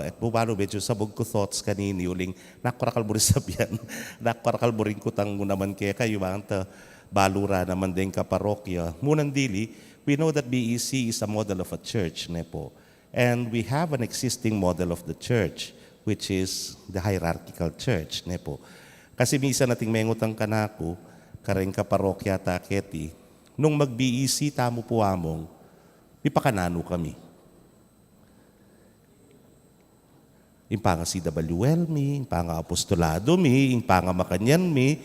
at bubalo medyo sabog ko thoughts kanini uling nakwarakal buri sabyan, nakwarakal buring kutang mo naman kaya kayo banta balura naman din ka parokya. Munang dili, we know that BEC is a model of a church ne po. And we have an existing model of the church, which is the hierarchical church ne po. Kasi misa nating mengutang kanako, kareng kaparokya taketi, nung mag-BEC tamo po among, ipakanano kami. Impanga CWL mi, impanga apostolado mi, impanga makanyan mi,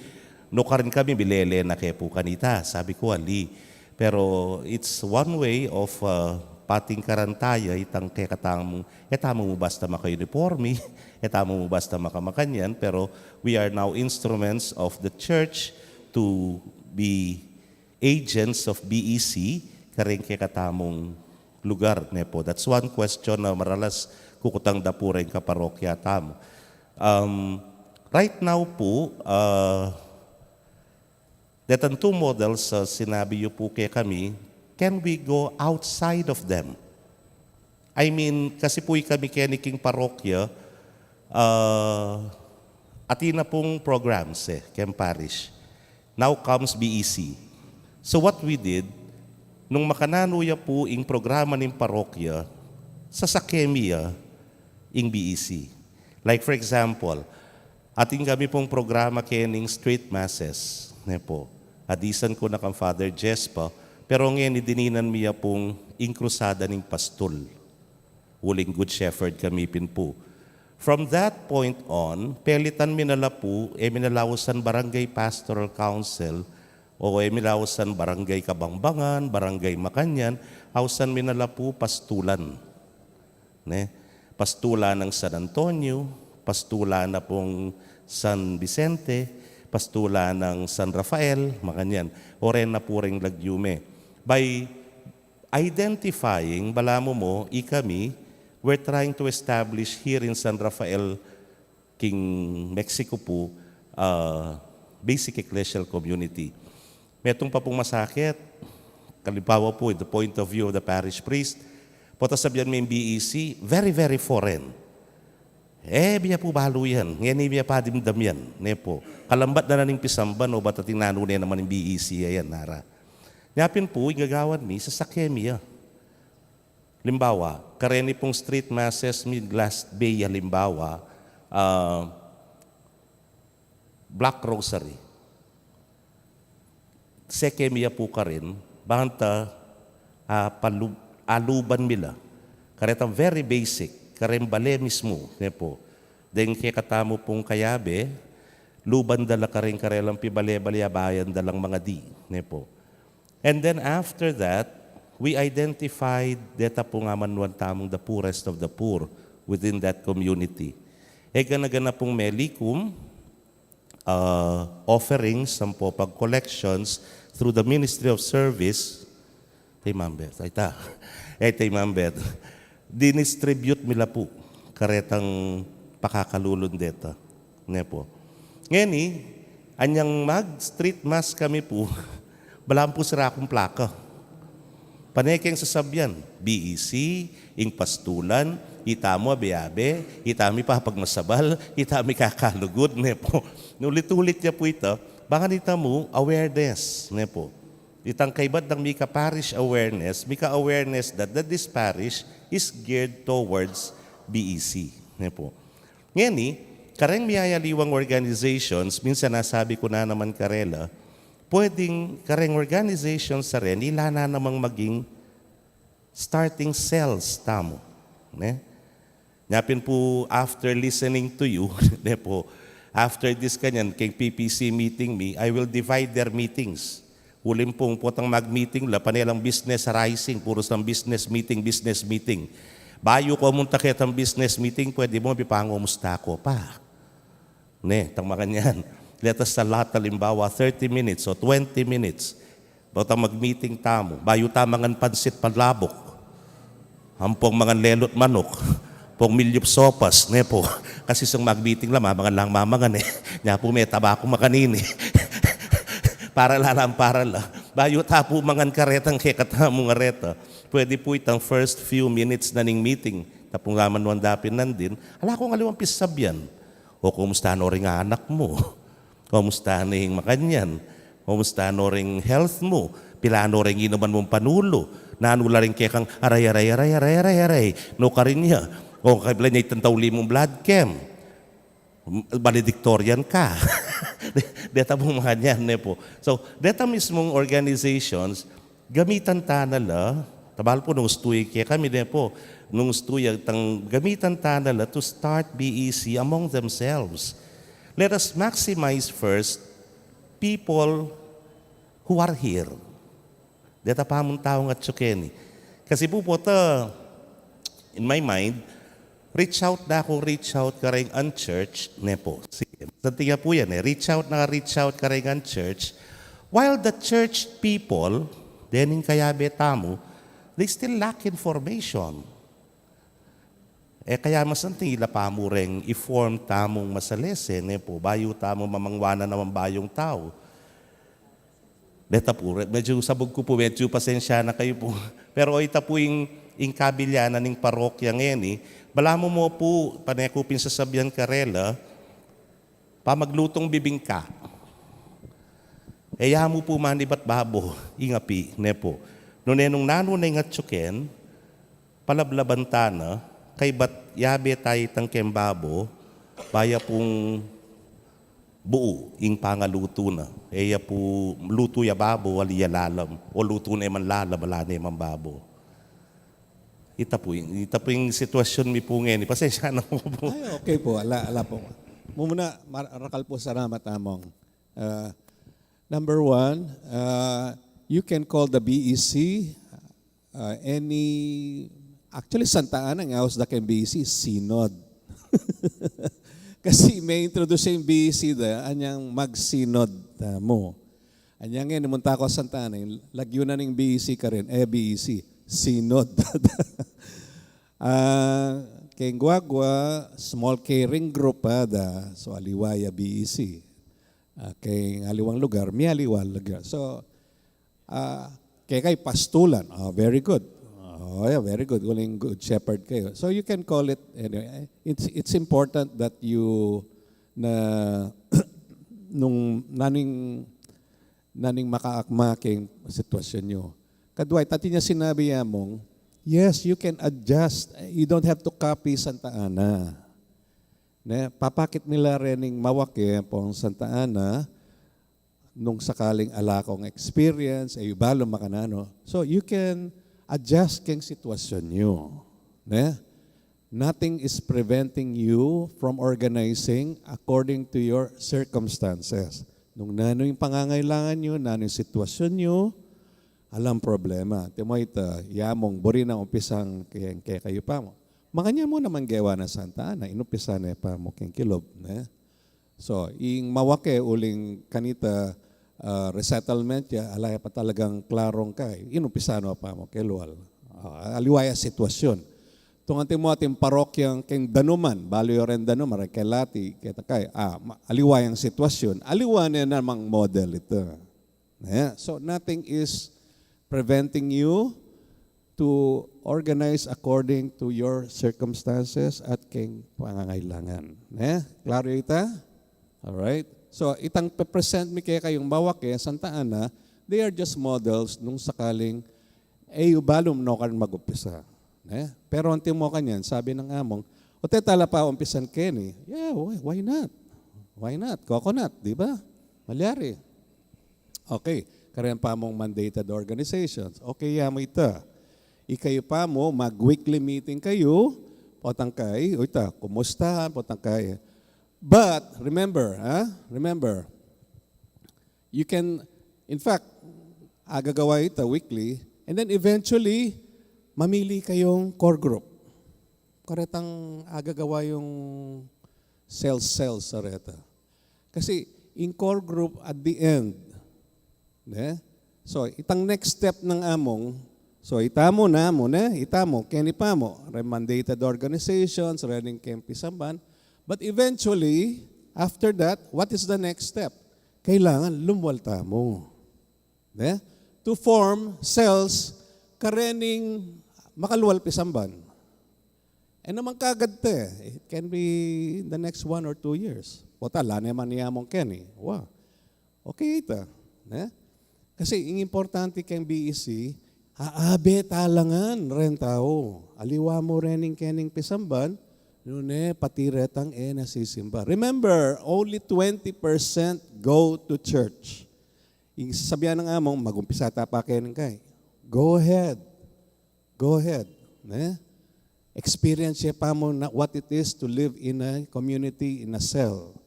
no karin kami bilele na kepo kanita, sabi ko ali. Pero it's one way of pating karantaya, itang kekatang etamo mo basta maka-uniforme, etamo mo basta makamakanyan, pero we are now instruments of the church to be agents of BEC, karing kekatamong lugar, nepo. That's one question na maralas kukutang dapuren ka parokya tamo. Right now po, that ang two models sinabi niyo po kay kami, can we go outside of them? I mean, kasi po kami keniking parokya, atina pong programs kem parish. Now comes BEC. So what we did, nung makananuya po ing programa ng parokya, sa sakemia ing BEC. Like for example, ating kami pong programa kening street masses. Po. Adisan ko na kang Father Jespa, pero ngayon idininan miya pong inkrusada ng pastol. Uling Good Shepherd kami pin po. From that point on, pelitan minala po, minalawasan Barangay Pastoral Council, o milawasan Barangay Kabangbangan, Barangay Makanyan, hausan minala po pastulan. Pastulan ng San Antonio, pastulan na pong San Vicente, pastulan ng San Rafael, Makanyan, o ren na po ring Lagyume. By identifying, balamo mo, ikami, we're trying to establish here in San Rafael, King Mexico po, basic ecclesial community. Metong pa pong masakit, kalibawa po, in the point of view of the parish priest, pota sabihan mo yung BEC, very, very foreign. Biya po balo yan. Ngayon biya pa dimdam yan. Po. Kalambat na naning pisamban o ba't tinano na naman yung BEC yan, nara. Nyapin po, igagawan mi sa sakemia. Limbawa, kareni pong street masses mi last bay limbawa, Black Rosary. Sekemia po ka rin, banta aluban mila. Karetang very basic, karembale mismo. Po. Den kaya katamo pong kayabe, luban dala ka rin karelang pibale-balya bayan dalang mga di. Po. And then after that, we identified deta po nga manuan tamong the poorest of the poor within that community. Gana-gana pong melikum, offerings, sampo pag-collections through the Ministry of Service, dinistribute mila po karetang pakakalulon deta. Po. Ngayon anyang mag-street mass kami po, balaan po sira akong plaka. Panekeng sasabyan, BEC, ing pastulan, itamo abe-abe, itami papagmasabal, itami kakalugod, po. Nulit-ulit niya po ito, baka nita mo, awareness, po. Itang kaibad ng Mika Parish awareness, Mika awareness that this parish is geared towards BEC, po. Ngayon kareng miyayaliwang organizations, minsan nasabi ko na naman karela, pwedeng kareng organization sa rin, ila na namang maging starting cells tamo. Nyapin po, after listening to you, po, after this kanyan, kay PPC meeting me, I will divide their meetings. Ulim pong potang mag-meeting, lapanelang business rising, puros ng business meeting. Bayo ko mong takit ang business meeting, pwede mo pipangomusta ko pa. Tang makanyan. Let us sa lahat halimbawa 30 minutes o 20 minutes. Bata mag-meeting tamo. Bayo tamangan pansit panlabok. Hampong mga lelot manok. Pong milyup sopas. Po. Kasi sang mag-meeting lang, mamangan lang mamangan Nya po may tabako makanini. Para lang. Bayo tapo mangan karetang kekatamo nga reta. Pwede po itang first few minutes na ning meeting. Tapong laman wandapin nandin. Ala ko nga liwang pisabyan. O kumusta no rin anak mo? Kumusta na yung makanyan? Kumusta no rin health mo? Pilano rin inuman mong panulo? Nanula rin kaya kang aray. No ka rin niya. O kabila niya itantauli mong blood chem. Valedictorian ka. Deta mong makanyan po. So, deta mismong organizations, gamitan tanala, tabal po nung stuy kaya kami po, nung stuy, gamitan tanala to start BEC among themselves. Let us maximize first people who are here. Deta pa mong tao nga tsukeni. Kasi po in my mind, reach out ka rin ang church, ne po. Santi nga po yan reach out ka rin ang church, while the church people, dening kayabe tamo, they still lack information. Kaya masanti ila pa mo rin i-form tamong masalese, ne po, bayo tamo mamangwana naman bayong tao. Deta po, medyo sabog ko po, medyo pasensya na kayo po. Pero ita po yung kabilyanan ng parokya ngayon bala mo po, panekupin sa Sabian Karela, pamaglutong bibingka. Ya mo po manibat babo, ingapi, ne po. Nung nano na ingat tsuken, palablabantana, kay bat yabe tayo tangkem babo, baya pong buo, ing pangaluto na. Ya po, luto ya babo, wali ya lalam. O luto na man lalam, wala na man babo. Ita po yung sitwasyon mi po ngayon. Pasensya na po po. Ay, okay po. Ala po. Muna, marakal po salamat among. Number one, you can call the BEC actually Santa Ana nga da kay BEC, Synod. Kasi may introduce yung BEC anyang mag-synod mo. Anyang nga, namunta ko sa Santa Ana, lagyo na ng BEC ka rin, BEC, Synod. Kay Guagua, small caring group so Aliwaya BEC. Kay aliwang lugar, may aliwang lugar. So, kay Pastulan, very good. Yeah, very good. Walang good shepherd kayo. So you can call it anyway. It's important that you nung naning makaakmaking sitwasyon nyo. Kadway, tati niya sinabi mong, yes, you can adjust. You don't have to copy Santa Ana. Papakit nila rening mawake pong Santa Ana nung sakaling alakong experience, balo makanano. So you can adjust keng sitwasyon nyo. Nothing is preventing you from organizing according to your circumstances. Nung nano yung pangangailangan nyo, nano yung sitwasyon nyo, alam problema. Timo ita, yamong buri na umpisang kaya kayo pa mo. Makanya mo naman gawa na Santa Ana, inupisa na pa mo keng kilob. So, ing mawake uling kanita resettlement ya, alaya pa talagang klarong kay, inupisa na pa mo kay Lual. Aliwaya sitwasyon. Tungantin mo ating parokyang keng Danuman, baliyo rin Danuman, kay Lati, kita kay, aliwayang sitwasyon, aliwaya na namang model ito. So, nothing is preventing you to organize according to your circumstances at keng pangangailangan. Klaro ita? Alright? So, itang present mi kayong bawak Santa Ana, they are just models nung sakaling ubalom no kan mag-umpisa. Pero ang timo kanyan, sabi ng among, o tala pa umpisan keni. Yeah, why not? Why not? Coconut, di ba? Malyari. Okay, karen pa mong mandated organizations. Okay, mo ita. Ikayo pa mo, mag-weekly meeting kayo, potangkay, o ita, kumustahan, potangkay. But, remember, you can, in fact, agagawa ito weekly, and then eventually, mamili kayong core group. Karetang agagawa yung cells sa reta. Kasi, in core group, at the end, so, itang next step ng among, so, itamo, keni pa mo, mandated organizations, running campisamban. But eventually, after that, what is the next step? Kailangan lumwalta mo. To form cells karening makaluwal pisamban. Naman kagad it can be in the next 1 or 2 years. Tala naman niya mong Kenny. Wow. Okay ita. Kasi ang importante kang BEC, aabe talangan ren tao. Aliwa mo rening kening pisamban, patiretang nasisimba. Remember, only 20% go to church. Sabihan ng among, magumpisa pa kayo ng kay. Go ahead. Experience pa mo na what it is to live in a community, in a cell.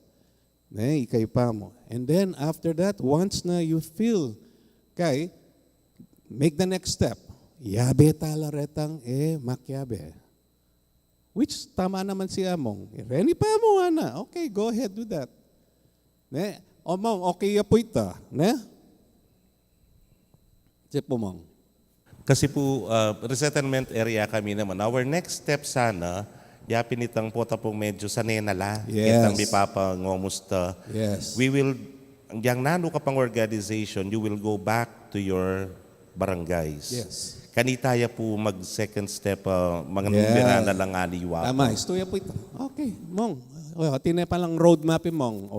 Ikay pa mo. And then, after that, once na you feel, make the next step. yabe talaretang makyabe. Which tama naman si Among. Reni pa mo na. Okay, go ahead with that. Ne? O mong, okay ya po ito. Ne? Sipo mong. Kasi po, resettlement area kami naman. Our next step sana, yapin itang po tapong medyo sanenala. Yes. Itang bipapangomusta. Yes. We will, yang nano ka pang organization, you will go back to your barangays. Yes. Kanitaya po mag-second step, mga Yes. numera na lang aliwa. Tama, istuya po ito. Okay, mong. Tinay pa lang roadmap mong.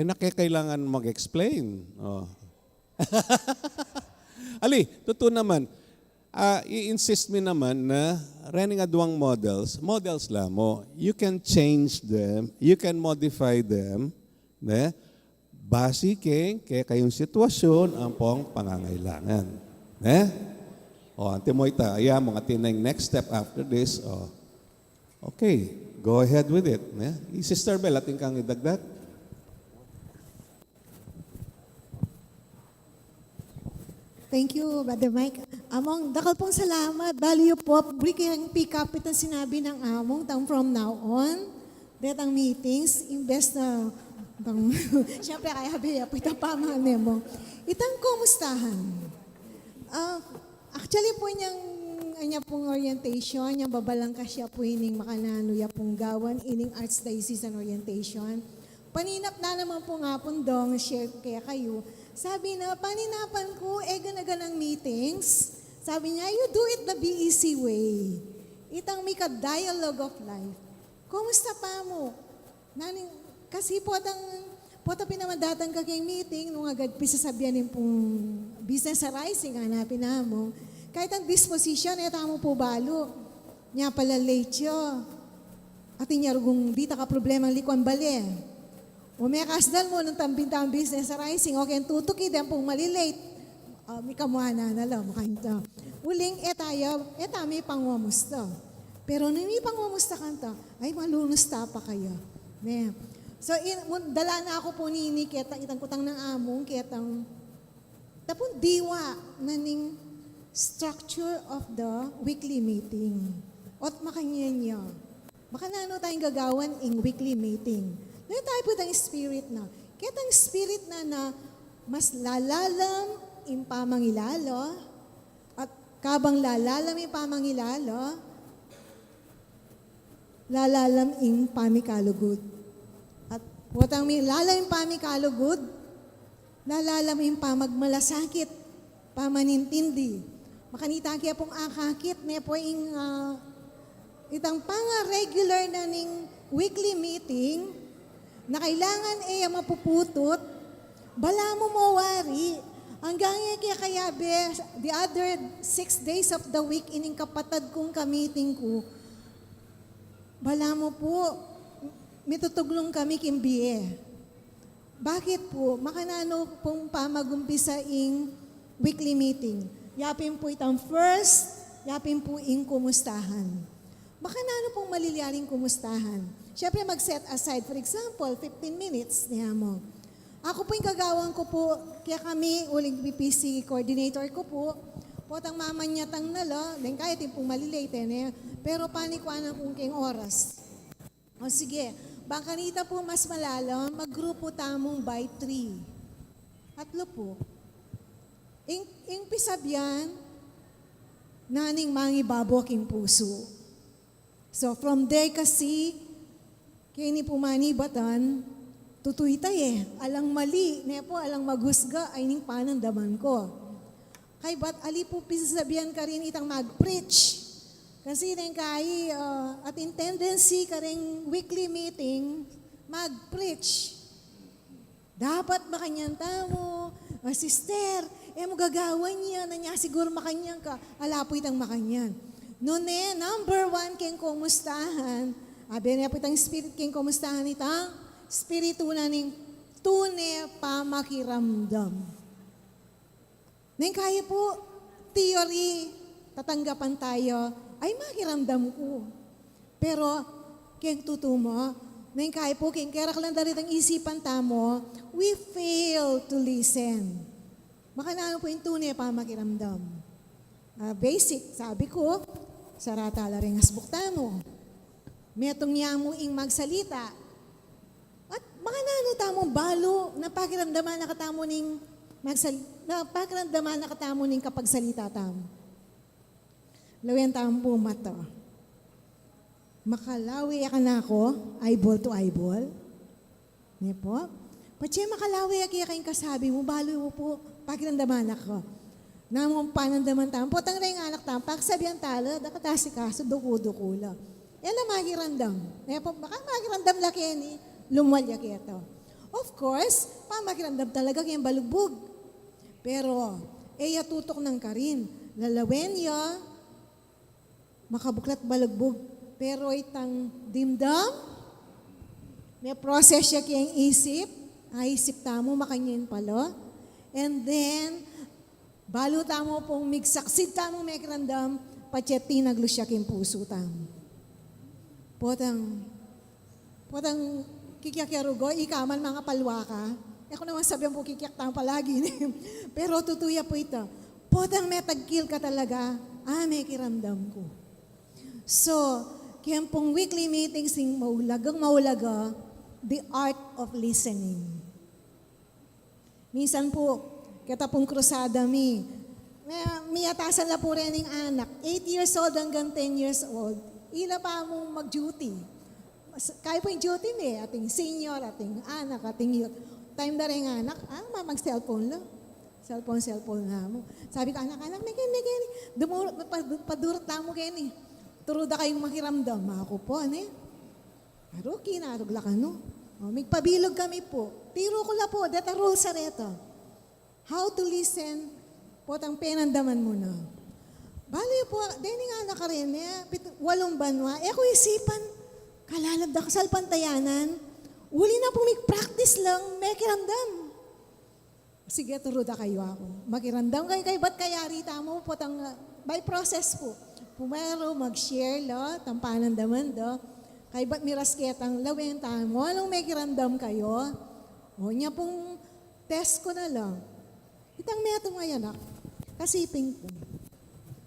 Nakikailangan mag-explain. Ali, totoo naman. I-insist me naman na running adwang models lang mo. You can change them, you can modify them, ne? Base kay kayong sitwasyon ang pong pangangailangan. Ne? Ante mo ita, ayan mo nga tinay next step after this. Okay, go ahead with it. Ne? Sister Bel, ating kang idagdag. Thank you, Brother Mike. Among, dakal pong salamat. Value po, buli kayang pick up itong sinabi ng Among, from now on, ang meetings, invest na, siyempre kaya biya po itang pamahanin mo. Itang kumustahan. Actually po anya pong orientation, yung babalangka siya po ining makanano, ya pong gawan, ining Archdiocese orientation. Paninap na naman po nga po dong, share kaya kayo. Sabi na, paninapan ko, ganaganang meetings. Sabi niya, you do it the BEC way. Itang may ka-dialogue of life. Kumusta pa mo? Kasi po pinamandatang kaging meeting, nung agad pisasabianin pong business arising, hanapin na mo. Kahit ang disposition, tamo po balo. Nya pala late yo. At inyarugong di ka problema ang likuan bali. O may kasdal mo ng tambintang business arising, okay, tutuki din pong malilate. May kamuhana na lang, makanta. Uling, may pangwamusta. Pero nung may pangwamusta kanta, ay malunusta pa kayo. Ne. So, dala na ako po ni kitang itang kutang ng among, kitang tapon diwa na ning structure of the weekly meeting. Ot makanyan niya. Baka na tayong gagawan in weekly meeting. Ngayon tayo po tayong spirit na. Kitang spirit na mas lalalam in pamangilalo at kabang lalalam in pamangilalo, lalalam in pamikalugod. At putang may lalalam in pamikalugod, lalalam in pamagmalasakit, pamanintindi. Makanita kaya pong akakit, ne po yung itang regular na ning weekly meeting, na kailangan mapuputot, bala mo mawari, hanggang kaya the other 6 days of the week, ining kapatad kong ka-meeting ko, bala mo po, mitutuglong kami kimbiye. Bakit po? Makanano pong pamagumpisa ing weekly meeting. Yapin po itang first, yapin po ing kumustahan. Makanano pong malilyaring kumustahan. Siyempre mag-set aside, for example, 15 minutes niya mo. Ako po yung kagawang ko po, kaya kami, uling BPC coordinator ko po, potang mamanyatang nalo, then kahit yung pong malilate, pero panikuan ang kung oras. O sige, bangkanita po mas malalam, maggrupo tamong by 3. 3 po. Ing pisabyan, naning mangibabok ing puso. So from there kasi, kini pumanibatan, tutuy tayo alang mali, nepo alang maghusga, ay ning panandaman ko. Kay bat ali po pisabyan ka rin itang mag-preach. Kasi rin kay, at in tendency ka rin weekly meeting, mag-preach. Dapat makanyan tamo, sister, mo gagawan niya, na niya siguro makanyan ka, alapoy itang makanyan. Noon number 1 keng kumustahan, abi niya po itang spirit keng kumustahan itang, spiritu na ning tune pamakiramdam. Nang kaya po, theory, tatanggapan tayo, ay makiramdam ko. Pero, keng tutumo, nang kaya po, keng kerak lang dalit ang isipan tamo, we fail to listen. Makanano po yung tunay pa makiramdam. basic, sabi ko, saratala rin as bukta mo. Metong niya mo ing magsalita. At mga nanutamo balo na pakiramdaman nakatamo ning nakatamo ning kapagsalita tamo. Lawen tamo po mata. Makalawi ka na ako, eyeball to eyeball. Niya po. Patsi makalawi aki kayong kasabi mo, balo mo po, pakiramdaman ako. Namang panandaman tamo, potang rin anak tamo, pagsabihan tala, dakatasi kaso, duku-dukula. Yan ang makirandam. Niya po, baka makirandam laki ni lumalyak ito. Of course, pamakirandam talaga kayong balugbog. Pero, tutok ng karin. Lalawen ya, makabuklat balugbog. Pero itang dimdam, may process siya kayang isip, isip tamo, makanyin pala. And then, balo tamo pong migsaksid tamo may kirandam, patseti naglusya kayong puso tamo. Potang kikyakiarugo, ikaman mga palwaka. Ako naman sabihan po kikyak tamo palagi. Pero tutuya po ito. Potang may tagkil ka talaga, may kiramdam ko. So, kaya pong weekly meetings ng maulaga, the art of listening. Minsan po, kita pong krusada may atasan na po rin ng anak, 8 years old hanggang 10 years old, ila pa mong mag-duty. Kaya po yung duty ating senior, ating anak, ating youth. Time na rin anak, mag-cellphone lang. Cellphone na mo. Sabi ko, anak, may gani. Padurot na mo gani. Turuda kayong makiramdam. Ako po, Pero kinarugla ka, no? Magpabilog kami po. Tiro ko la po, data rule sa reto. How to listen, potang penandaman mo na. Bali po, deni nga na ka rin, 8 banwa. Ako isipan, kalalabda ka sa pantayanan. Uli na po, practice lang, may kiramdam. Sige, turuda kayo ako. Makiramdam kayo, ba't kaya rita mo, potang, by process po. Pumero, mag-share, tampanan daman, kay ba't mirasketang lawenta mo, anong may kiramdam kayo? O niya pong test ko na lang. Itang metong ngayon, kasiping po.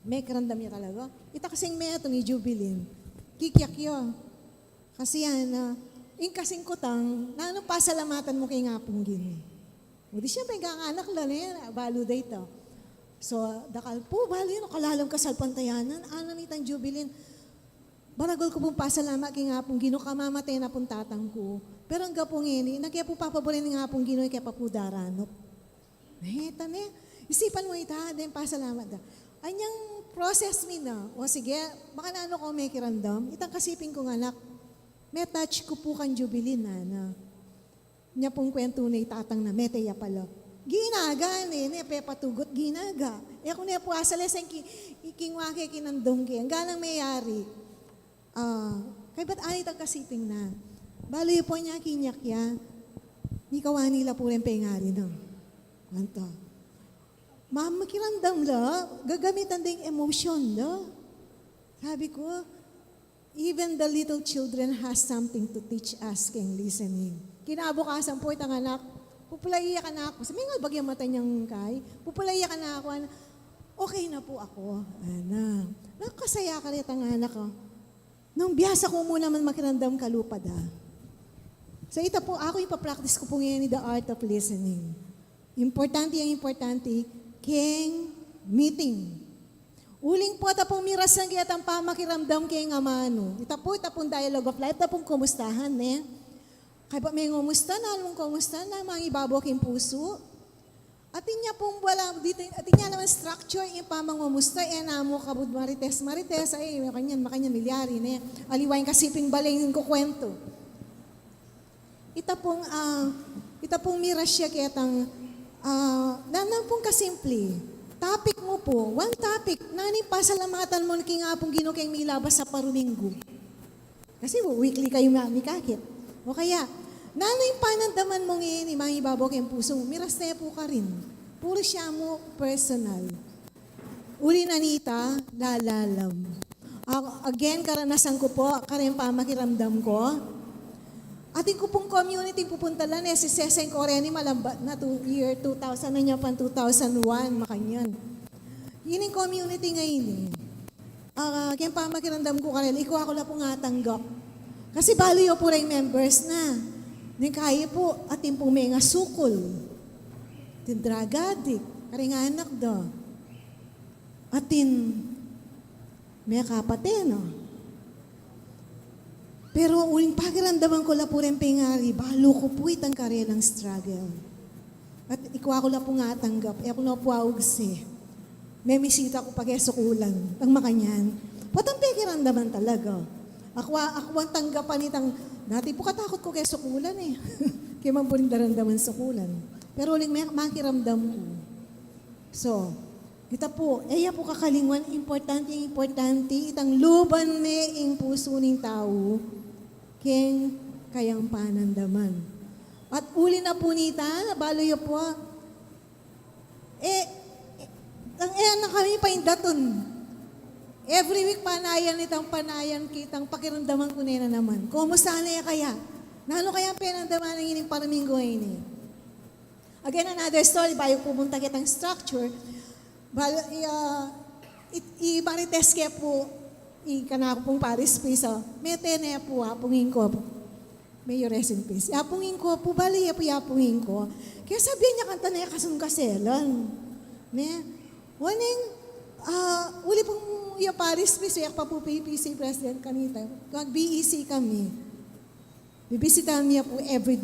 May kiramdam niya talaga. Ita kasing metong i-jubilin. Kikyak yun. Kasi yan, yung kasing kutang, na anong pasalamatan mo kay nga pong gini. O di siya, may anak lang balo dito. So, dakal po, bali yun, kalalam ka sa pantayanan, nitang jubilin. Baragol ko pong pasalamat kay nga pong gino, kamamatay na pong tatang ko. Pero ang gapong ini, kaya po papaborin nga pong gino, kaya pa po daranop. Isipan mo ita, din pasalamat da. Anyang process mi na, o sige, baka na ko may kirandam, itang kasipin ko nga anak, may touch ko po kan jubilin na. Niya pong kwento na itatang na, meteya pala. Ginaga, pepatugot, ginaga. Kung niya po asales, ikingwake kinandong ki. Ang ganang mayari. Kaya ba't anit ang kasiping na? Baloy po niya, kinyak yan. Ikaw nila po rin pengari no. Kanto. Makiramdam la, gagamitan din emotion la. Sabi ko, even the little children has something to teach us kayong listening. Kinabukasan po itang anak, pupulaiya ka na ako. Sabi nga, bagyang mata niyang kay. Pupulaiya ka na ako. Okay na po ako. Nakasaya ka rin ang anak ko. Nung biyasa ko muna man makiramdam kalupad So ito po, ako ipapractice ko po ngayon the art of listening. Importante, king meeting. Uling po, tapong miras ng giyatang pamakiramdam kay nga mano. Ito po dialogue of life, tapong kumustahan, Kaya ba may ngumusta na, anong kumusta na, mga ibabaw kayong puso. At niya pong wala, dito, at niya naman structure, yung pamangumusta, namo kabud marites, ay, makanyan, milyari, aliwain kasiping balay ko kwento. Ita pong miras siya kitang, nanang pong kasimple, topic mo po, one topic, naning pasalamatan mo king apong gino kayong milabas sa paruminggo. Kasi weekly kayo mikakit. O kaya, nanay panandaman mo ngayon, mga ibabaw kayong puso mo, miras na po ka rin. Puro siya mo personal. Uli na nita, lalalam. Again, karanasan ko po, karin pa makiramdam ko. Ating ko pong community pupunta lang, SSS and Korea ni malambat na year 2000 na niya pan 2001, makanyan. Yun yung community ngayon eh. Kaya pa makiramdam ko kanila, ikaw ako lang po nga tanggap. Kasi balo yung po rin members na. Ning kaya po, ating pong may nga sukol. Atin dragadik, karing anak do. Atin may kapate, no? Pero uling pakiramdaman ko lang po rin pingari, balo ko po itang karelang struggle. At ikaw ako lang po nga tanggap, ako na po augsi. May misita ko pag sukulan, pang makanyan. Patang pikiramdaman talaga. Ako ang tanggapan itang, dati po katakot ko kay sukulan eh. Kaya man po rin daramdaman sukulan. Pero uling may makiramdam ko. So, kita po, iya po kakalingwan, importante, itang luban me ing puso ng tao, keng kayang panandaman. At uli na po nita, balo yo po, ang na kami paindaton. Every week panayan kitang pakiramdaman ko na naman. Kumusta na kaya? Nano kaya pinandaman ng ining paraminggo ini? Again, another story, bayo pumunta kitang structure, ibarites kaya po, ikanako pong Paris Peace, metene po, apungin ko, may you rest in peace. Yapungin ko po, bali yapungin ko. Kaya sabihin niya kanta na kasong kaselan. Uli pong yung Paris Peace, yak pa po PPC President kanita, mag-BEC kami. Bibisitahan niya po every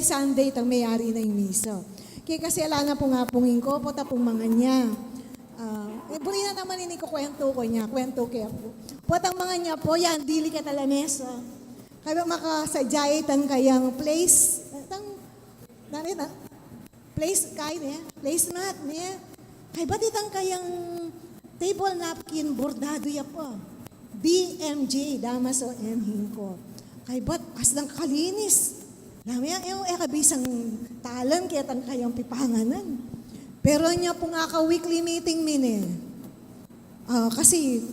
Sunday tang mayari na yung misa. Kaya kasi ala na po nga pungin ko, pota pong mga niya. Buri na naman ini ko kwento kaya po. Potang mga niya po, yan, dili ka talamesa. Kaya makasadyay tan kayang place, placemat niya. Kaya ba't itang kayang table napkin, bordado ya po. BMJ, Damaso and Hinko. Kaya ba't aslang kalinis. Dami yung kabisang talan, kaya tang kayang pipanganan. Pero niya po nga ka-weekly meeting kasi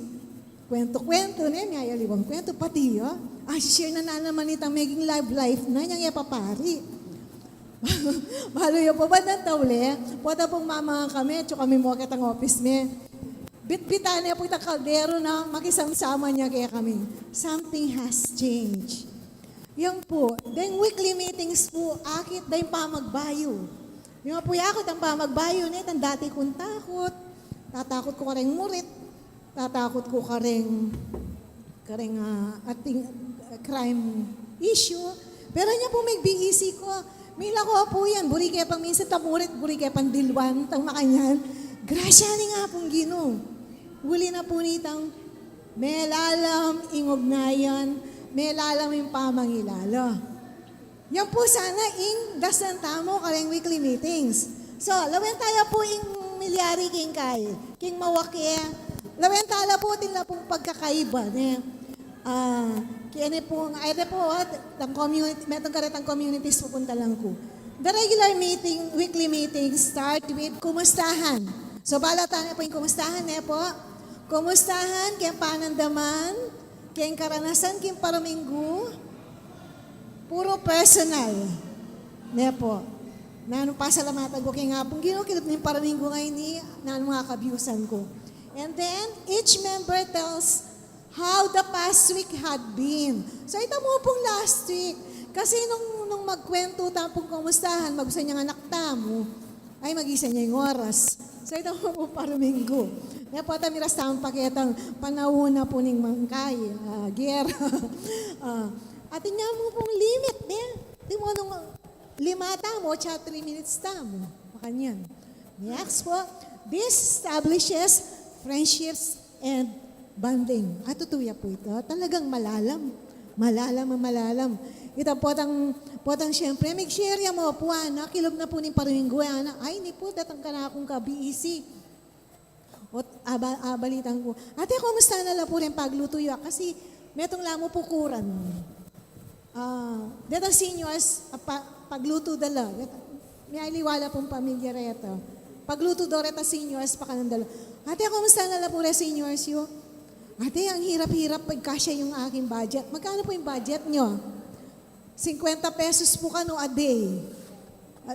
kwento-kwento niya, may ayaliwang kwento, pati share na naman itang maging life na niyang yapapari. Balo yung po ba ng taule? Pwede pong mama kami, tsaka kami mo kitang office me. Bit-bitan niya po itang kaldero na makisamsama niya kaya kami. Something has changed. Yan po. Then weekly meetings po, akit dahil pa magbayo. Yung po yakot ang pa magbayo na itang dati kong takot. Tatakot ko kareng murit. Tatakot ko kareng ating crime issue. Pero niya po may BEC ko. May lako po yan. Buri kaya pang minsan tamurit, buri kaya pang dilwan, tang makanyan. Grasya ni nga pong Ginoo. Huli na po nitang melalam ingognayan, melalam yung pamangilala. Yan po sana ing dasan tamo kareng weekly meetings. So, lawen tayo po ing milyari king kay, king mawakya. Lawen tala po din na pong pagkakaiba. Kaya po, ang community, metong karetang communities pupunta lang ko. The regular meeting, weekly meetings start with kumustahan. So, balatan po yung kumustahan po. Kumustahan, kaya panandaman, kaya karanasan, kaya paraminggo. Puro personal. Po. Nano pasalamatan ko kaya nga pong ginukilot ng paraminggo ngayon ni nano mga kabyusan ko. And then, each member tells how the past week had been. So, ito mo pong last week. Kasi nung magkwento tapong kumustahan, magusa niya anak tamo, ay mag-isa niya yung oras. So, ito mo pong paraminggo. Kaya po miras tamang paketang panahuna po ning mangkay, gera. At niya mo pong limit, di mo nung 5 tamo, 3 minutes tamo. Makanyan. Next po, this establishes friendships and bonding. At tutuya po ito. Talagang malalam. Malalam. Ito potang siyempre, mag-share ya mo po, kilog na po ni Paringgo, ay, ni po, datang ka na akong ka-BEC. O, balitan ko. Ate, kumusta na lang po rin pagluto yun? Kasi, metong lamo pukuran. Datang seniors, pagluto dala. May aliwala pong pamilya reto. Pagluto do reta seniors, pakanandala. Ate, kumusta na lang po rin seniors yun? Ate, ang hirap-hirap pagkasya yung aking budget. Magkano po yung budget nyo? 50 pesos po kano a day.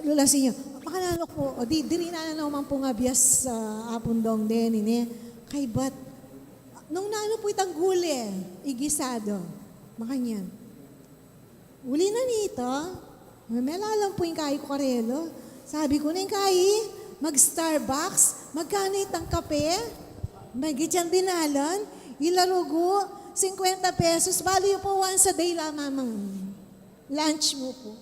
Lula sinyo, makanalo po, o di rin na naman po nga biyas sa apundong din, ini. Kay bat, nung naano po itang guli, igisado, makanyan. Uli na nito, may lalang po yung kayo ko karelo. Sabi ko na yung kayo, mag-Starbucks, magkano itang kape, magityan dinalan, ilarugo, 50 pesos, value po once a day lamang. Lunch mo po.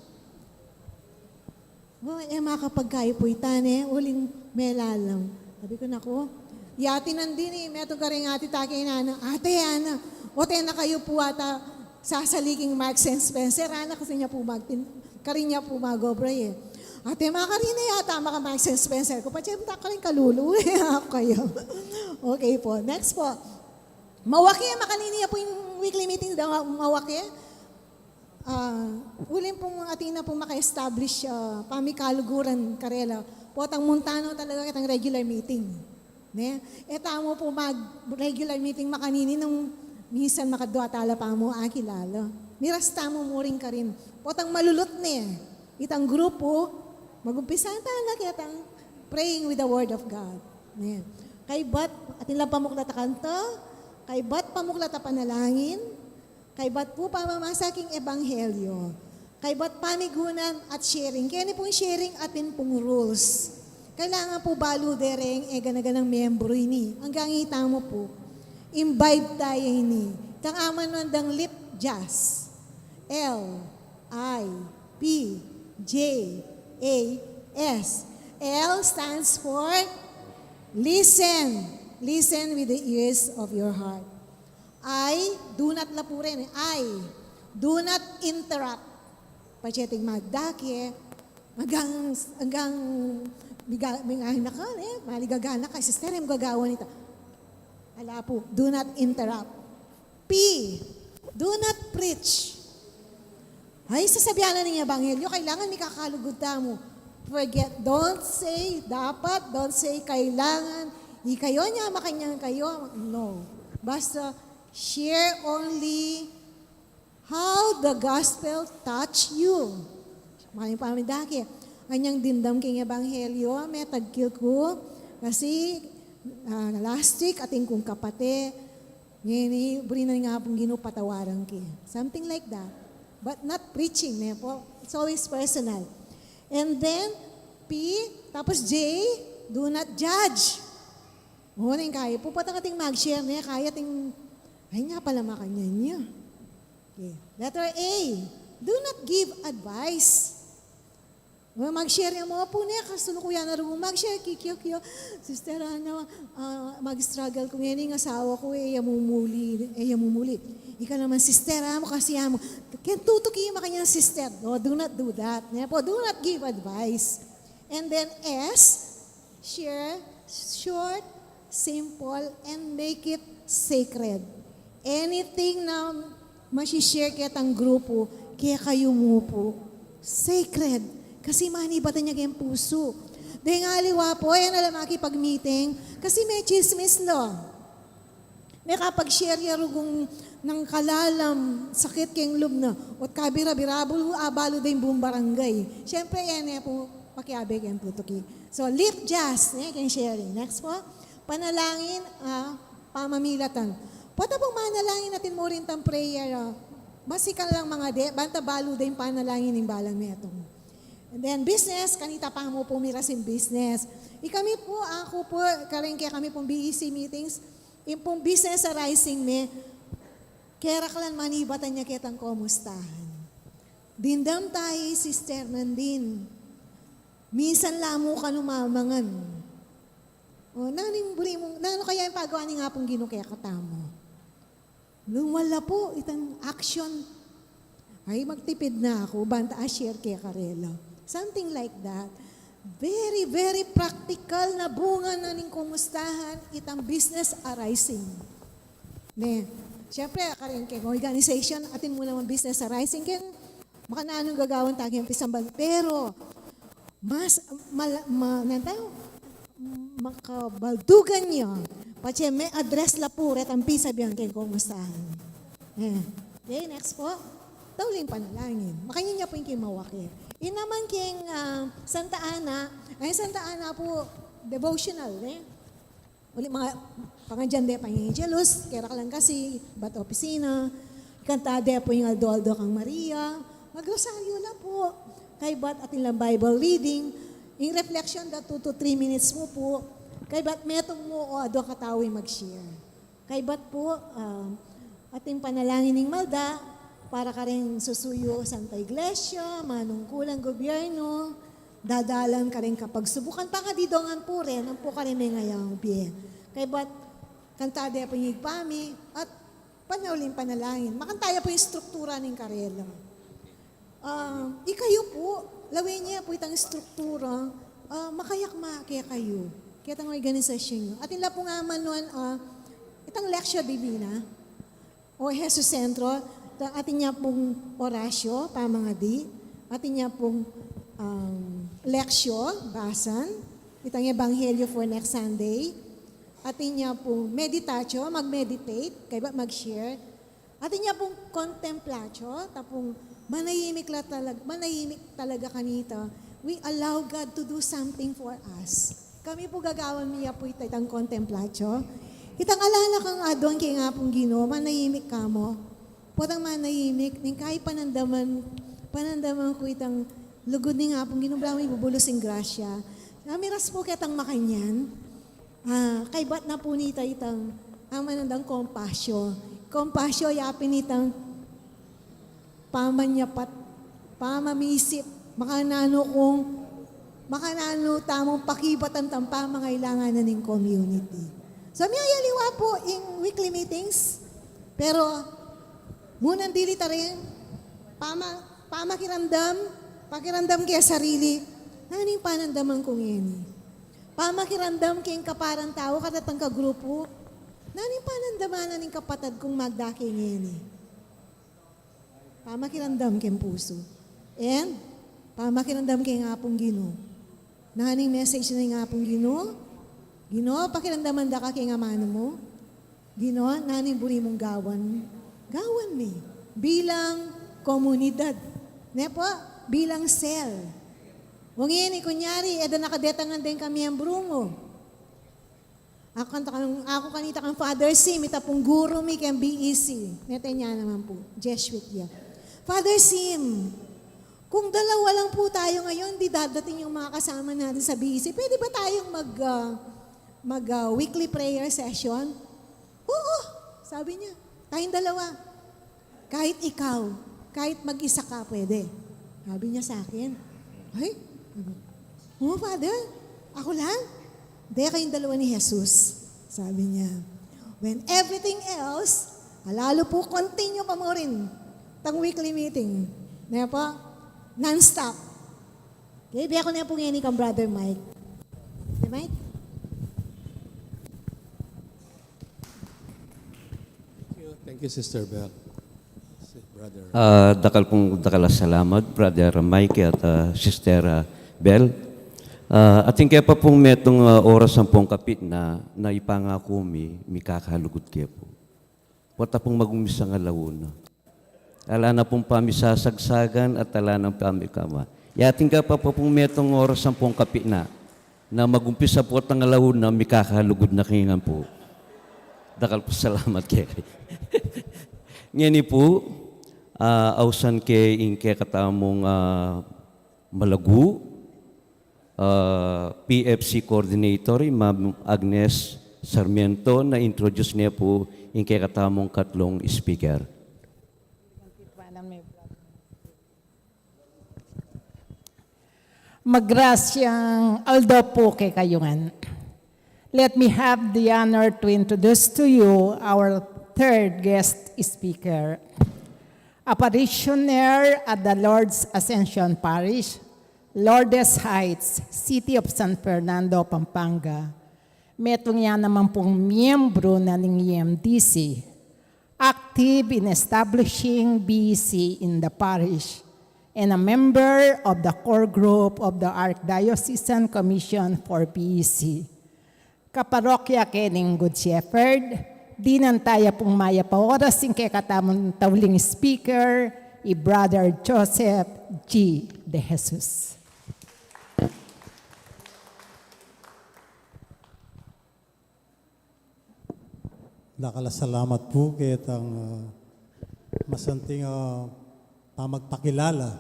Makapagkayo po itane, uling melalang. Sabi ko, nako, yati nandini, meto ka rin ati takay na, ate, ana, o na kayo po ata sasaliking Marks and Spencer, ana, kasi niya po karin niya po magobray eh. Ate, makarin na yata, maka Marks and Spencer ko, patsiyemta ka rin kalulu, ako kayo. Okay po, next po. Mawaki, makanini po yung weekly meeting daw, mawaki. Uling pong ating na po maka-establish pamikaluguran karela. Potang Montano talaga kitang regular meeting. Ne? Etamo po mag-regular meeting makanini nung minsan makadwa tala pa mo akilala. Mirasta mo rin ka rin. Potang malulot ne. Itang grupo, mag-umpisa tala kitang praying with the word of God. Ne? Kay bat, atin lang pamuklata kanto, kay bat pamuklata panalangin, kay bat po pamamasaking ebanghelyo, kay bat pamigunan at sharing. Kaya ni pong sharing atin pong rules. Kailangan po balo dereng ganaganang membro ini. Hanggang ita mo po, imbibe tayo ini. Tangaman nandang lip jazz. L-I-P-J-A-S. L stands for listen. Listen with the ears of your heart. I, do not lapurin. I, do not interrupt. Pacheting magdaki, hanggang bigahin na ka, maligagana ka, sister, yung gagawa nito. Ala po, do not interrupt. P, do not preach. Ay, sasabihan na ng ebanghelyo, kailangan may kakalugod mo. Forget, don't say dapat, don't say kailangan, kayo niya, makanyang kayo. No. Basta, share only how the gospel touch you. Maraming pamidaki. Kanyang dindam king ebanghelyo, may tagkil ko. Kasi last week, ating kong kapate, ngayon, buri na nga pong ginupatawaran ki. Something like that. But not preaching. Po. It's always personal. And then, P, tapos J, do not judge. O, na yung kaya. Pupata ka ting mag-share niya, kaya ting ay nga pala makanya niya. Okay. Letter A, do not give advice. Mag-share mo po niya, kasulukuyan na rin mo, mag-share, kikyo. Sister, mag-struggle kung yan yung asawa ko, yamumuli. Ika naman, sister, mo kasi mo. Kaya tutuki yung makanyang sister. No, do not do that. Do not give advice. And then S, share, short, simple, and make it sacred. Anything na masishare kitang grupo, kaya kayo mo po, sacred. Kasi manibatan niya kayong puso. Dahil nga aliwa po, yan alam makipag-meeting, kasi may chismis lo. May kapag-share niya rugong ng kalalam, sakit kayong lub na, at kabira-birabol, abalo din buong barangay. Siyempre, yan po, pakiabe kayong putuki. So, lip jazz, kayong sharing. Next po, panalangin, pamamilatan. Pata pong manalangin natin mo rin tang prayer. Masikal lang mga banta balo din panalangin ng balang metong. And then business, kanita pa mo pumiras in business. Ikami po, ako po, kaya kami pong BEC meetings, yung pong business arising me, keraklan manibatan niya kitang kumustahan. Dindam tayo, sister, nandin. Minsan lamo ka numamangan. O, naning buri mo, nano kaya yung pagawa ni nga pong ginukaya katamo. Nung wala po, itang action, ay magtipid na ako, banta share kaya karela. Something like that. Very, very practical na bunga na ning kumustahan, itang business arising. Siyempre, karin kaya organization, atin mo naman business arising, kaya makananong gagawin tayo yung pisambal. Pero, mas, makabaldugan niyo, pati may address la po, retang pisabihan kayo kumustahan. Okay, next po. tauling panalangin. Makanya niya po yung kimawake. Inaman king Santa Ana, ay Santa Ana po, devotional, Uli mga pangandyan de pangingelos, kera ka lang kasi, bat opisina, kantade po yung Aldo kang Maria, magrosaryo na po, kay bat atin lang Bible reading, yung reflection da 2 to 3 minutes mo po, kay bat metong mo o ado katawi mag-share. Kay bat po, ating panalangin ng malda, para ka rin susuyo Santa Iglesia, manungkulang gobyerno, dadalan ka rin kapag subukan pa ka didongan po rin, ang po ka rin may ngayang biye. Kay ba't kantade po yung igpami at panauling panalangin. Makantaya po yung struktura ng karela. Ikayo po, lawin niya po itang struktura, makayakma kaya kayo. Kaya itang organisasyon nyo. At ila po nga manuan, itang Lectio Divina, o Jesus Centro, atin niya pong orasyo, pamangadi, atin niya pong leksyo, basan, itang Ebanghelyo for next Sunday, atin niya pong meditatio, mag-meditate, kaya ba mag-share, atin niya pong contemplatio, tapong manahimik talaga kanita, we allow God to do something for us. Kami po gagawan niya po itang contemplatio, itang alala kang adon kaya nga pong Ginoo, manahimik ka mo, putang manahimik, ning kahit panandaman ko itang lugod ni nga pong ginublang ibubulos ng grasya. Namiras po kitang makanyan. Kay bat na po nita itang manandang kompasyo. Kompasyo, yapin itang pamanyapat, pamamisip, makanano tamong pakibatan tang pamangailangan na ng community. So, may ayaliwa po in weekly meetings, pero munang dili ta rin, pakiramdam kaya sarili, naning panandaman kong yan. Pamakiramdam kayong kaparang tao, katatang kagrupo, naning panandaman naning kapatad kong magdaking yan. Pamakiramdam kayong puso. And, pamakiramdam kayong apong Ginoo. Naning message na yung apong Ginoo, Ginoo, pakiramdaman da ka kayong amano mo, Ginoo, naning buri mong gawan mi, bilang komunidad. Nepo, bilang cell. Huwag yun, kunyari, edo nakadetangan din kami ang brumo. Ako kanita kang Father Sim, itapong guro mi kang BEC. Nete niya naman po, Jesuit yan. Father Sim, kung dalawa lang po tayo ngayon, di dadating yung mga kasama natin sa BEC, pwede ba tayong weekly prayer session? Oo, sabi niya, tayong dalawa. Kahit ikaw, kahit mag-isa ka, pwede. Sabi niya sa akin, ay, Father, ako lang? Hindi, kayong dalawa ni Jesus. Sabi niya, when everything else, lalo po, continue pa mo rin tang weekly meeting. Ngayon po, non-stop. Okay, biya ko na po ngayon kang Brother Mike. Okay, Mike? Thank you, Sister Bell. Brother. Dakal salamat, Brother Mike at Sister Bell. Ating kaya pa pong metong oras ang pong kapit na ipangako mi kakahalugod kaya po. Wata pong mag-umisa nga lawuna. Ala na pong pamisasagsagan at ala ng pamikama. Yating ka pa pong metong oras ang pong kapit na mag-umpisa po at ang lawuna mi kakahalugod na kingan po. Dakal po salamat kaya. Ngayon po, ausan ke inke katamong Malagu, PFC Coordinator, Ma'am Agnes Sarmiento, na introduce niya po inke katamong katlong speaker. Magrasyang Aldo po kay kayungan. Let me have the honor to introduce to you our third guest speaker. A parishioner at the Lord's Ascension Parish, Lourdes Heights, City of San Fernando, Pampanga. Metong yan naman pong miyembro na ng EMDC, active in establishing BEC in the parish, and a member of the core group of the Archdiocesan Commission for BEC. Kaparokya kening Good Shepherd, di nantaya pong maya pa oras yung kaya katamang tawling speaker, Brother Joseph G. De Jesus. Nakalasalamat po kitang masanting pamagpakilala.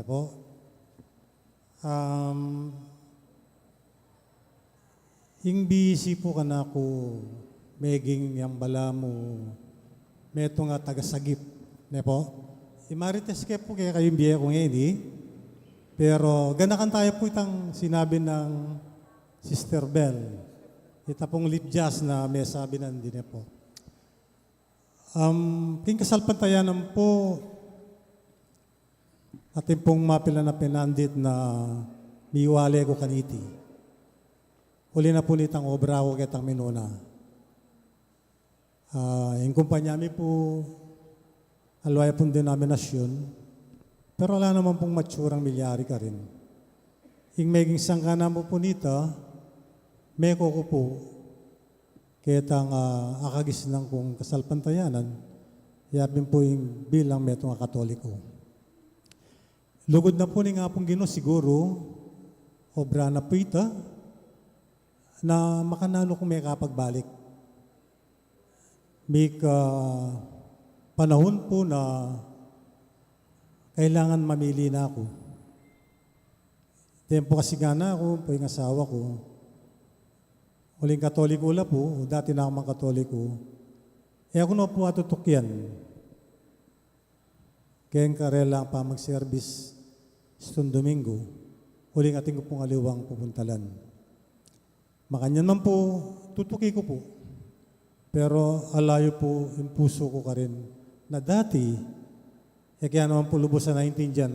Po. Ing busy po ka na ko meging yang bala mo meto nga tagasagip. Po. Imarites ke po kaya kayong biya ko ngayon pero ganakan tayo po itang sinabi ng Sister Bell. Ita pong lip jazz na may sabi nandun po. King kasalpantayanan po ating pong mapila na pinandit na miwale ko kaniti. Uli na po nitang obra ko kitang minuna. Yung kumpanyami po alwaya pong denominasyon pero wala naman pong matsurang milyari ka rin. Yung meging sangkana mo po nita, meko ko po, kitang akagis ng kong kasalpantayanan, yapin po yung bilang metong katoliko. Lugod na po ni nga pong Ginoo siguro, obra na po ita, na makanalo kung may kapagbalik. May panahon po na kailangan mamili na ako. Tempo kasi nga na ako, po yung asawa ko, uling katoliko la po, dati na ako mga katoliko, ako na po atutukyan. Kaya karela pa mag-service itong Domingo, uling ating ko pong aliwang pupuntalan. Makanyan man po, tutuki ko po. Pero alayo po yung puso ko ka rin na dati, kaya naman po lubos na naintindihan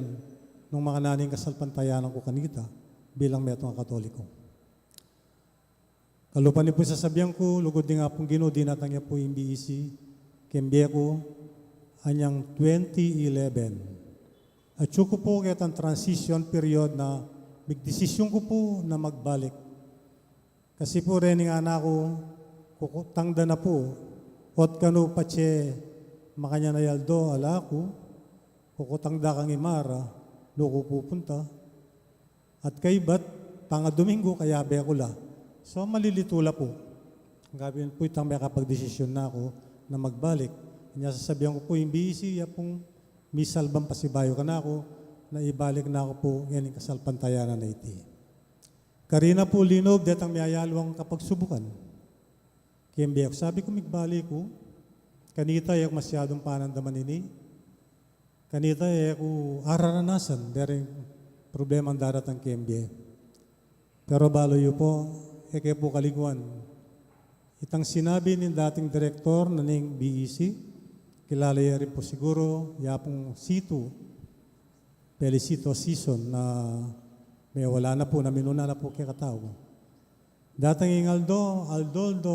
nung mga naning kasalpantayanan ko kanita bilang metong katoliko. Kalupan niyo po sasabihan ko, lugod din nga pong Ginoo, dinatang niya po yung BEC, kembye ko, anyang 2011. At ko po kahit ang transition period na bigdesisyon ko po na magbalik. Kasi po rin nga na ako, kukutangda na po, ot kanu pache, makanya na yaldo, ala ko, kukutangda kang imara, loko pupunta. At kay ba't, panga Domingo, kaya be ko la. So malilitula po. Gabi po itang may kapag-desisyon na ako na magbalik. Kanya sasabihan ko po yung BEC, pong misalbang pasibayo ka na ako, na ibalik na ako po yan yung kasalpantayanan na iti. Karina po linob, detang may ayalwang kapag subukan. Kaya sabi ko, migbalik ko, kanita yak masyadong panandaman ini, kanita yak ko araranasan, dari problema ang daratang KMBF. Pero balo yu po, kaya po kaliguan. Itang sinabi ni dating direktor na ng BEC, kilala rin po siguro, yapong Situ, Felicito season na may wala na po, na minuna na po kaya katao. Dating Aldoldo,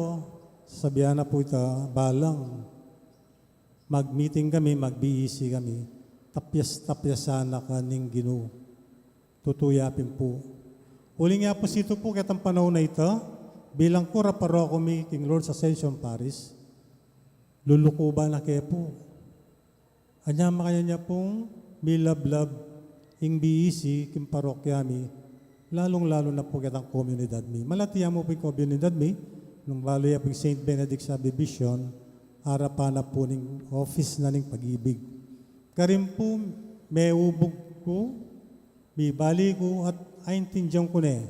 sabihan na po ita, balang, mag-meeting kami, mag-BEC kami, tapyas-tapyasan na kaning Ginoo. Tutuyapin po. Uling nga po sito po kitang panahon na ito, bilang kura paroko mi King Lord's Ascension Paris, lulukuba na kayo po. Anyama kaya niya pong milablab ing BEC, king parokya mi, lalong-lalo na po kitang komunidad mi. Malatiya mo po yung komunidad mi, nung baloy po yung St. Benedict Subdivision, harapan na po ng office na ng pag-ibig. Karim po, may ubog ko, may bali ko, at aintindiyan ko na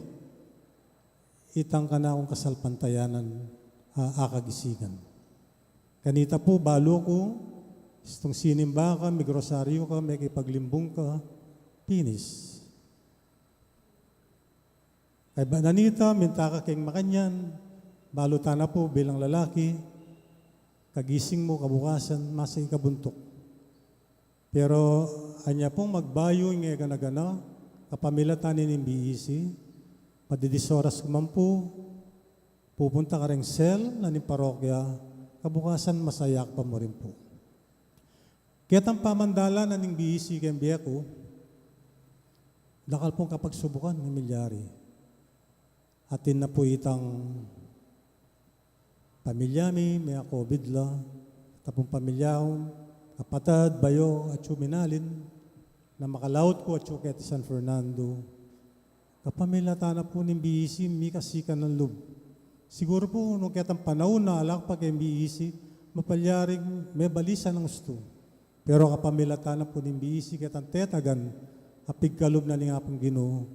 itang ka na akong kasalpantayanan akagisigan. Kanita po, balo ko, itong sinimba ka, may grosaryo ka, may kipaglimbong ka, pinis. Kay bananita, minta ka kayong makanyan, balo na po bilang lalaki, kagising mo, kabukasan, masa ikabuntok. Pero, anya pong magbayo ng gana-gana, kapamilatanin ng BEC, madidisoras ko man po, pupunta ka rin cell na ni parokya, kabukasan masayak pa mo rin po. Kitang pamandala na ng BEC kaya ko, dakal pong kapag subukan ng milyari. Atin na po itang pamilyami, may COVID la, tapong pamilyahom, kapatad, bayo, at suminalin, na makalaot ko at suket San Fernando. Kapamilata na po ng BEC, mi kasikan ng loob. Siguro po, nung kitang panahon na alak pa kay BEC, mapalyaring may balisa ng gusto. Pero kapamilata na po ng BEC, kitang tetagan, apig kalob na nga pong Ginoo.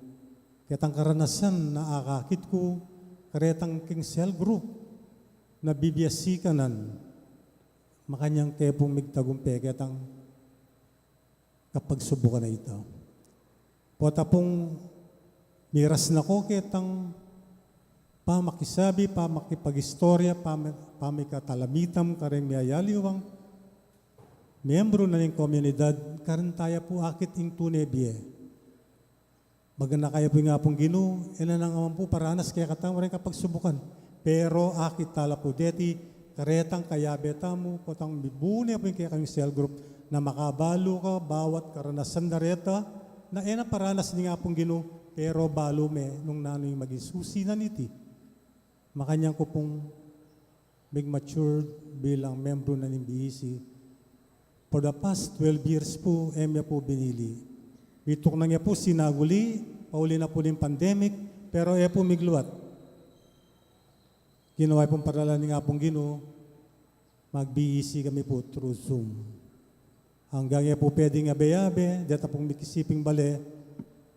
Kitang karanasan na akakit ko, karetang king cell group, na bibiyasikanan, makanyang tepong migtagumpe, kitang kapag subukan na ito. Pota pong miras na ko kitang pamakisabi, pamakipag-istorya, pamikatalamitam, kareng miyayaliwang, miyembro na ng komunidad, karin tayo po akit ing tunebye. Maganda kayo po nga pong Ginoo, naman po paranas kaya katang rin kapag subukan. Pero akit tala po deti, karetang kayabeta mo, potang bibune po yung kaya kayong cell group, na makabalo ka, bawat karanasan na reta, na paranas ni nga pong Ginoo, pero balo me, nung nano'y maging susi na niti. Makanyang ko pong big matured bilang membro na ng BEC. For the past 12 years po, emya po binili. Itok na niya po sinaguli, pauli na po ng pandemic, pero po migluwat. Ginawa pong paralan ni nga pong Ginoo, mag-BEC kami po through Zoom. Hanggang po pwedeng abe-abe, data pong mikisiping bale,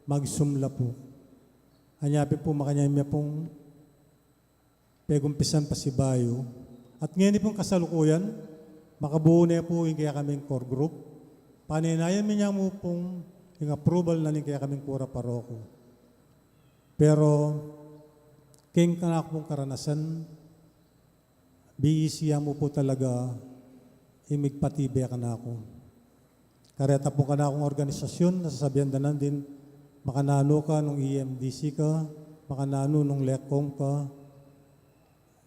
magsumla po. Hanyapin po makanyang pong pegumpisan pa si Bayo. At ngayon pong kasalukuyan, makabuo na po yung kaya kaming core group. Paninayan niya mo pong yung approval na yung kaya kaming kura paroko. Pero, king kanak pong karanasan, BEC mo po talaga imigpatibe ka na ako. Kareta po ka na akong organisasyon, nasasabihan danan din, makanano ka nung EMDC ka, makanano nung LECOM ka.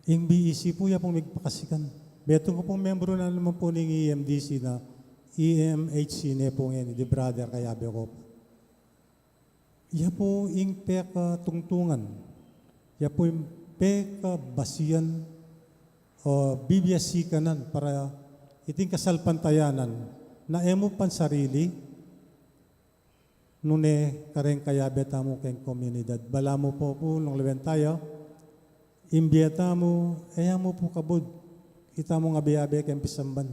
Yung BEC po, ya pong magpakasikan. Betong ko pong membro na naman po ng EMDC na EMHC na po ngayon, di brother kayabe ko. Ya po yung peka tungtungan. Ya po yung peka basiyan o bibiyasikanan para iting kasalpantayanan na emo pan sarili, nune kareng kayabeta mo keng komunidad. Bala mo po nung lewen tayo, imbiyata mo, mo po kabod. Kita mo nga biyabe keng pisamban.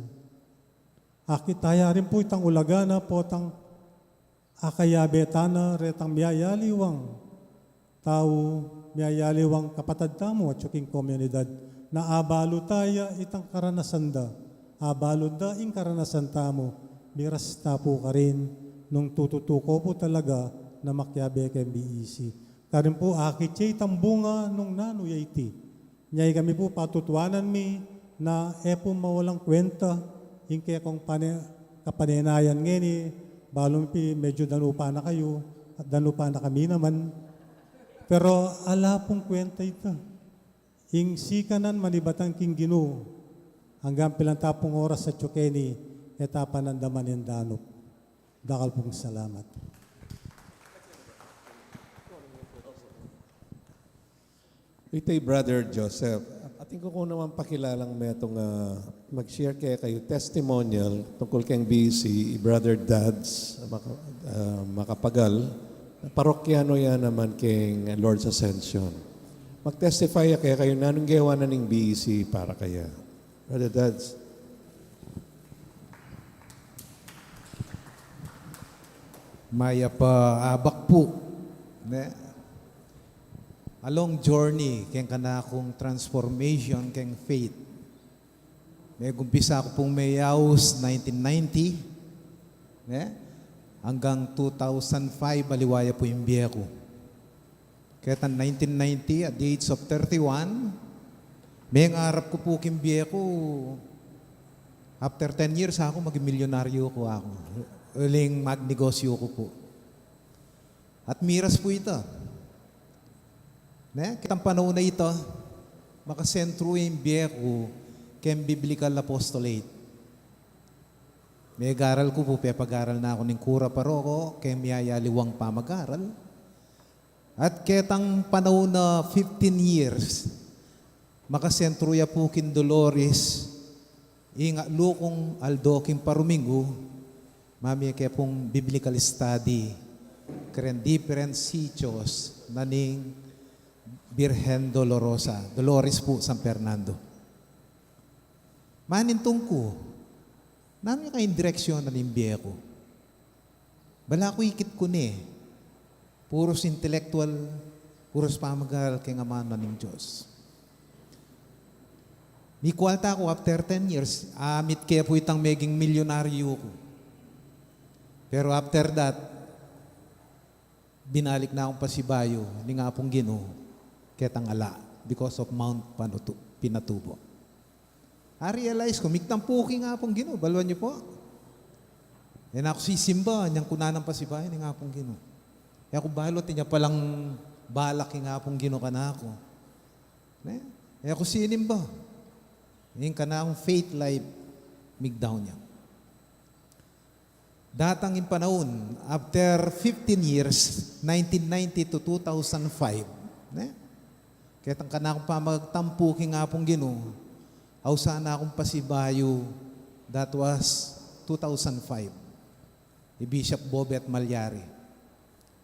Akitaya rin po itang ulagana po tang akayabeta na retang miyayaliwang tao, miyayaliwang kapatad tamo at yuking komunidad na abalo tayo itang karanasanda. Abalo da ing karanasan tamo, miras tapo ka rin nung tututuko po talaga na makyabe kay BEC. Karin po akit tambunga nung nanoy iti. Nyay kami po patutuanan mi na po mawalang kwenta yung kaya kong kapaninayan ngeni, balong pi medyo danupa na kayo at danupa na kami naman. Pero ala pong kwenta ito. Ing sikanan manibatang king Ginoo. Hanggang pilantapong oras sa Chukeni, etapa ng daman yung danop. Dakal pong salamat. Itay Brother Joseph, ating ko naman pakilalang metong mag-share kayo testimonial tungkol kang BEC, Brother Dads, makapagal, parokyano yan naman keng Lord's Ascension. Mag-testify kayo nanong gawa na ng BEC para kaya. Brother Dads. Maya pa abak po. Ne? Along journey, keng kanakong transformation, keng faith. May gumpisa ako pong mayaws 1990. Ne? Hanggang 2005, baliwaya po yung biya ko. Kaya 1990, at the age of 31, may ngarap ko po kimbiye ko, after 10 years ako, maging milyonaryo ko ako. Uling magnegosyo ko po. At miras po ito. Kitang panahon na ito, makasentro yung biye ko kem biblical apostolate. May garal ko po, pag-aral na ako ng kura paroko, kem yayaliwang pamag-aral. At ketang panahon na 15 years, makasentro ya po kin Dolores, inga lukong aldo king parumingo, mami ke pong biblical study, karen different sitios naning Birhen Dolores po, San Fernando. Manintong ko, namin kayong direksyon na nimbiye ko. Bala ko ikit ko ni, puros intellectual, puros pamagal kay nga man ng Diyos. Ni kwalta ko after 10 years, amit kaya po itang maging milyonaryo ko. Pero after that, binalik na akong pasibayo, ni nga pong Ginoo, ketang ala, because of Mount Pinatubo. I-realize ko, migtampuki nga pong Ginoo, balwan niyo po. Yan ako sisimba, niyang kunanang pasibayo, ni nga pong Ginoo. Kaya ako balot, niya palang balak nga pong Ginoo ka na ako. Kaya ako sinimba. Yung ka na akong faith life, migdown niya. Datang in panahon, after 15 years, 1990 to 2005, kaya ka na akong pamagtampuki nga pong Ginoo, aw sana akong pasibayo, that was 2005. Ni Bishop Bobet Malyari.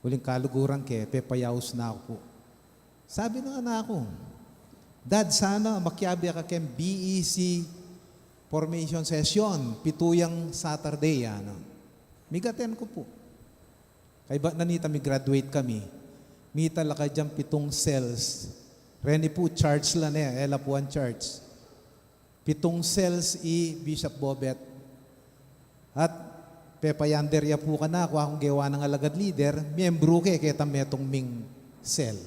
Huling kaluguran pepayaws na ako po. Sabi ng anak ko, Dad, sana makyabi ka kem BEC formation session, pituyang Saturday, ano. Migaten ko po. Kaya ba nanita mi graduate kami, mita la ka dyan 7 cells. Reni po, charge lang ela po ang charge. 7 cells Bishop Bobet. At pepayander ya po ka na, kung akong gawa ng alagad leader, miyembro kaya metong ming cell.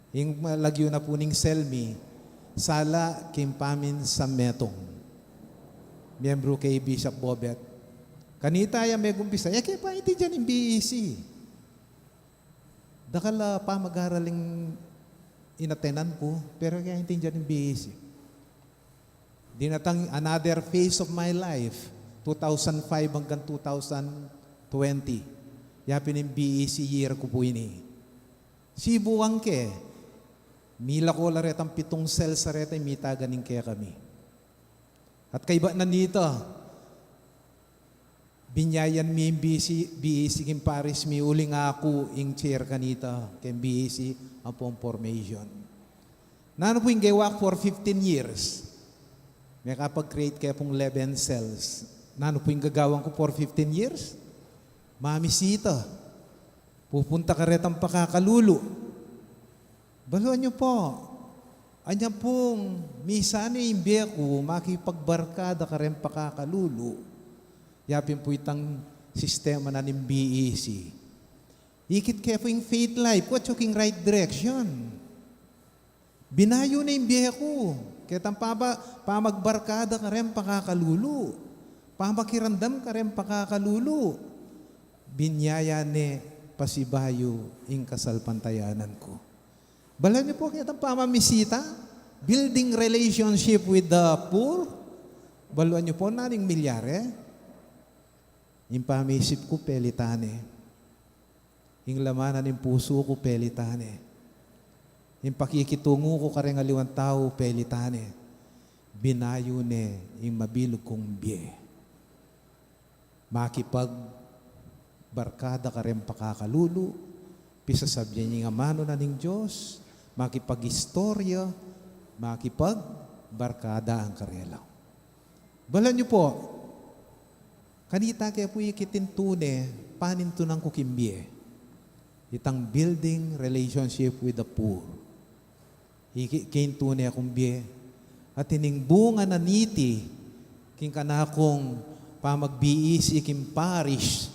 Yung lagyo na po ning selmi, sala kimpamin sa metong. Miyembro kay Bishop Bobet. Kanita ya may gumpisa, kaya pa hindi dyan yung BEC. Dakala pa mag-araling inatenan ko, pero kaya hindi dyan yung BEC. Dinatang another phase of my life, 2005 hanggang 2020. Yapin yung BEC year ko po ini. Sibuang mila ko laret ang 7 cells sa reta, mita ganing kaya kami. At kaiba na nito, binyayan mi yung BEC kim Paris, mi uling ako yung chair kanita, kim BEC ang pong formation. Nano po yung gawa for 15 years. May kapag-create kaya pong 11 cells. Nano po yung gagawang ko for 15 years? Mamisita. Pupunta ka retang pakakalulo. Baluan niyo po, anya pong misa ni imbeku, makipagbarkada ka rin pakakalulo. Yapin po itang sistema na ng BEC. Ikit kaya po yung faith life, what's yung right direction? Binayo na imbeku, kaya tang pamagbarkada ka rin pakakalulo. Pamakirandam ka rin pakakalulo. Binyaya ni pasibayo ing kasalpantayanan ko. Balan niyo po kaya itang pamamisita, building relationship with the poor. Baluan niyo po naning milyare. Yung pamisip ko, pelitane. Yung lamanan ng puso ko, pelitane. Yung pakikitungo ko karengaliwan tao, pelitane. Binayo ne, yung mabilog kong biye. Makipag barkada ka rin pakakalulo, pisasabyan niya nga mano na ning Diyos, makipag-istorya, makipag-barkada ang karelaw. Balan niyo po, kanita kaya po ikitin tune, paninto ng kukimbye, itang building relationship with the poor. Ikin tune akong biye, at hining bunga na niti, king kanakong pamag-BEC ikim parish,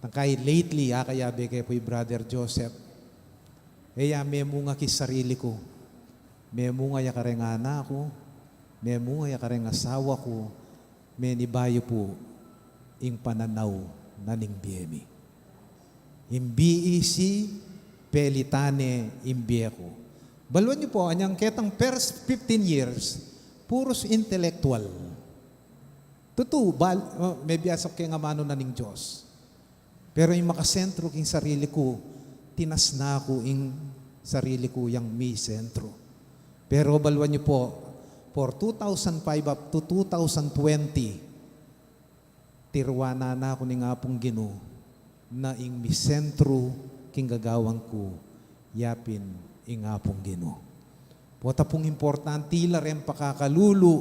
kay lately, kaya kay po Brother Joseph, may munga kis sarili ko. May munga ya kareng anak ko. May munga ya kareng asawa ko. May nibayo po ing pananaw na ning biyemi. Im BEC, pelitane imbiye ko. Baluan niyo po, anyang ketang first 15 years, puros intellectual. Totoo, may biyasak kayo nga mano na ning Diyos. Pero yung makasentro king sarili ko, tinas na ako ing sarili ko yung may sentro. Pero baluan niyo po, for 2005 up to 2020, tirwana na ako ni nga pong Ginoo na ing misentro king gagawang ko yapin ing nga pong Ginoo. Pota pong importante la rin pakakalulo,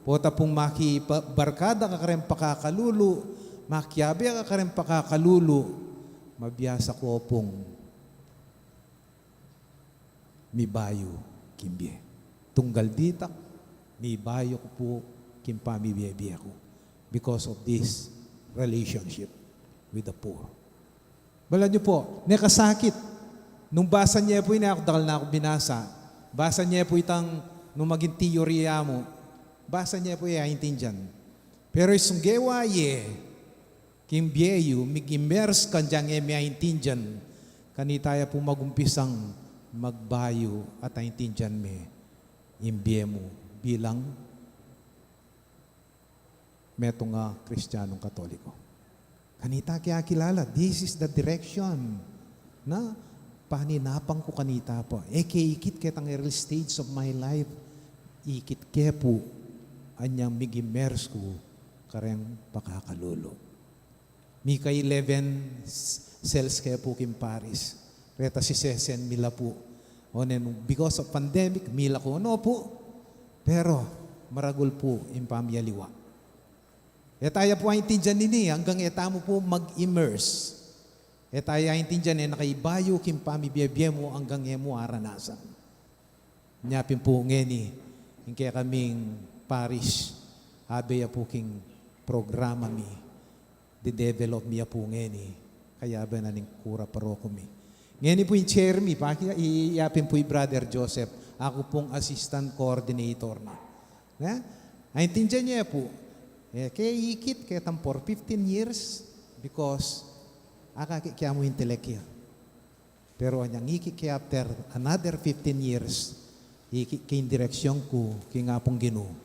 pota pong makibarkada ka rin pakakalulo, makiyabe ka rin pakakalulo, mabiyasa ko pong mibayo kimbye. Tunggal ditak, mibayo ko po kimpamibiyebye ko because of this relationship with the poor. Bala niyo po, nekasakit. Nung basa niya po, dakal na ako binasa, basa niya po itang, nung maging teorya mo, basa niya po intindihan. Pero isang gewa kimbyeyo, mig-immerse kan diyang intindihan, kanitaya po magumpisang magbayo at intindihan me, imbye mo bilang meto nga Kristiyanong Katoliko. Kanita kaya kilala, this is the direction na paninapang ko kanita po. Ikit ketang early stage of my life, ikit ke po anyang mig-immerse ko kareng pakakalulo. Mika 11 cells ke po kim Paris. Reta si Sesen mila po. Because of pandemic, mila ko no po. Pero maragol po impamyaliwa. Etaya po ay intindihan nini hanggang etamo po mag-immerse. Etaya ay intindihan nakaibayo kim pamibiyebye mo hanggang emo aranasan. Nyapin po ngeni, yung kaya kaming parish, abeya po king programa mi, de-develop miya po ngeni, kaya ba na ning kura paroko mi. Ngeni po yung chair mi, iyapin po yung Brother Joseph, ako pong assistant coordinator na. Ay intindihan niya po, kaya ikit kaya for 15 years because kaya mo intelekya. Pero anyang ikit kaya after another 15 years, ikit kaya direksyon ko, kaya nga pong Ginoo,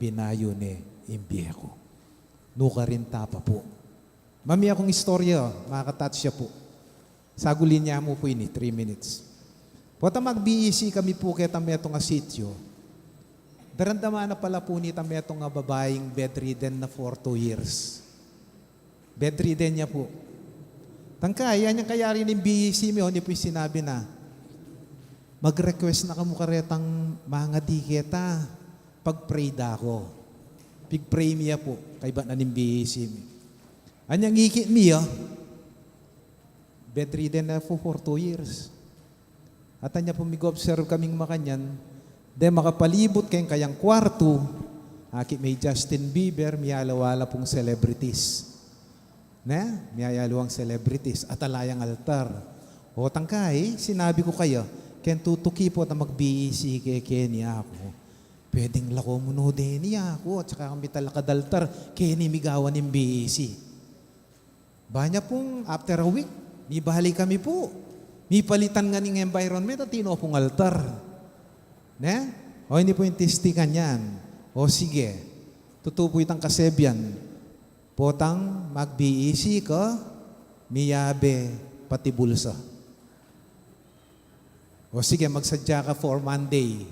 binayo ni imbye ko. Nuka rin tapa po. Mami akong istorya, makakatouch siya po. Sagulin niya mo po ini, 3 minutes. Pota mag-BEC kami po kaya tametong asityo. Darandama na pala po ni tametong nga babaeng bedridden na for 2 years. Bedridden niya po. Tangkay, yan yung kaya rin yung BEC mo, hindi po yung sinabi na, mag-request na kamo karetang mga diketa, pag-pray da ako. Pig-pray miya po, kay ba na ng BEC mo. Anyang ikit miya, bedridden na for 2 years. At anya po mig-observe kaming makanyan, de makapalibot kayong kayang kwarto, may Justin Bieber, miyalawala pong celebrities. Miyayalawang celebrities at alayang altar. O tangkay, sinabi ko kayo, ken tutuki po na mag-BEC kay niya ako. Pwedeng lako mo no din niya ako at saka kami talakadaltar keni migawan ng BEC. Banya pong after a week, may bahali kami po. May palitan nga ng environment at tino pong altar. O hindi po yung testikan yan. O sige, tutupo itang kasebyan. Potang mag-BEC ka, miyabe pati bulsa. O sige, magsadya ka for Monday.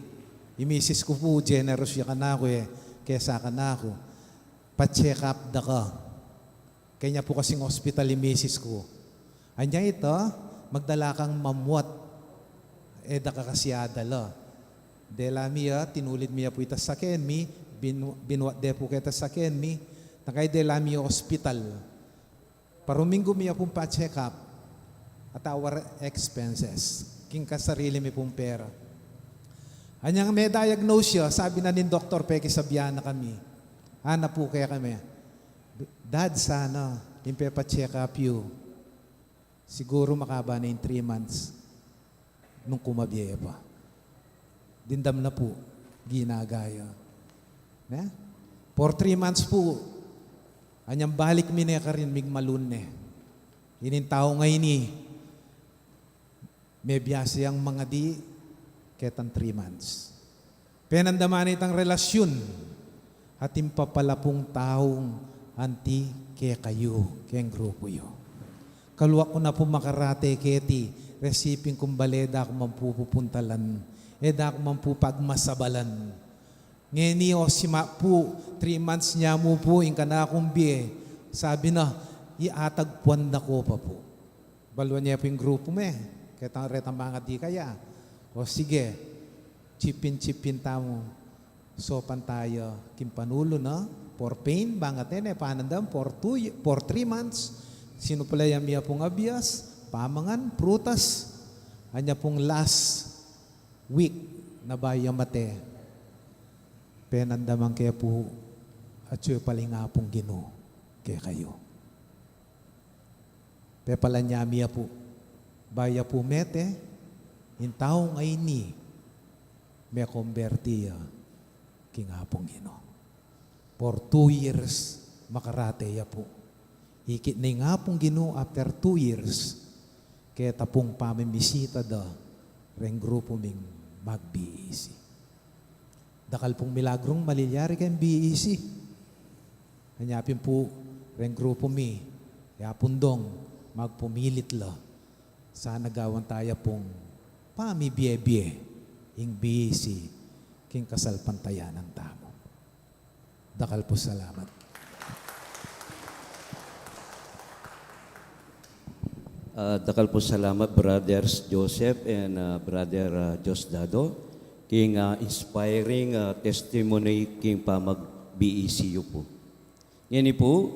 Imisis ko po, generous siya ka na ako kesa ka na ako. Pa-check up da ka. Kanya po kasing hospital imisis ko. Anya ito, magdala kang mamwat. Da ka kasyada la. Dela miya, tinulid miya po ita sa kenmi, binuat de po kita sa kenmi, nakay dela miya hospital. Paruminggo miya pong pa-check up at our expenses. King kasarili mi pong pera. Anyang may diagnose siya, sabi na ni Dr. Peke sabihan na kami. Ana po kaya kami. Dad, sana, pa-check up you. Siguro makaba na in 3 months nung kumabiyaya pa. Dindam na po, ginagaya. For 3 months po, anyang balik mineka ka rin migmalun Inin tao ngayon may biyasi ang mga di ketang 3 months. Penandaman itang relasyon at impapalapong taong anti kaya kayo, kayang grupo yo. Kaluwa ko na po makarate keti, resiping kumbaleda ako mampupuntalan, eda ako mampupagmasabalan. Ngeni o sima po, 3 months niya mo po, in kana akong biye. Sabi na, iatagpuan na ko pa po. Balwa niya po yung grupo me. Kaya retang mga di kaya. O sige, chipin tamo. Sopan tayo, kimpanulo na. For pain, bangatin panandam, for 3 months. Sino pala yung miya pong abiyas, pamangan, prutas. Anya pong last week na bayang mate. Penandaman kaya po at siya palinga pong Ginoo kaya kayo. Pepala niya miya po. Baya po mete, in taong ay ni may konvertiya kinga pong Ginoo. For 2 years makarate ya po. Hikit na nga pong Ginoo after 2 years kaya tapong pamimisita da ren grupo ming mag-BEC. Dakal pong milagrong malilyari kayong BEC. Hanyapin po ren grupo mi kaya pundong magpumilit la sa nagawan tayo pong pamibye-bye ing BEC king kasalpantayan ng tamo. Dakal po salamat. Dakal po salamat, Brothers Joseph and Brother Josdado, king inspiring testimony king pamag-BECU po. Yan po,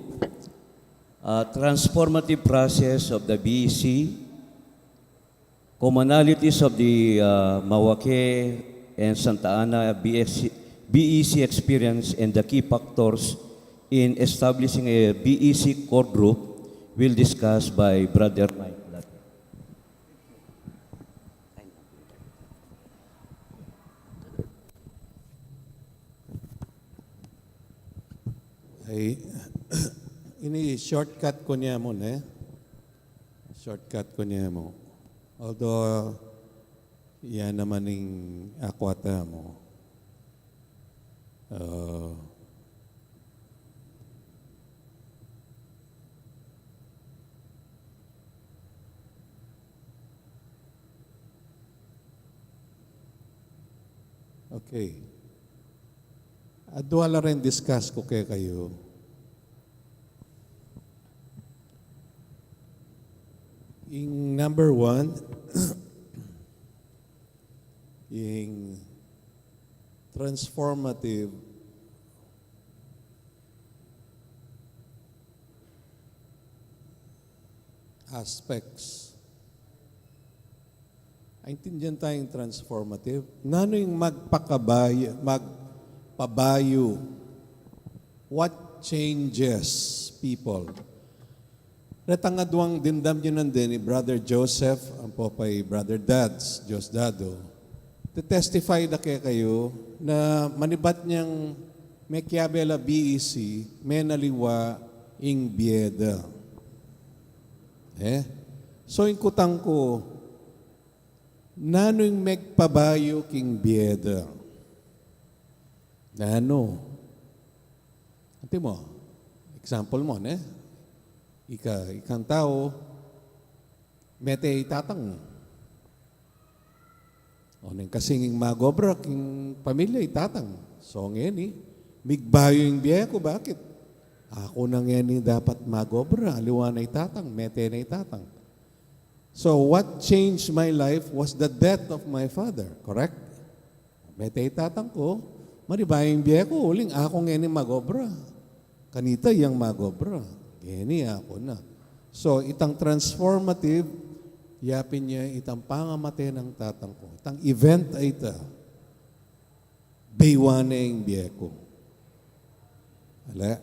transformative process of the BEC, commonalities of the Mawake and Santa Ana BEC experience and the key factors in establishing a BEC core group will discuss by Brother Mike. Ay, ini shortcut ko niya mo, ne? Shortcut ko niya mo. Although, yan naman yung akwata mo. Okay. Adwala rin discuss ko kayo. In number 1, yung transformative aspects. Aintindihan tayong transformative. Nano yung magpabayo? What changes people? Retangadwang dindam nyo nandun ni Brother Joseph, ang po pa'y Brother Dads, Josdado, to testify na kayo na manibat niyang may kiabela BEC, may naliwa ing bieda. So, yung kutang ko, nano yung megpabayo king bieda? Nano? Ante mo, example mo, ikang tao, mete itatang. O nang kasinging magobra, king pamilya itatang. So ngayon migbayo yung biya ko, bakit? Ako na ngayon dapat magobra, aliwa na itatang, mete na itatang. So what changed my life was the death of my father, correct? Mete itatang ko, maribayo yung biya ko, uling ako ngayon magobra. Kanita yung magobra. Gini ako na. So, itang transformative, yapin niya itang pangamate ng tatang ko. Itang event ay ita. Baywane yung biya ko. Ala?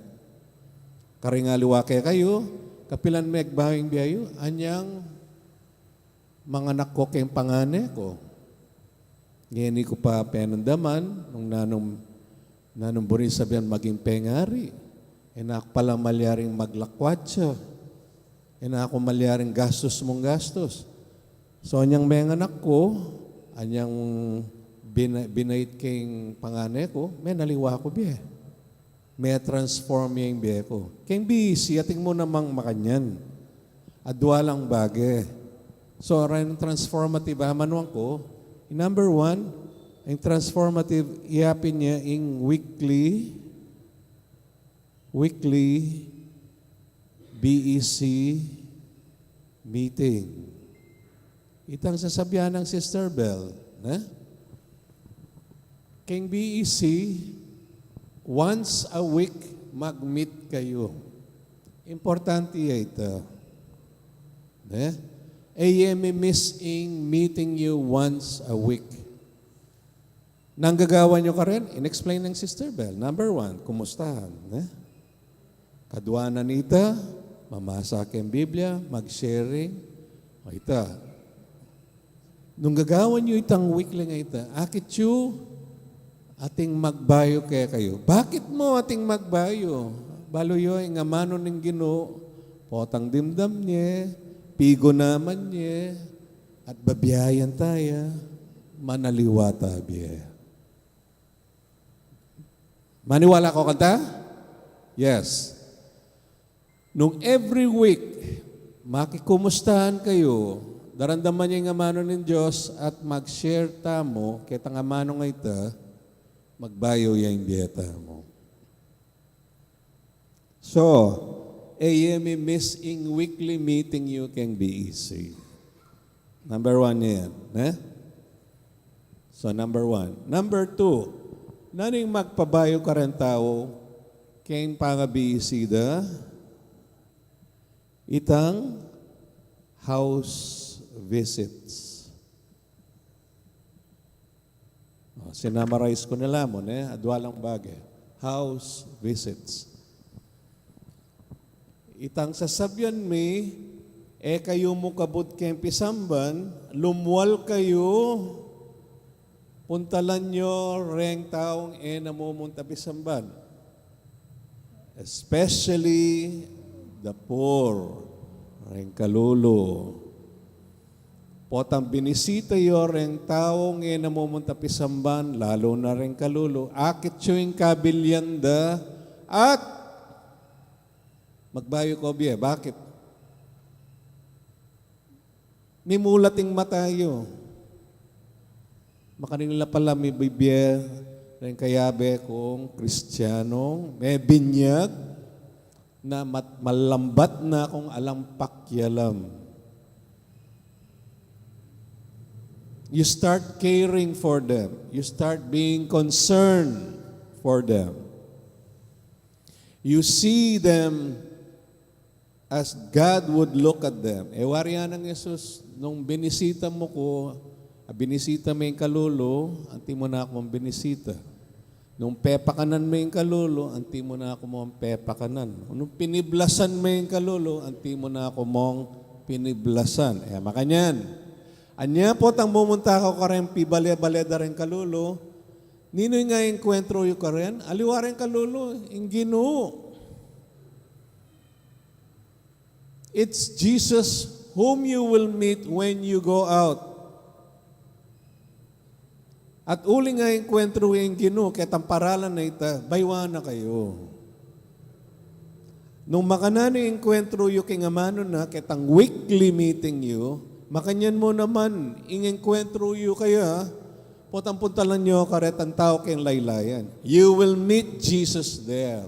Karingaliwa kayo, kapilan megbaho yung biya yo, anyang mga anak ko kayong pangane ko. Gini ko pa penandaman, nung nanong burin sabihan maging pengari. Ako pala malyaring maglakwat siya. Ako malyaring gastos mong gastos. So, anyang mga anak ko, anyang binait kayong pangane ko, may naliwa ko biya. May transform yung biya ko. Kayong BEC, ating mo namang makanyan. Adwalang bagay. So, rin transformative manuang ko, number 1, Ang transformative, iapin niya in weekly BEC meeting. Itang sasabihan ng Sister Bell, King BEC, once a week mag-meet kayo. Importante ito. AMA missing meeting you once a week. Nanggagawa nyo ka rin, in-explain ng Sister Bell. Number 1, kumustahan. Kaduanan ita, mamasa kayong Biblia, mag-sharing. O ita. Nung gagawan nyo itang weekly nga ita, akit yu, ating magbayo kaya kayo. Bakit mo ating magbayo? Baloyo, nga mano ng Ginoo, potang dimdam niya, pigo naman niya, at babiyayan tayo, manaliwata biya. Maniwala ko kanta? Yes. Nung every week, makikumustahan kayo, darandaman niya nga mano ng Diyos at mag-share tamo, kita nga mano nga ita, magbayo yung biyeta mo. So, AMA missing weekly meeting you can be easy. Number 1 yan. So, number 1. Number 2, naning magpabayo ka rin tao, kayong pangabisida, itang house visits. Sinamarize ko nila mo, adwalang bagay. House visits. Itang sasabyan mi, kayo mo kabut kayong pisamban, lumwal kayo, puntalan nyo reng taong namumunta pisamban. Especially the poor, reng kalulu. Potang binisita yo reng taong namumunta pisamban, lalo na reng kalulu. Akit yung kabilyanda at magbayo ko biya. Bakit? Nimulating matayo. Makanila pala may bibya rin kayabe kong Kristiyanong may binyag na malambat na kung alam pakyalam. You start caring for them. You start being concerned for them. You see them as God would look at them. Wariyan ng Jesus, nung binisita mo ko, binisita mo yung kalulu, anti mo na ako mong binisita. Nung pepakanan mo yung kalulu, anti mo na ako mong pepakanan. Nung piniblasan mo yung kalulu, anti mo na ako mong piniblasan. Makanyan. Anya po tang mumunta ko ka rin, pibale-baleda rin kalulu, nino nga yung kwentro yung ka rin, aliwa rin kalulu, yung Ginoo. It's Jesus whom you will meet when you go out. At uli nga yung kwentro yung Ginoo, kaya tamparalan na ita, baywa na kayo. Nung makanano yung kwentro yung kingamano na, kaya tang weekly meeting you, makanyan mo naman, ingeng kwentro yung kaya, potang-puntalan nyo karetang tao kayong laylayan. You will meet Jesus there.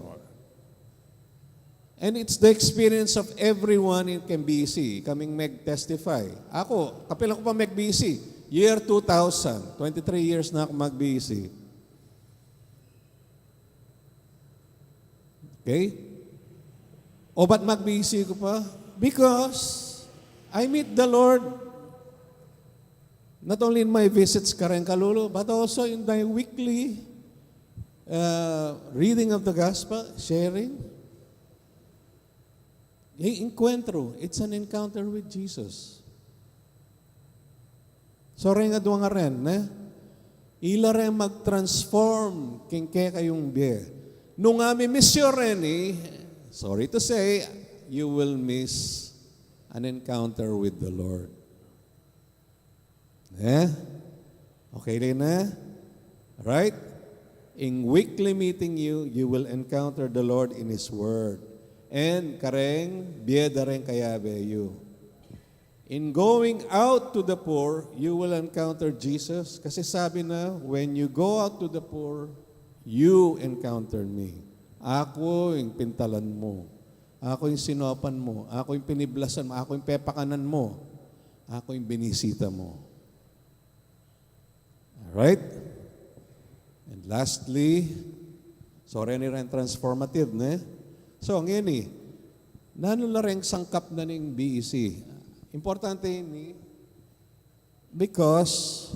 And it's the experience of everyone in KBC, kaming mag-testify. Ako, kapilang ko pa mag-BC, year 2000, 23 years na ako mag-BC. Okay? O ba't mag-BC ko pa? Because I meet the Lord not only in my visits karen kalulu, but also in my weekly reading of the gospel, sharing. Yung encuentro, it's an encounter with Jesus. So rin nga doon nga rin, ila rin mag-transform king kaya kayong biye. Nung miss yun rin sorry to say, you will miss an encounter with the Lord. Okay rin na? Right? In weekly meeting you will encounter the Lord in His Word. And kareng, biyeda rin kayabe you. In going out to the poor, you will encounter Jesus. Kasi sabi na, when you go out to the poor, you encounter me. Ako yung pintalan mo. Ako yung sinopan mo. Ako yung piniblasan mo. Ako yung pepakanan mo. Ako yung binisita mo. Alright? And lastly, sorry ni rin transformative, ne? So, ngayon nano na rin sangkap na ng BEC. Importante ni because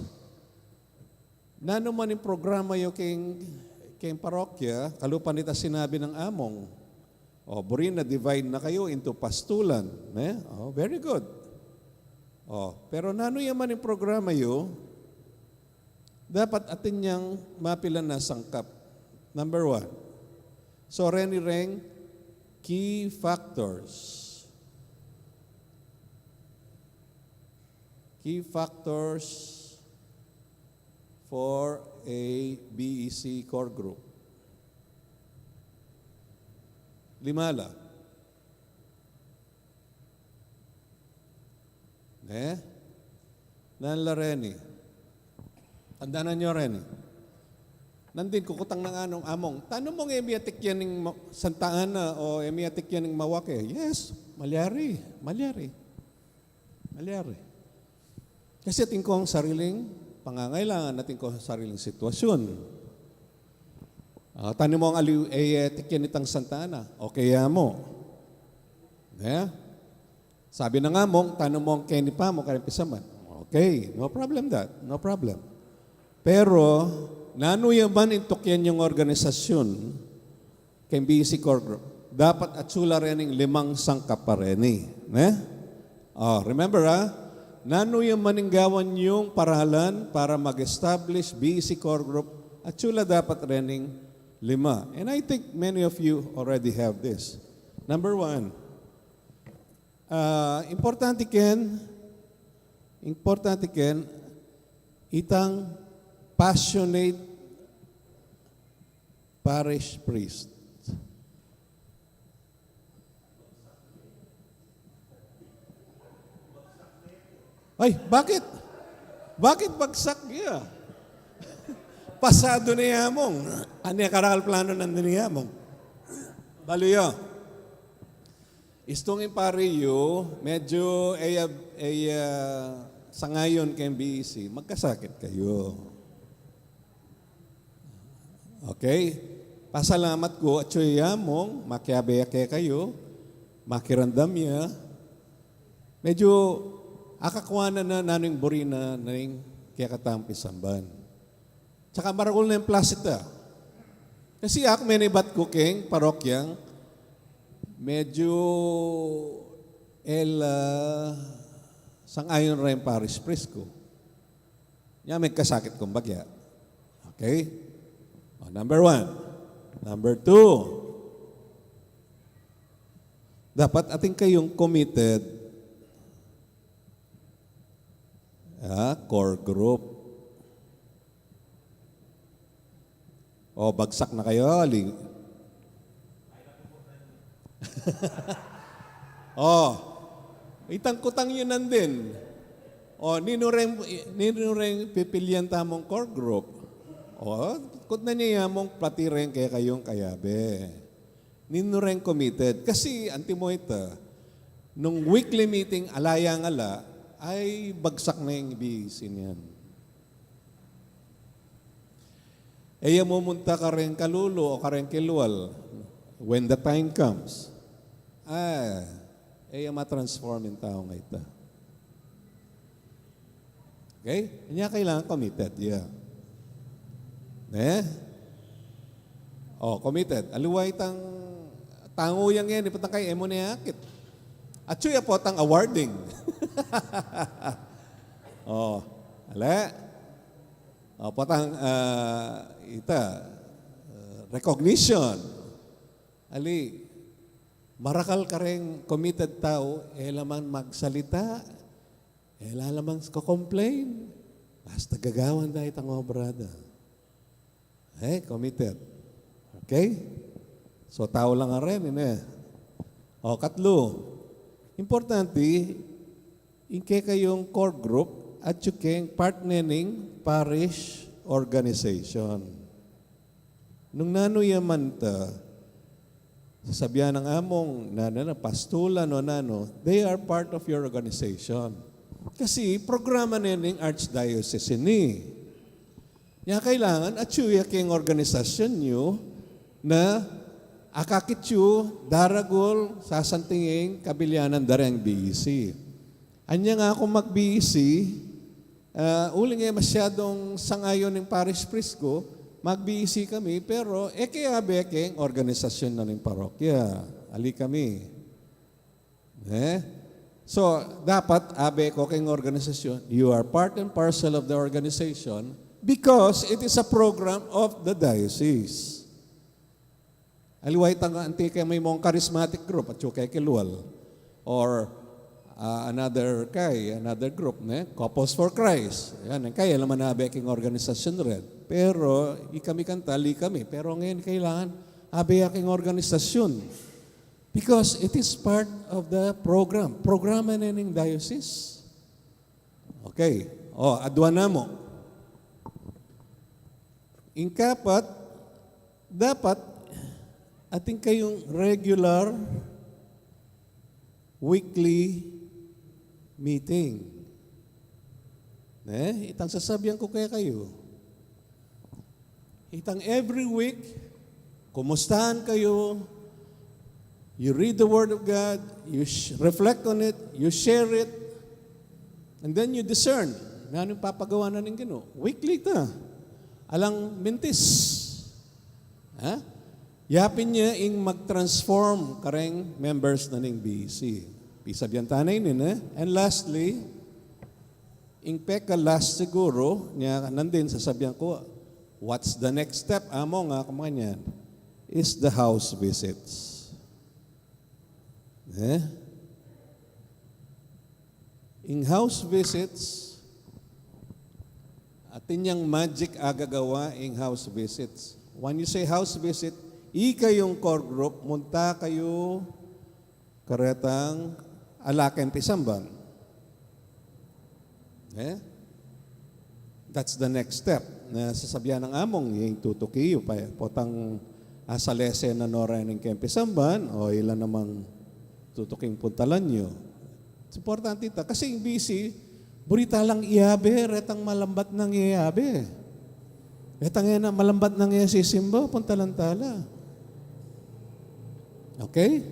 nano man yung programa yung king parokya, kalupan nita sinabi ng among, burin na divide na kayo into pastulan. Ne? Very good. Pero nano yaman yung programa yung dapat atin niyang mapilan na sangkap. Number 1. So, reng key factors. Key factors for a BEC core group. 5 la. Nanla Reni. Tandaan nyo Reni. Nandin kukutang ng among. Tanong mong emiatik yan ng Santa Ana o emiatik yan ng Mawake. Yes, malyari. Kasi ating ko ang sariling pangangailangan, ating ko ang sariling sitwasyon. Tanong mo ang emiatik yan itang Santa Ana. Okay mo. Sabi na nga mong, tanong mo ang Kenny pa mo, kaya pisaman. Okay, no problem that. No problem. Pero, nano yaman intok yan yung organisasyon kay BEC Core Group. Dapat atsula rin ng 5 sangkap pa rin. Remember nano yaman yung gawan yung paralan para mag-establish BEC Core Group. Atsula dapat rin ng 5. And I think many of you already have this. Number 1, importante ken, itang passionate parish priest. Ay, bakit? Bakit bagsak niya? Pasado na yamong. Ano yung karakal plano nandun yamong? Baluyo. Istong pariyo, medyo sa ngayon kay BEC, magkasakit kayo. Okay? Pasalamat ko at mong makiabeke kayo, makirandam niya. Medyo akakwana na naning burina naning kaya katampi samban. Tsaka marakol na yung plasita. Kasi ako menibat ko keng parokyang medyo sang-ayon rin parish priest ko. May kasakit kong bagya. Okay? Number 1. Number 2. Dapat ating kayong committed core group. Bagsak na kayo. Itang-kutang yun nandin. Nino rin pipilian tamong core group. Kut na niya mong platiren kaya kayong kayabe. Nino rin committed. Kasi, antimo ito, nung weekly meeting, alayang ala, ay bagsak na yung BEC niyan. Mumunta ka rin kalulo o ka rin kilwal when the time comes. Ma-transform yung tao nga ito. Okay? Kanya kailangan committed. Yeah. Committed. Aluway tang tango yang yan, ipatang kay emo na yakit. At suya po tang awarding. Patang recognition. Ali, marakal ka rin committed tao, laman magsalita, laman ko-complain. Basta gagawan dahil itang obrada. Committed. Okay? So, tao lang nga rin. Katlo, importante, Inke kayong core group at yung partnering parish organization. Nung nanuyaman ta, sasabihan ng among pastulan o they are part of your organization. Kasi programa nining Archdiocese ni. Kaya kailangan at yung organisasyon nyo na akakityo, daragol, sasantingin, kabilyanan darang BEC. Anya nga ako mag-BEC, uling masyadong sangayon ng parish priest ko, mag-BEC kami, pero kaya bekeng organisasyon na ng parokya. Ali kami. So, dapat abe ko kayong organisasyon, you are part and parcel of the organization because it is a program of the diocese. Aliway tanga antika may mong charismatic group at yung kay Kilwal or another group, Couples for Christ. Yan, kaya naman na beking organisasyon rin. Pero, ikami kantali kami. Pero ngayon kailangan abeking organisasyon. Because it is part of the program. Programa na ng diocese. Okay. Adwa na mo. Ingkapat, dapat ating kayong regular weekly meeting. Itang sasabihan ko kaya kayo. Itang every week, kumustahan kayo, you read the Word of God, you reflect on it, you share it, and then you discern na anong papagawa na ng Ginoo. Weekly ta. Alang mintis. Yapin niya ing mag-transform kareng members na ng BEC. Pisabyan tanay nina. And lastly, ing peka last siguro, niya nandin sasabihan ko, what's the next step? Amo nga kumanyan, is the house visits. Ing house visits, atin yang magic agagawa ing house visits. When you say house visit, kayong core group, munta kayo karetang alaken pisamban. That's the next step. Na sasabihan ng among, yung tutukiyo pa, potang asalese na nora ng kempisamban, o ilan namang tutuking puntalan nyo. It's important ita. Kasi yung BC, burita lang iabe, retang malambat ng iabe. Retang na malambat ng iya sisimba, puntalan tala. Okay?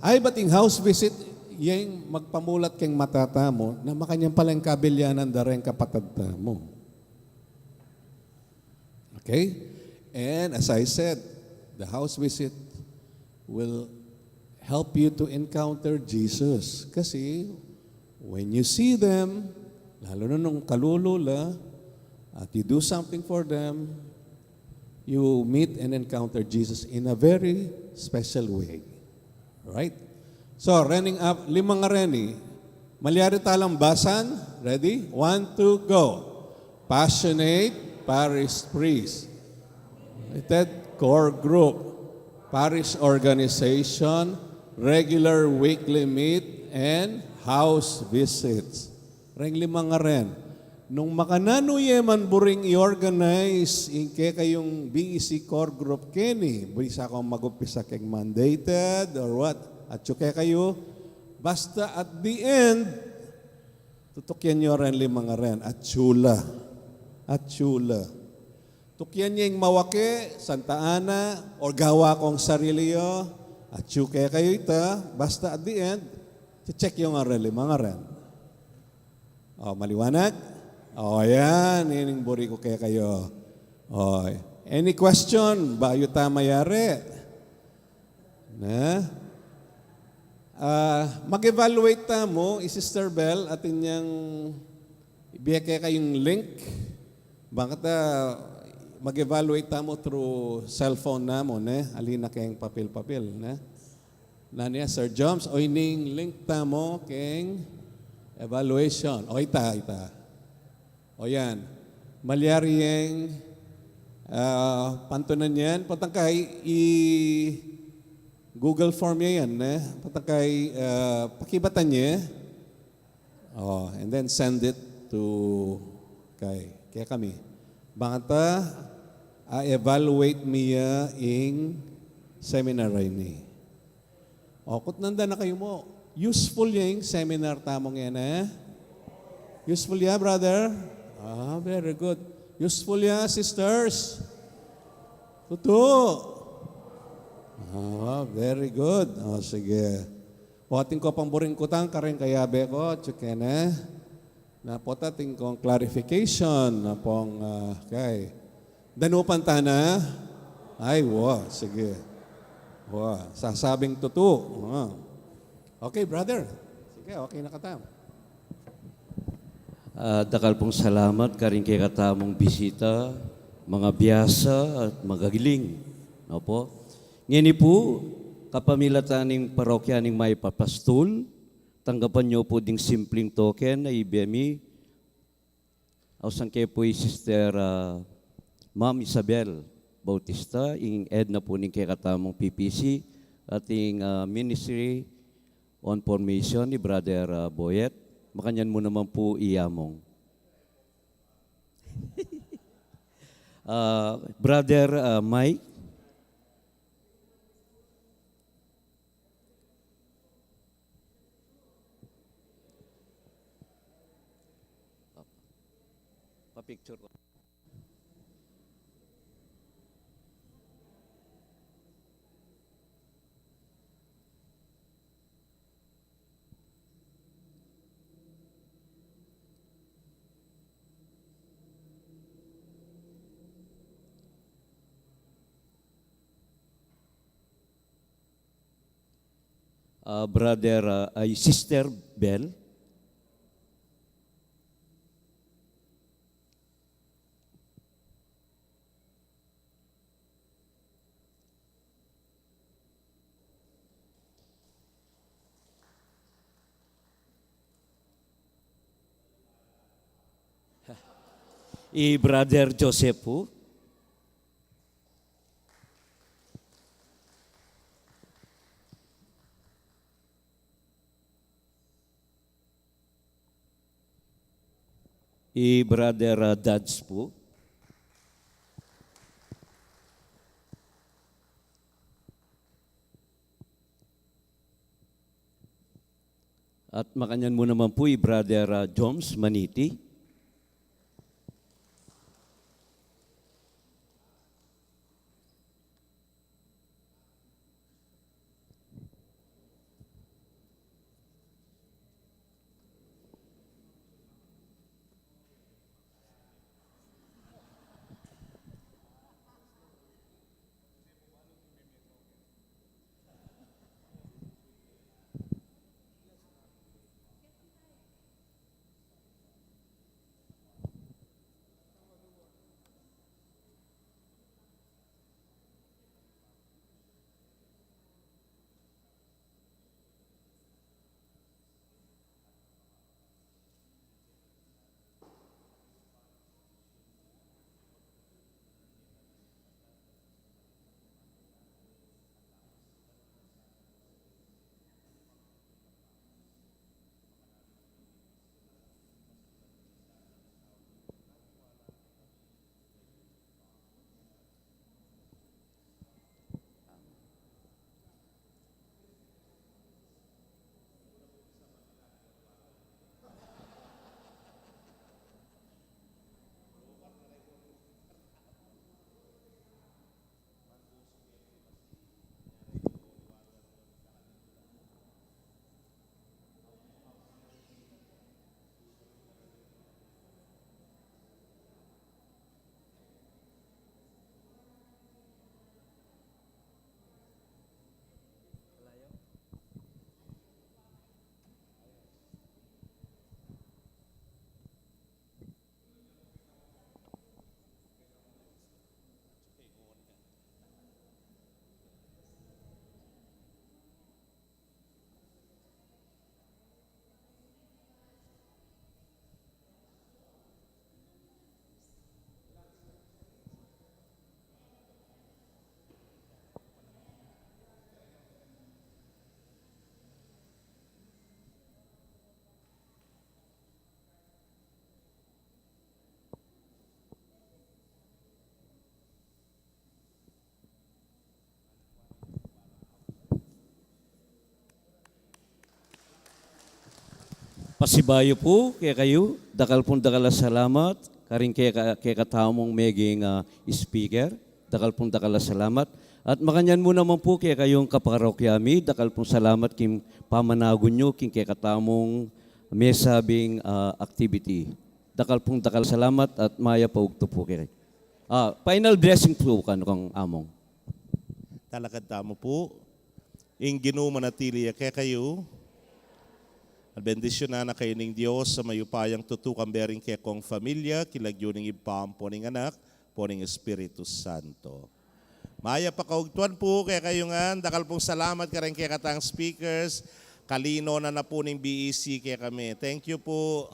Ay bating house visit, yung magpamulat keng matata mo, na makanyang palang kabilyanan dareng kapatadta mo. Okay? And as I said, the house visit will help you to encounter Jesus. Kasi when you see them, lalo na nung kalulula, at you do something for them, you meet and encounter Jesus in a very special way. Right? So, running up, 5 nga reni. Malyari talang basan. Ready? 1, 2, go. Passionate parish priest. United core group. Parish organization. Regular weekly meet and house visits. Ring 5 nga ren. Nung makananuye man buring i-organize inke kayong BEC core group keni, bisa akong mag-upisa keng mandated or what, at yuke kayo, basta at the end, tutukyan nyo rin 5 nga rin, at chula. Tukyan niya yung mawake, Santa Ana, or gawa kong sarili yo, at yuke kayo ita, basta at the end, check yung nga rin 5 nga rin. Maliwanag? Yan, ining buri ko kaya kayo. Any question? Bayo tamayari? Mag-evaluate ta mo, Sister Bell, at inyang ibigay kaya kayong link. Bakit mag-evaluate ta mo through cellphone na mo, alina kayong papel-papel. Naniya, Sir Joms, o ining link ta mo kayong evaluation. Ita. Yan. Malyari yung pantunan yan. Patangkay, Google form niya yan, patakay, pakibatan niya, and then send it to kay kami. Bangata, evaluate miya ing seminar ini. Kut nanda na kayo mo, useful yung seminar tamong yan, Useful ya, brother? Very good. Useful ya, sisters? Totoo. Very good. Sige. Ating ko pang buring kutang, karing kayabe ko, tsukene. Napota ting kong clarification, na pong, kay. Danupan tana? Ay, sige. Sasabing totoo. Okay, brother. Sige, okay na katam. Dakal pong salamat karing kay katamong bisita, mga biyasa at magagiling. Opo. Ngini po, kapamilataning parokyaning may papastol, tanggapan niyo po ding simpleng token na IBMI. Ausang kayo po Sister Ma'am Isabel Bautista, ing Edna po ning kay katamong PPC, ating Ministry on Formation ni Brother Boyet. Makanyan mo naman po iyamong. Brother Mike. Pa-picture ko. Brother, Sister Bell. Brother Joseph po. Brother Dads po. At makanyan mo naman po Brother Joms Maniti. Pasibayo po kaya kayo, dakal pong dakala salamat, karing kaya katamong meging speaker, dakal pong dakala salamat. At makanyan mo naman po kaya kayong kaparakyami, dakal pong salamat kim pamanagon nyo, king kaya katamong may sabing activity. Dakal pong dakal salamat at maya paugto po kaya. Final blessing po kang among. Talakad tamo po. Ing ginumanatili kaya kayo. At bendisyon na kayo ng Diyos sa mayupayang tutukang bering kaya kong familia, kilagyo ng ipam po ng anak, po ng Espiritu Santo. Maya pa kaugtuan po kaya kayo nga, dakal pong salamat ka rin kaya katang speakers, kalino na po ng BEC kaya kami. Thank you po.